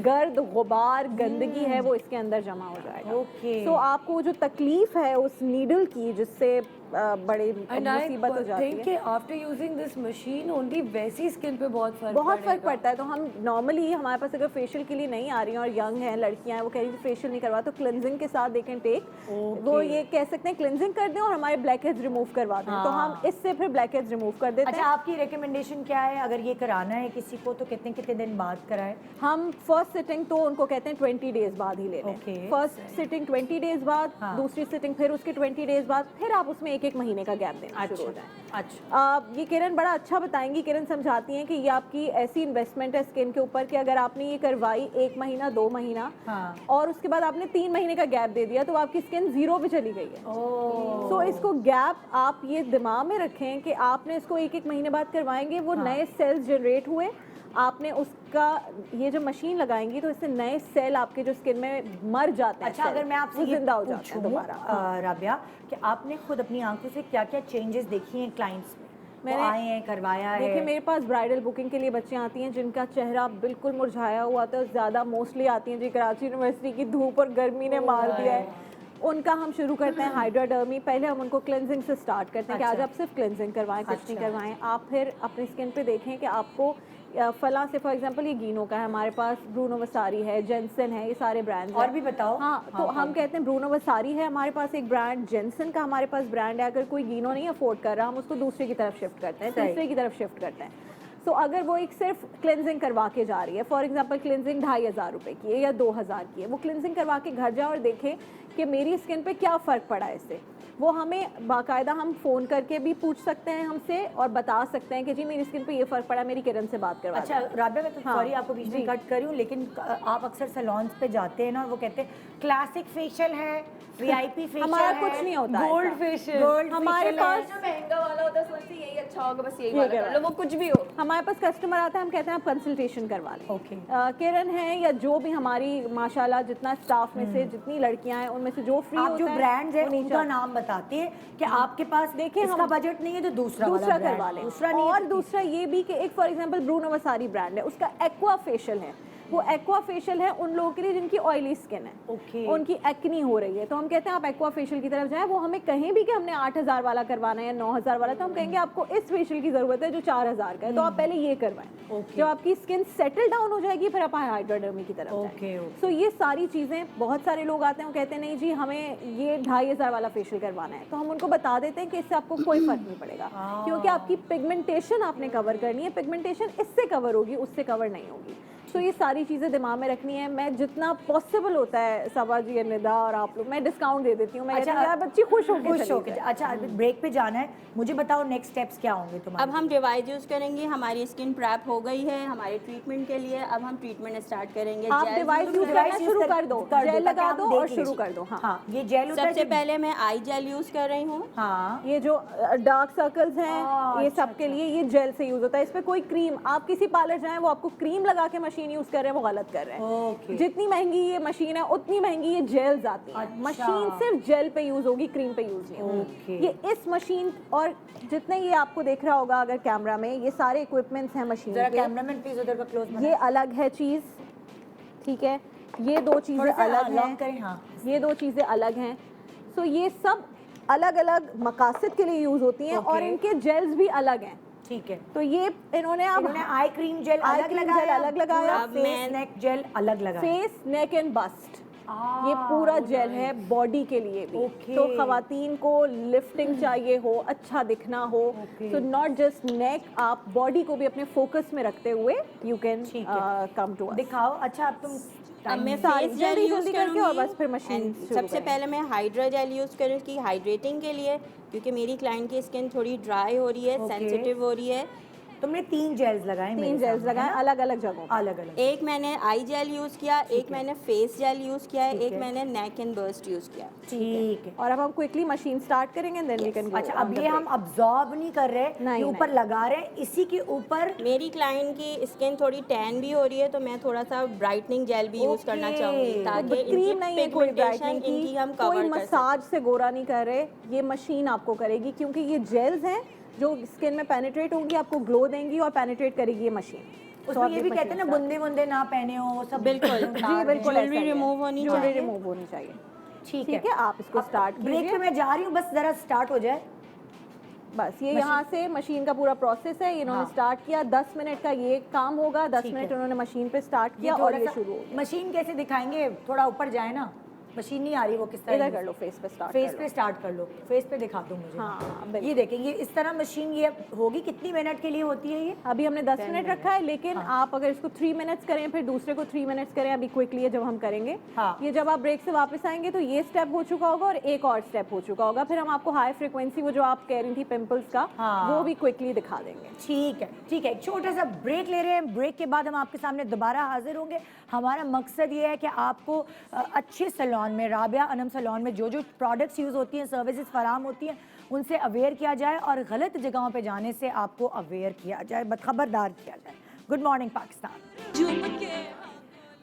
गर्द गुबार गंदगी है वो इसके अंदर जमा हो जाएगा। ओके। सो आपको जो तकलीफ है उस नीडल की, जिससे बड़ी And I मुसीबत हो जाती think है, कि after using this machine only वैसी स्किन पे बहुत फर्क पड़ता है। तो हम नॉर्मली हमारे पास अगर फेशियल के लिए नहीं आ रही हैं और यंग हैं लड़कियां हैं, वो कह रही थी फेशियल नहीं करवा, तो क्लेंजिंग के साथ दे कैन टेक, वो ये कह सकते हैं क्लेंजिंग कर दें और हमारे ब्लैक हेड्स रिमूव करवा दें, तो हम इससे फिर ब्लैक हेड्स रिमूव कर देते अच्छा, हैं। आपकी रिकमेंडेशन क्या है अगर ये कराना है किसी को, तो कितने कितने दिन बाद कराए? हम फर्स्ट सिटिंग तो उनको कहते हैं 20 डेज बाद ही ले लें। Okay. फर्स्ट सिटिंग 20 डेज बाद, हाँ। दूसरी सिटिंग फिर उसके 20 डेज बाद, फिर आप उसमें एक एक महीने का गैप देना शुरू हो जाए। अच्छा, ये किरण बड़ा अच्छा बताएंगी, किरण समझाती हैं कि ये आपकी ऐसी इन्वेस्टमेंट है स्किन के ऊपर कि अगर आपने ये करवाई 1 महीना 2 महीना हाँ। और उसके बाद आपने 3 महीने का गैप दे दिया, तो आपकी स्किन 0 पे चली गई है। सो इसको गैप आप ये दिमाग में रखें कि आपने इसको 1-1 महीने बाद करवाएंगे, वो नए सेल्स जनरेट हुए, आपने उसका ये जो मशीन लगाएंगी तो इससे नए सेल आपके जो स्किन में मर जाते हैं। अच्छा, सेल, अगर मैं आपसे वो ये जिंदा हो जाते हैं पूछूं, दोबारा। राबिया, कि आपने खुद अपनी आंखों से क्या क्या चेंजेस देखी हैं क्लाइंट्स में? मैंने वो आए हैं, करवाया है? देखिए मेरे पास ब्राइडल बुकिंग के लिए बच्चे आती हैं जिनका चेहरा बिल्कुल मुरझाया हुआ था, ज़्यादा मोस्टली आती हैं जी कराची यूनिवर्सिटी की धूप और गर्मी ने मार दिया है, उनका हम शुरू करते हैं हाइड्राडर्मी। पहले हम उनको क्लेंजिंग से स्टार्ट करते हैं कि आज आप सिर्फ क्लेंजिंग करवाएं, कुछ नहीं करवाएं। आप फिर अपनी स्किन पे देखें कि आपको फला से, फॉर एग्जांपल ये गिनो का है हमारे पास, ब्रूनो वसारी है, जेंसन है, ये सारे ब्रांड्स और भी बताओ। हाँ, तो हम कहते हैं ब्रूनो वसारी है हमारे पास एक ब्रांड, जेंसन का हमारे पास ब्रांड है। अगर कोई गिनो नहीं अफोर्ड कर रहा, हम उसको दूसरे की तरफ शिफ्ट करते हैं, तीसरे की तरफ शिफ्ट करते हैं। सो अगर वो एक सिर्फ क्लेंजिंग करवा के जा रही है, फॉर एग्जांपल क्लेंजिंग 2500 रुपये की है या 2000 की है, वो क्लेंजिंग करवा के घर जाए और देखें कि मेरी स्किन पे क्या फ़र्क पड़ा है इससे, वो हमें बाकायदा हम फ़ोन करके भी पूछ सकते हैं हमसे और बता सकते हैं कि जी मेरी स्किन पे ये फ़र्क पड़ा, मेरी किरण से बात करवा। अच्छा राबिया, मैं तो हाँ, सॉरी आपको बीच में कट कर रही हूँ, लेकिन आप अक्सर सैलून्स पे जाते हैं ना, वो कहते हैं क्लासिक फेशियल है, वीआईपी फेशियल हमारा है, कुछ नहीं होता गोल्ड ऐसा। फेशियल, गोल्ड हमारे फेशियल है। पास जो महंगा वाला होता है उसमें से यही अच्छा होगा, बस यही ये वाला करवा कर लो, वो कुछ भी हो। हमारे पास कस्टमर आता है, हम कहते हैं आप कंसल्टेशन करवा लें। ओके। किरण है या जो भी हमारी माशाल्लाह जितना स्टाफ में से जितनी लड़कियां हैं उनमें से जो फ्री आप होता जो है, ब्रांड्स है वो उनका नाम बताते हैं कि आपके पास देखिए इसका हम बजट नहीं है तो दूसरा वाला दूसरा brand, करवा लें। दूसरा नहीं और है तो दूसरा ये भी कि एक फॉर एग्जांपल ब्रूनो वसारी ब्रांड है, उसका एक्वा फेशियल है, वो एक्वा फेशियल है उन लोगों के लिए जिनकी ऑयली स्किन है, ओके। उनकी एक्नी हो रही है, तो हम कहते हैं आप एक्वा फेशियल की तरफ जाएं। वो हमें कहीं भी कि हमने 8000 वाला करवाना है या 9000 वाला, तो हम कहेंगे आपको इस फेशियल की ज़रूरत है जो 4000 का है, तो आप पहले ये करवाएं। जब आपकी स्किन सेटल डाउन हो जाएगी फिर आप हाइड्रोडर्मी की तरफ जाएं। सो ये सारी चीज़ें, बहुत सारे लोग आते हैं वो कहते हैं नहीं जी हमें ये 2500 वाला फेशियल करवाना है, तो हम उनको बता देते हैं कि इससे आपको कोई फर्क नहीं पड़ेगा, क्योंकि आपकी पिगमेंटेशन आपने कवर करनी है, पिगमेंटेशन इससे कवर होगी, उससे कवर नहीं होगी। तो ये सारी चीज़ें दिमाग में रखनी है। मैं जितना पॉसिबल होता है सबा जी, निदा और आप लोग, मैं डिस्काउंट दे देती हूँ। मैं कहती हूँ यार बच्ची खुश होके अच्छा ब्रेक पे जाना है, मुझे बताओ नेक्स्ट स्टेप्स क्या होंगे तुम्हारे? अब हम डिवाइस यूज़ करेंगे, हमारी स्किन प्रैप हो गई है हमारे ट्रीटमेंट के लिए, अब हम ट्रीटमेंट स्टार्ट करेंगे। आप डिवाइस यूज करना शुरू कर दो, जेल लगा दो और शुरू कर दो। हाँ, ये जेल सबसे पहले मैं आई जेल यूज़ कर रही हूँ। हाँ, ये जो डार्क सर्कल्स हैं ये सब के लिए ये जेल से यूज होता है। इस पे कोई क्रीम, आप किसी पार्लर जाएं वो आपको क्रीम लगा के मशीन यूज कर रहे हैं, वो गलत कर रहे हैं। जितनी महंगी ये मशीन है उतनी महंगी ये जेल्स आती हैं। मशीन सिर्फ जेल पे यूज होगी, क्रीम पे यूज नहीं होगी। ये इस मशीन और जितने ये आपको देख रहा होगा अगर कैमरा में, ये सारे इक्विपमेंट्स हैं मशीन के। कैमरामैन प्लीज उधर का क्लोज। ये अलग है चीज, ठीक है, ये दो चीजें अलग हैं। हाँ, ये दो चीजें अलग हैं। सो ये सब अलग अलग मकासद के लिए यूज होती हैं और इनके जेल्स भी अलग हैं। ठीक है, तो ये इन्होंने अब आई क्रीम जेल अलग लगाया, फेस नेक जेल अलग लगाया, फेस नेक एंड बस्ट, ये पूरा जेल है बॉडी के लिए भी। तो खवातीन को लिफ्टिंग चाहिए हो, अच्छा दिखना हो, तो नॉट जस्ट नेक, आप बॉडी को भी अपने फोकस में रखते हुए you can come to us. दिखाओ। अच्छा अब तुम अब मैं फेस जेल यूज़ करके और बस फिर मशीन सबसे पहले मैं हाइड्रा जेल यूज़ करूँगी हाइड्रेटिंग के लिए, क्योंकि मेरी क्लाइंट की स्किन थोड़ी ड्राई हो रही है, सेंसिटिव हो रही है। तुमने 3 जेल्स लगाए, 3 जेल्स लगाए अलग अलग जगहों, अलग अलग। एक मैंने आई जेल यूज़ किया, एक मैंने फेस जेल यूज़ किया है, एक मैंने नेक एंड बर्स्ट यूज़ किया। ठीक है, और अब हम क्विकली मशीन स्टार्ट करेंगे देन वी कैन गो। अच्छा अब ये हम अब्सॉर्ब नहीं कर रहे, ये ऊपर लगा रहे हैं, इसी के ऊपर। मेरी क्लाइंट की स्किन थोड़ी टैन भी हो रही है, तो मैं थोड़ा सा ब्राइटनिंग जेल भी यूज़ करना चाहूँगी, ताकि क्रीम नहीं है, कोई ब्राइटनिंग इनकी हम कवर कोई कर मसाज से गोरा नहीं कर रहे, ये मशीन आपको करेगी, क्योंकि ये जेल्स हैं जो स्किन में पेनिट्रेट होंगी, आपको ग्लो देंगी और पेनिट्रेट करेगी ये मशीन। उसमें ये भी कहते हैं ना बुंदे बुंदे ना पहने हो, सब बिल्कुल जी बिल्कुल, ज्वेलरी रिमूव होनी चाहिए, रिमूव होनी चाहिए। ठीक है, आप इसको स्टार्ट ब्रेक पे मैं जा रही हूँ, बस जरा स्टार्ट हो जाए। बस ये यहाँ से मशीन का पूरा प्रोसेस है, इन्होंने स्टार्ट किया, 10 मिनट का ये काम होगा, 10 मिनट उन्होंने मशीन पे स्टार्ट किया और ये शुरू हो गया। मशीन कैसे दिखाएंगे, थोड़ा ऊपर जाए ना, मशीन नहीं आ रही, वो किस तरह? इधर कर लो, फेस पे स्टार्ट, फेस पे स्टार्ट कर लो, फेस पे दिखा दो मुझे। हाँ, ये देखेंगे इस तरह मशीन ये होगी। कितनी मिनट के लिए होती है ये? अभी हमने 10 मिनट रखा है, लेकिन आप अगर इसको 3 मिनट्स करें फिर दूसरे को 3 मिनट्स करें, अभी क्विकली है जब हम करेंगे। ये जब आप ब्रेक से वापस आएंगे तो ये स्टेप हो चुका होगा और एक और स्टेप हो चुका होगा, फिर हम आपको हाई फ्रिक्वेंसी, वो जो आप कह रही थी पिंपल्स का, वो भी क्विकली दिखा देंगे। ठीक है, ठीक है, एक छोटा सा ब्रेक ले रहे हैं। ब्रेक के बाद हम आपके सामने दोबारा हाजिर होंगे। हमारा मकसद ये है कि आपको अच्छे सैलून में, राबिया अनम सैलून में जो जो प्रोडक्ट्स यूज़ होती हैं, सर्विसेज फराम होती हैं, उनसे अवेयर किया जाए और गलत जगहों पे जाने से आपको अवेयर किया जाए, खबरदार किया जाए। Good morning Pakistan,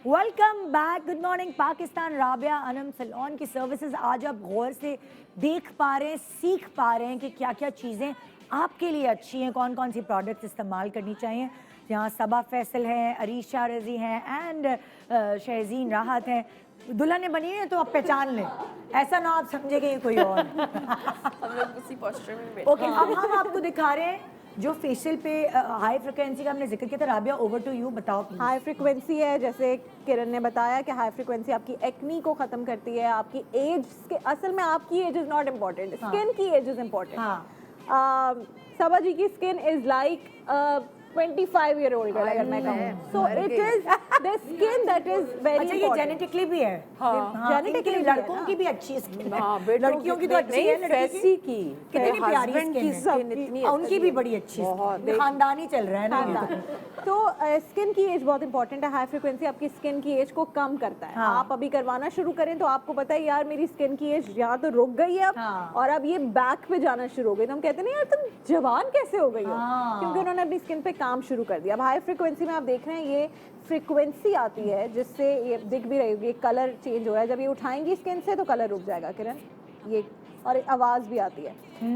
welcome back. Good morning Pakistan, Rabia Anam salon की सर्विसेज आज आप गौर से देख पा रहे हैं, सीख पा रहे हैं कि क्या क्या चीज़ें आपके लिए अच्छी हैं, कौन कौन सी प्रोडक्ट्स इस्तेमाल करनी चाहिए। यहाँ सबा फैसल हैं, अरीशा रजी हैं एंड शहजीन राहत हैं। दुल्हन बनी है तो आप पहचान लें, ऐसा ना आप समझे कि ये कोई और। हम लोग उसी पोस्टर में बैठे। ओके, अब हम आपको दिखा रहे हैं जो फेशियल पे हाई फ्रिक्वेंसी का हमने जिक्र किया था। राबिया ओवर टू यू, बताओ। हाई फ्रिक्वेंसी है, जैसे किरण ने बताया कि हाई फ्रिक्वेंसी आपकी एक्नी को खत्म करती है, आपकी एज के, असल में आपकी age is not important, skin की age is important. Saba ji की skin is like 25-year-old girl, अगर मैं कहूँ, so it is the skin that is very अच्छा, ये जेनेटिकली भी है? जेनेटिकली लड़कों की भी अच्छी स्किन है, लड़कियों की तो अच्छी है, फैसी की, कितनी प्यारी स्किन है, उनकी भी बड़ी अच्छी है, खानदानी चल रहा है ना। तो स्किन की एज बहुत इंपॉर्टेंट है। हाई फ्रिक्वेंसी आपकी स्किन की एज को कम करता है। आप अभी करवाना शुरू करें तो आपको पता है यार मेरी स्किन की एज यहाँ तो रुक गई है अब, और अब ये बैक पे जाना शुरू हो गई, तो हम कहते हैं यार तुम जवान कैसे हो गई हो, क्योंकि उन्होंने अपनी स्किन पे काम शुरू कर दिया। अब हाई फ्रिक्वेंसी में आप देख रहे हैं ये फ्रिक्वेंसी आती है जिससे ये दिख भी रही होगी, कलर चेंज हो रहा है। जब ये उठाएंगी स्किन से तो कलर रुक जाएगा। किरण, ये और आवाज़ भी आती है।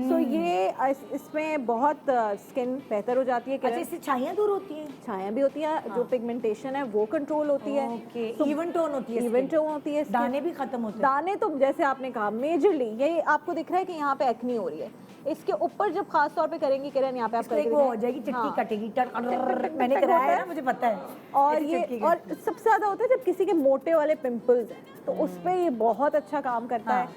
सो ये इसमें बहुत स्किन बेहतर हो जाती है। अच्छा, इससे छाइयाँ दूर होती हैं? छाया भी होती है, जो पिगमेंटेशन है वो कंट्रोल होती है। ओके, इवन टोन होती है, इवन टोन होती है। दाने भी खत्म होते हैं? दाने तो जैसे आपने कहा मेजरली ये आपको दिख रहा है कि यहाँ पे एक्नी हो रही है, इसके ऊपर जब खास तौर पे करेंगी किरण यहाँ पे आप करके वो हो जाएगी, चिट्टी कटेगी, मैंने कराया है ना, मुझे पता है। और ये और सबसे ज्यादा होता है जब किसी के मोटे वाले पिंपल्स हैं तो उस पे ये बहुत अच्छा काम करता है।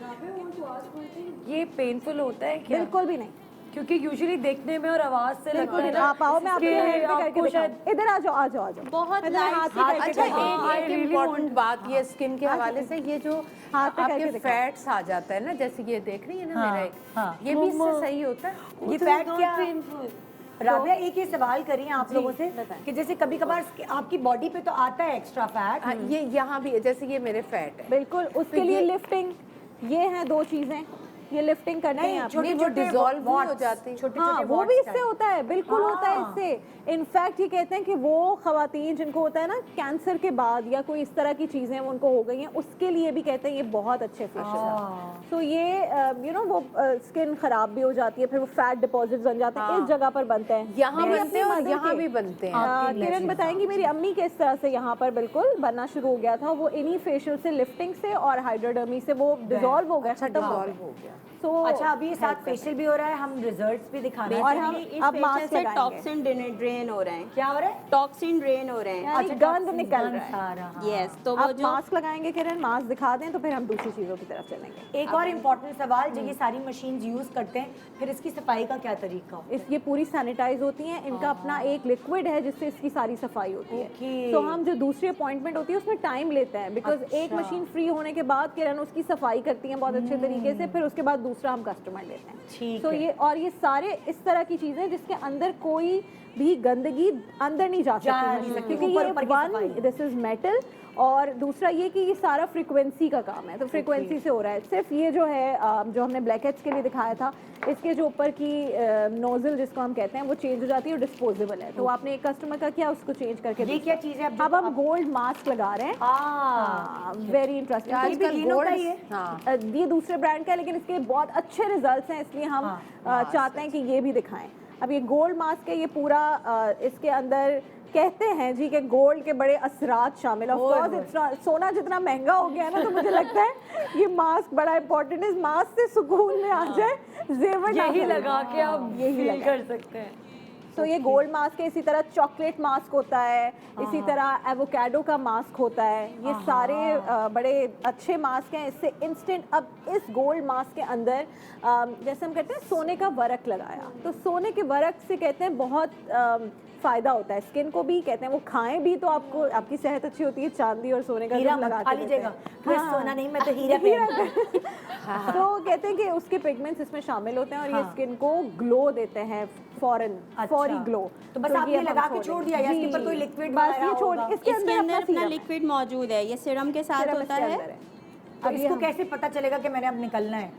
ये पेनफुल होता है क्या? बिल्कुल भी नहीं, क्योंकि यूजुअली देखने में और आवाज से लगता है ना आप आओ मैं आपको कि हैंड पे करके आपको दिखाऊं। शायद इधर आ जाओ, आ जाओ, आ जाओ। बहुत इधर हाथ पे करके अच्छा, दिखाओ। एक इम्पोर्टेंट बात ये स्किन के हवाले से, ये जो हाथ पे करके आपके दिखाओ। फैट्स आ जाता है ना, जैसे ये देख रही है ना हाँ, मेरा, हाँ। ये भी इससे सही होता है। ये फैट क्या? राबिया, एक ये सवाल करिए आप लोगों से कि जैसे कभी कभार आपकी बॉडी पे तो आता है एक्स्ट्रा फैट, हाँ, ये यहाँ भी है, जैसे ये मेरे फैट है। बिल्कुल, उसके लिए लिफ्टिंग, ये हैं दो चीजें, ये लिफ्टिंग करते हैं आप। छोटे छोटे डिसॉल्व हो जाते हैं। हाँ, वो भी इससे होता है, बिल्कुल होता है इससे। इनफैक्ट ये कहते हैं कि वो खवातीन जिनको होता है ना कैंसर के बाद या कोई इस तरह की चीजें वो उनको हो गई हैं, उसके लिए भी कहते हैं ये बहुत अच्छे फेशियल है। तो ये यू नो वो स्किन खराब भी हो जाती है, फिर वो फैट डिपॉजिट बन जाते हैं, इस जगह पर बनते हैं। यहाँ मेरी बनते हैं अपनी और मदर यहाँ के- भी बनते हैं। किरण बताएंगी मेरी अम्मी के इस तरह से यहाँ पर बिल्कुल बनना शुरू हो गया था, वो इन्हीं फेशियल से, लिफ्टिंग से और हाइड्रोडर्मी से वो डिजॉल्व हो गया, खत्म हो गया। तो अच्छा, अभी साथ फेशियल भी हो रहा है, हम रिजल्ट्स भी दिखा रहे हैं। और हम अब मास्क लगाएंगे। टॉक्सिन ड्रेन हो रहे हैं, क्या हो रहा है? टॉक्सिन ड्रेन हो रहे हैं। यानी गंद निकल रहा है। यस, तो वो आप जो मास्क लगाएंगे किरण, मास्क दिखा दें तो फिर हम दूसरी चीजों की तरफ चलेंगे। एक और इम्पोर्टेंट सवाल, जो ये सारी मशीन्स यूज करते हैं, फिर इसकी सफाई का क्या तरीका? ये पूरी सैनिटाइज होती हैं, इनका अपना एक लिक्विड है जिससे इसकी सारी सफाई होती है। तो हम जो दूसरी अपॉइंटमेंट होती है उसमें टाइम लेते हैं, बिकॉज एक मशीन फ्री होने के बाद किरण उसकी सफाई करती हैं बहुत अच्छे तरीके से, फिर उसके बाद दूसरा हम कस्टमर लेते हैं। ठीक तो ये और ये सारे इस तरह की चीजें जिसके अंदर कोई भी गंदगी अंदर नहीं जा सकती, क्योंकि ये वन दिस इज मेटल, और दूसरा ये कि ये सारा फ्रीक्वेंसी का काम है, तो फ्रीक्वेंसी से हो रहा है। सिर्फ ये जो है जो हमने ब्लैक हेड्स के लिए दिखाया था, इसके जो ऊपर की नोजल जिसको हम कहते हैं वो चेंज हो जाती है और डिस्पोजेबल है। तो आपने एक कस्टमर का किया, उसको चेंज करके ये क्या चीज़ है? अब हम गोल्ड मास्क लगा रहे हैं। Very interesting. ये दूसरे ब्रांड का है लेकिन इसके बहुत अच्छे रिजल्ट्स हैं, इसलिए हम चाहते हैं कि ये भी दिखाएं। अब ये गोल्ड मास्क है, ये पूरा इसके अंदर कहते हैं जी कि गोल्ड के बड़े असरात शामिल है। सोना जितना महंगा हो गया है ना, तो मुझे लगता है ये मास्क बड़ा इंपॉर्टेंट है। इस मास्क से सुकून में आ जाए, जेवर यही लगा के आप फील कर सकते हैं। तो ये गोल्ड मास्क है, इसी तरह चॉकलेट मास्क होता है, इसी तरह एवोकाडो का मास्क होता है। ये सारे बड़े अच्छे मास्क हैं। इससे इंस्टेंट, अब इस गोल्ड मास्क के अंदर जैसे हम कहते हैं सोने का वर्क लगाया, तो सोने के वर्क से कहते हैं बहुत फायदा होता है स्किन को भी, कहते हैं वो खाएं भी तो आपको, आपकी सेहत अच्छी होती है। चांदी और सोने का हीरा लगा मत खा के लीजिएगा, देते हैं। सोना नहीं, मैं तो हीरा पे। तो कहते हैं कि उसके पिगमेंट्स इसमें शामिल होते हैं और ये स्किन को ग्लो देते हैं, फौरी ग्लो। तो बस आप ये लगा के छोड़ दिया या इसके ऊपर कोई लिक्विड बस ये छोड़, इसके इसके अंदर अंदर अपना सीरम लिक्विड मौजूद है, ये सीरम के साथ होता है। अब इसको कैसे पता चलेगा कि मैंने अब निकलना है?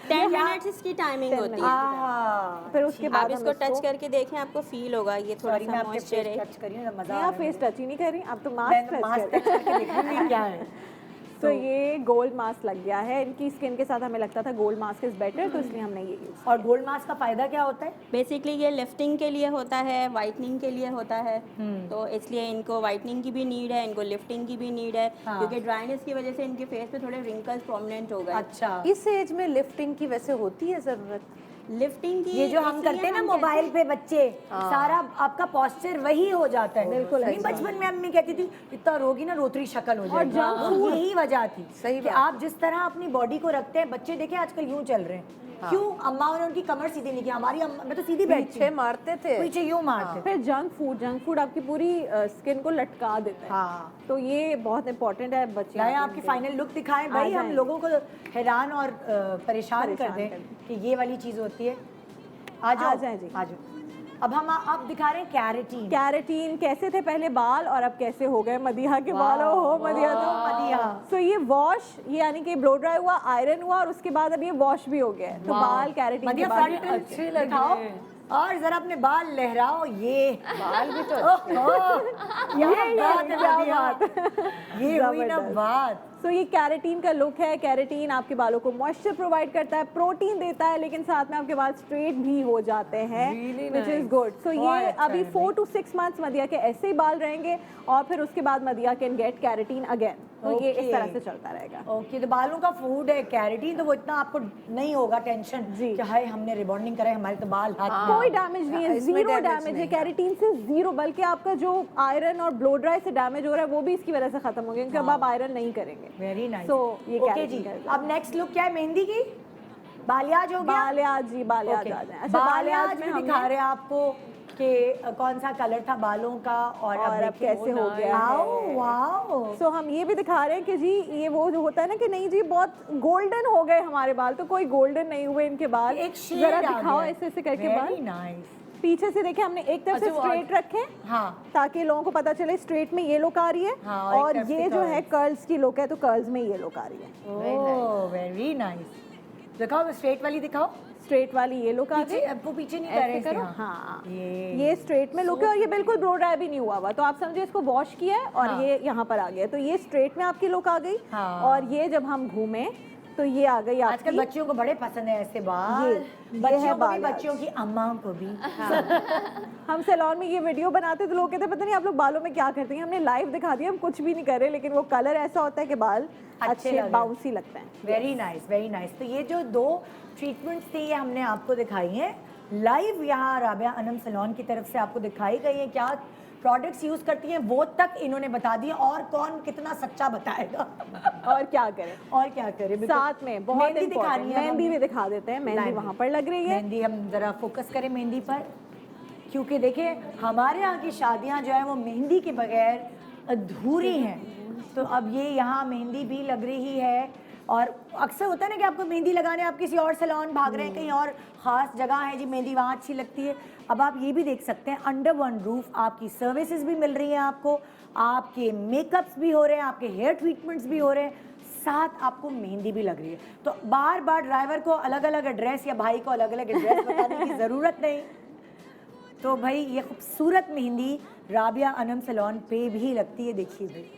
10 मिनट्स इसकी टाइमिंग होती है। फिर उसके आप बाद इसको टच करके देखें, आपको फील होगा ये थोड़ा सॉरी, मैं सा आपके मॉइस्चर है। फेस टच करिए ना, मजा आ आप रहा है। फेस टच ही नहीं कर रही, आप तो मैं मास्क मास्क टच टच करके देख रही हूँ क्या है। तो ये गोल्ड मास्क लग गया है इनकी स्किन के साथ। हमें लगता था गोल्ड मास्क इज बेटर, तो इसलिए हमने ये यूज। और गोल्ड मास्क का फायदा क्या होता है? बेसिकली ये लिफ्टिंग के लिए होता है, वाइटनिंग के लिए होता है, तो इसलिए इनको वाइटनिंग की भी नीड है, इनको लिफ्टिंग की भी नीड है, क्योंकि ड्राइनेस की वजह से इनके फेस पे थोड़े रिंकल्स प्रोमिनेंट हो गए। अच्छा, इस एज में लिफ्टिंग की वैसे होती है जरूरत? लिफ्टिंग की ये जो हम करते हैं ना मोबाइल पे बच्चे, सारा आपका पोस्चर वही हो जाता है। बिल्कुल नहीं, बचपन में अम्मी कहती थी इतना रोगी ना रोतरी शक्ल हो जाएगी। जंक और यही वजह थी सही कि आप जिस तरह अपनी बॉडी को रखते हैं, बच्चे देखे आजकल यूं चल रहे हैं। क्यों? अम्माओं ने उनकी कमर सीधी नहीं की, हमारी अम्मा, मैं तो सीधी बैठती पीछे मारते थे, पीछे यूं मारते। फिर जंक फूड आपकी पूरी स्किन को लटका देता है। हाँ, तो ये बहुत इंपॉर्टेंट है बच्चे। लाए आपकी फाइनल लुक दिखाएं भाई, हम लोगों को हैरान और परेशान कर दें कि ये वाली चीज होती है। आ जाए जी, आ जाओ। अब हम आप दिखा रहे हैं कैरेटीन। कैरेटीन कैसे थे पहले बाल और अब कैसे हो गए मदिहा के बाल। हो मदिहा, तो मदिहा। तो ये वॉश, ये यानी कि ब्लो ड्राई हुआ, आयरन हुआ और उसके बाद अब ये वॉश भी हो गया है। तो बाल कैरेटीन के मदिहा बाद फ्रंट अच्छे लग दिखाओ रहे हैं। और जरा अपने बाल लहराओ। ये बाल भी तो ये हुई ना बात, सो ये कैरेटीन का लुक है। कैरेटीन आपके बालों को मॉइस्चर प्रोवाइड करता है, प्रोटीन देता है, लेकिन साथ में आपके बाल स्ट्रेट भी हो जाते हैं, विच इज़ गुड। सो ये अभी 4 to 6 months मदिया के ऐसे ही बाल रहेंगे और फिर उसके बाद मदिया कैन गेट कैरेटीन अगेन। तो ये इस तरह से चलता रहेगा। ओके, तो बालों का फूड है कैरेटीन, तो वो इतना आपको नहीं होगा टेंशन जी कि हाय हमने रिबॉन्डिंग करा है, हमारे तो बाल हाथ कोई डैमेज नहीं है, जीरो डैमेज है कैरेटीन से, जीरो। बल्कि आपका जो आयरन और ब्लो ड्राई से डैमेज हो रहा है वो भी इसकी वजह से खत्म हो गया, क्योंकि अब आप आयरन नहीं करेंगे। Very nice. सो ये ओके जी, अब नेक्स्ट लुक क्या है मेहंदी की? बालियाज हो गया? बालियाज जी, बालियाज आ जाए। अच्छा, बालियाज में दिखा रहे हैं आपको कि कौन सा कलर था बालों का और अब कैसे हो गया है। वाओ। सो हम ये भी दिखा रहे हैं कि जी ये वो जो होता है ना कि नहीं जी बहुत गोल्डन हो गए हमारे बाल, तो कोई गोल्डन नहीं हुए इनके बाल। एक शेड जरा दिखाओ ऐसे ऐसे करके बाल। Very nice. पीछे से देखें हमने एक तरफ से स्ट्रेट रखे, हाँ, ताकि लोगों को पता चले स्ट्रेट में ये लुक आ रही है, हाँ, और ये जो है कर्ल्स की लुक है, तो कर्ल्स में ये लुक आ रही है। Oh very nice. दिखाओ स्ट्रेट वाली, दिखाओ स्ट्रेट वाली ये लुक आ गई। वो पीछे नहीं कर रहे ऐसे करो, हैं। हाँ ये स्ट्रेट में लुक है और ये बिल्कुल ब्लो ड्राई भी नहीं हुआ हुआ, तो आप समझे इसको वॉश किया है और ये यहाँ पर आ गया, तो ये स्ट्रेट में आपकी लुक आ गई। और ये जब हम घूमे तो ये आ गई आपकी। आजकल बच्चियों को बड़े पसंद है ऐसे बाल, बच्चियों को भी, बच्चियों की अम्माओं को भी। हम सैलून में ये वीडियो बनाते तो लोग कहते पता नहीं आप लोग बालों में क्या करते हैं, हमने लाइव दिखा दिया, हम कुछ भी नहीं कर रहे, लेकिन वो कलर ऐसा होता है कि बाल अच्छे बाउंसी लगते हैं। Very nice, very nice. तो ये जो 2 ट्रीटमेंट्स थी ये हमने आपको दिखाई हैं लाइव, यहाँ राबिया अनम सैलून की तरफ से आपको दिखाई गई है। क्या प्रोडक्ट्स यूज करती हैं वो तक इन्होंने बता दिए, और कौन कितना सच्चा बताएगा। और क्या करें, और क्या करें। साथ में बहुत मेहंदी दिखानी है, मेहंदी भी दिखा देते हैं। मेहंदी वहाँ पर लग रही है, मेहंदी हम जरा फोकस करें मेहंदी पर, क्योंकि देखिए हमारे यहाँ की शादियाँ जो है वो मेहंदी के बगैर अधूरी हैं। तो अब ये यहाँ मेहंदी भी लग रही है, और अक्सर होता है ना कि आपको मेहंदी लगाने आप किसी और सैलून भाग रहे हैं, कहीं और ख़ास जगह है जी मेहंदी वहाँ अच्छी लगती है। अब आप ये भी देख सकते हैं अंडर वन रूफ आपकी सर्विसेज भी मिल रही हैं आपको, आपके मेकअप्स भी हो रहे हैं, आपके हेयर ट्रीटमेंट्स भी हो रहे हैं, साथ आपको मेहंदी भी लग रही है। तो बार बार ड्राइवर को अलग अलग एड्रेस या भाई को अलग अलग एड्रेस बताने की ज़रूरत नहीं। तो भाई ये खूबसूरत मेहंदी राबिया अनम सैलून पे भी लगती है। देखिए भाई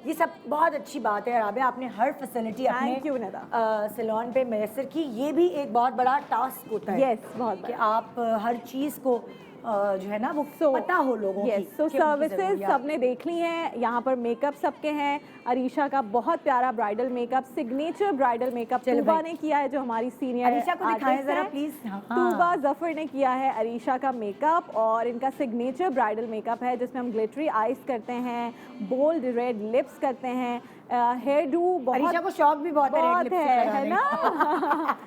ये सब बहुत अच्छी बात है राबिया, आपने हर फैसिलिटी अपने सैलून पे मैसर की। ये भी एक बहुत बड़ा टास्क होता है। यस, बहुत कि आप हर चीज़ को जो है ना वो पता हो लोगों की। सो सर्विसेज सबने देख ली हैं। यहाँ पर मेकअप सबके हैं। अरीशा का बहुत प्यारा bridal makeup, signature bridal makeup Tooba ने किया है, जो हमारी सीनियर अरीशा को दिखाएं जरा प्लीज। तूबा जफर ने किया है अरीशा का मेकअप, और इनका सिग्नेचर ब्राइडल मेकअप है जिसमें हम ग्लिटरी आइज करते हैं, बोल्ड रेड लिप्स करते हैं, हेयर डू अरीशा को शौक भी बहुत है ना।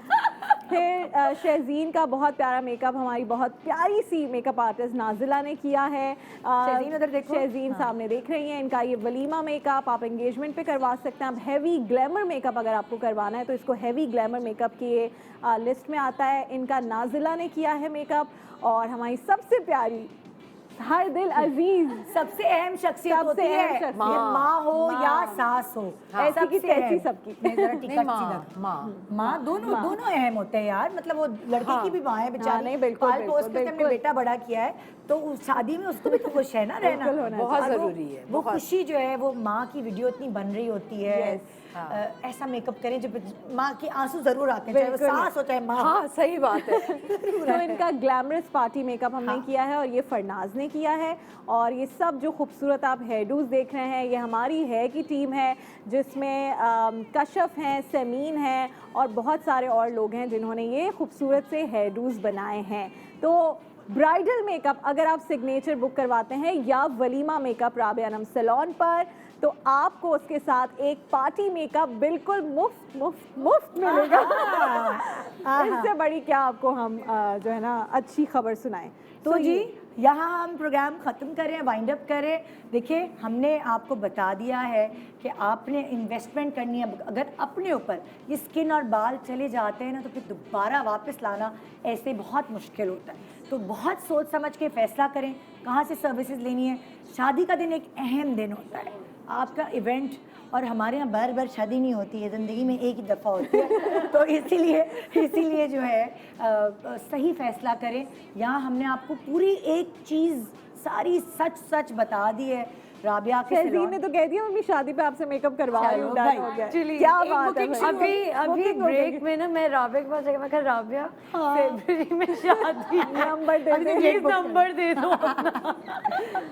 फिर शहजीन का बहुत प्यारा मेकअप हमारी बहुत प्यारी सी मेकअप आर्टिस्ट नाजिला ने किया है। शहजीन उधर देखो, शहजीन सामने देख रही हैं। इनका ये वलीमा मेकअप आप एंगेजमेंट पे करवा सकते हैं। अब हैवी ग्लैमर मेकअप अगर आपको करवाना है तो इसको हैवी ग्लैमर मेकअप की लिस्ट में आता है। इनका नाजिला ने किया है मेकअप, और हमारी सबसे प्यारी हर दिल अजीज सबसे अहम शख्सियत होती है, माँ हो या सास हो, ऐसी की तैसी सबकी। माँ दोनों अहम होते हैं यार। मतलब वो लड़की की भी माँ है बेचारी, पाल पोस के हमने बेटा बड़ा किया है, तो उस शादी में उसको भी तो खुश है ना रहना, बहुत जरूरी है। वो खुशी जो है वो माँ की वीडियो इतनी बन रही होती है। ऐसा मेकअप करें जब माँ के आंसू जरूर आते हैं, चाहे वो सास हो चाहे माँ। हाँ सही बात है। तो इनका ग्लैमरस पार्टी मेकअप हमने किया है, और ये फरनाज ने किया है। और ये सब जो खूबसूरत आप हेयर डूज देख रहे हैं, ये हमारी हेयर की टीम है, जिसमें कशफ हैं, सेमीन हैं, और बहुत सारे और लोग हैं जिन्होंने ये खूबसूरत से हेयर डूज बनाए हैं। तो ब्राइडल मेकअप अगर आप सिग्नेचर बुक करवाते हैं या वलीमा मेकअप राबिया अनम सैलून पर, तो आपको उसके साथ एक पार्टी मेकअप बिल्कुल मुफ्त मिलेगा। इससे बड़ी क्या आपको हम जो है ना अच्छी खबर सुनाएं। तो जी यहाँ हम प्रोग्राम ख़त्म करें, वाइंड अप करें। देखिए हमने आपको बता दिया है कि आपने इन्वेस्टमेंट करनी है। अगर अपने ऊपर ये स्किन और बाल चले जाते हैं ना, तो फिर दोबारा वापस लाना ऐसे बहुत मुश्किल होता है। तो बहुत सोच समझ के फ़ैसला करें कहाँ से सर्विसेज लेनी है। शादी का दिन एक अहम दिन होता है, आपका इवेंट, और हमारे यहाँ बार बार शादी नहीं होती है, ज़िंदगी में एक ही दफ़ा होती है। तो इसीलिए जो है सही फ़ैसला करें। यहाँ हमने आपको पूरी एक चीज़ सारी सच बता दी है। राबिया के शहजीन salon- ने तो कह दिया मम्मी शादी पे आपसे मेकअप करवा रही हूँ, चलो डन भाई, हो गया। Actually, क्या एक बात है booking भाई। अभी अभी Booking हो ब्रेक गई। में ना मैं राबिया के पास गई, मैं कहा राबिया फरवरी में शादी नंबर दे दे, प्लीज नंबर दे दो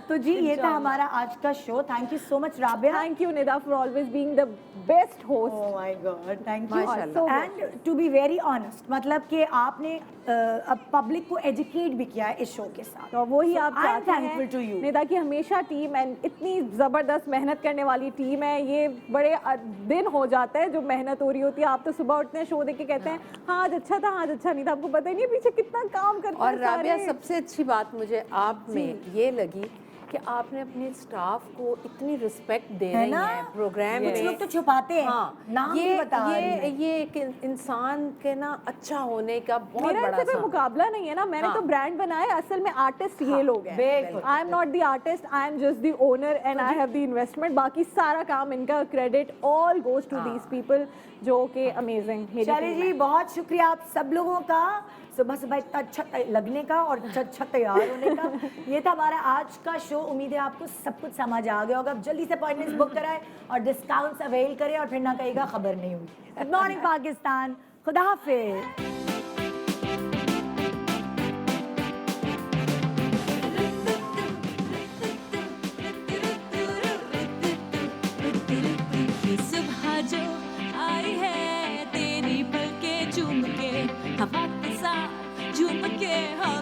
तो जी ये था हमारा आज का show. Thank you so much Rabia. Thank you Nida for always being the best host. Oh my God, thank you. माशाल्लाह। And to be very honest, मतलब कि आपने अब पब्लिक को एजुकेट भी किया है इस शो के साथ। तो वही आप I am चाहते thankful to हैं you. निदा की हमेशा टीम एंड इतनी ज़बरदस्त मेहनत करने वाली टीम है। ये बड़े दिन हो जाता है जो मेहनत हो रही होती है। आप तो सुबह उठते हैं शो देख के कहते हैं हाँ आज अच्छा था, आज अच्छा नहीं था, आपको पता ही नहीं है पीछे कितना काम करते हैं और राबिया सारे। सबसे अच्छी बात मुझे आप में ये लगी कि आपने अपने स्टाफ को इतनी रिस्पेक्ट दे है रही ना? हैं प्रोग्राम कुछ में। लोग तो छुपाते हैं, हाँ, नाम नहीं बता रही हैं। ये एक इंसान के ना अच्छा होने का बहुत मेरा बड़ा इनसे कोई सामान। मुकाबला नहीं है ना, मैंने तो ब्रांड बनाया, असल में आर्टिस्ट ये लोग हैं। बिल्कुल। I am not the artist, I am just the owner and I have the investment. बाकी सारा काम इनका, credit all goes to these people जो कि अमेजिंग। चलिए जी, बहुत शुक्रिया आप सब लोगों का सुबह सुबह इतना अच्छा लगने का और अच्छा तैयार होने का। ये था हमारा आज का शो। उम्मीद है आपको सब कुछ समझ आ गया होगा। अब जल्दी से अपॉइंटमेंट्स बुक कराएं और डिस्काउंट्स अवेल करें और फिर ना कहिएगा खबर नहीं हुई। गुड मॉर्निंग पाकिस्तान, खुदा हाफिज। ये सुबह जो आई है तेरी पलके चूम के हवा के साथ झूम के, हाँ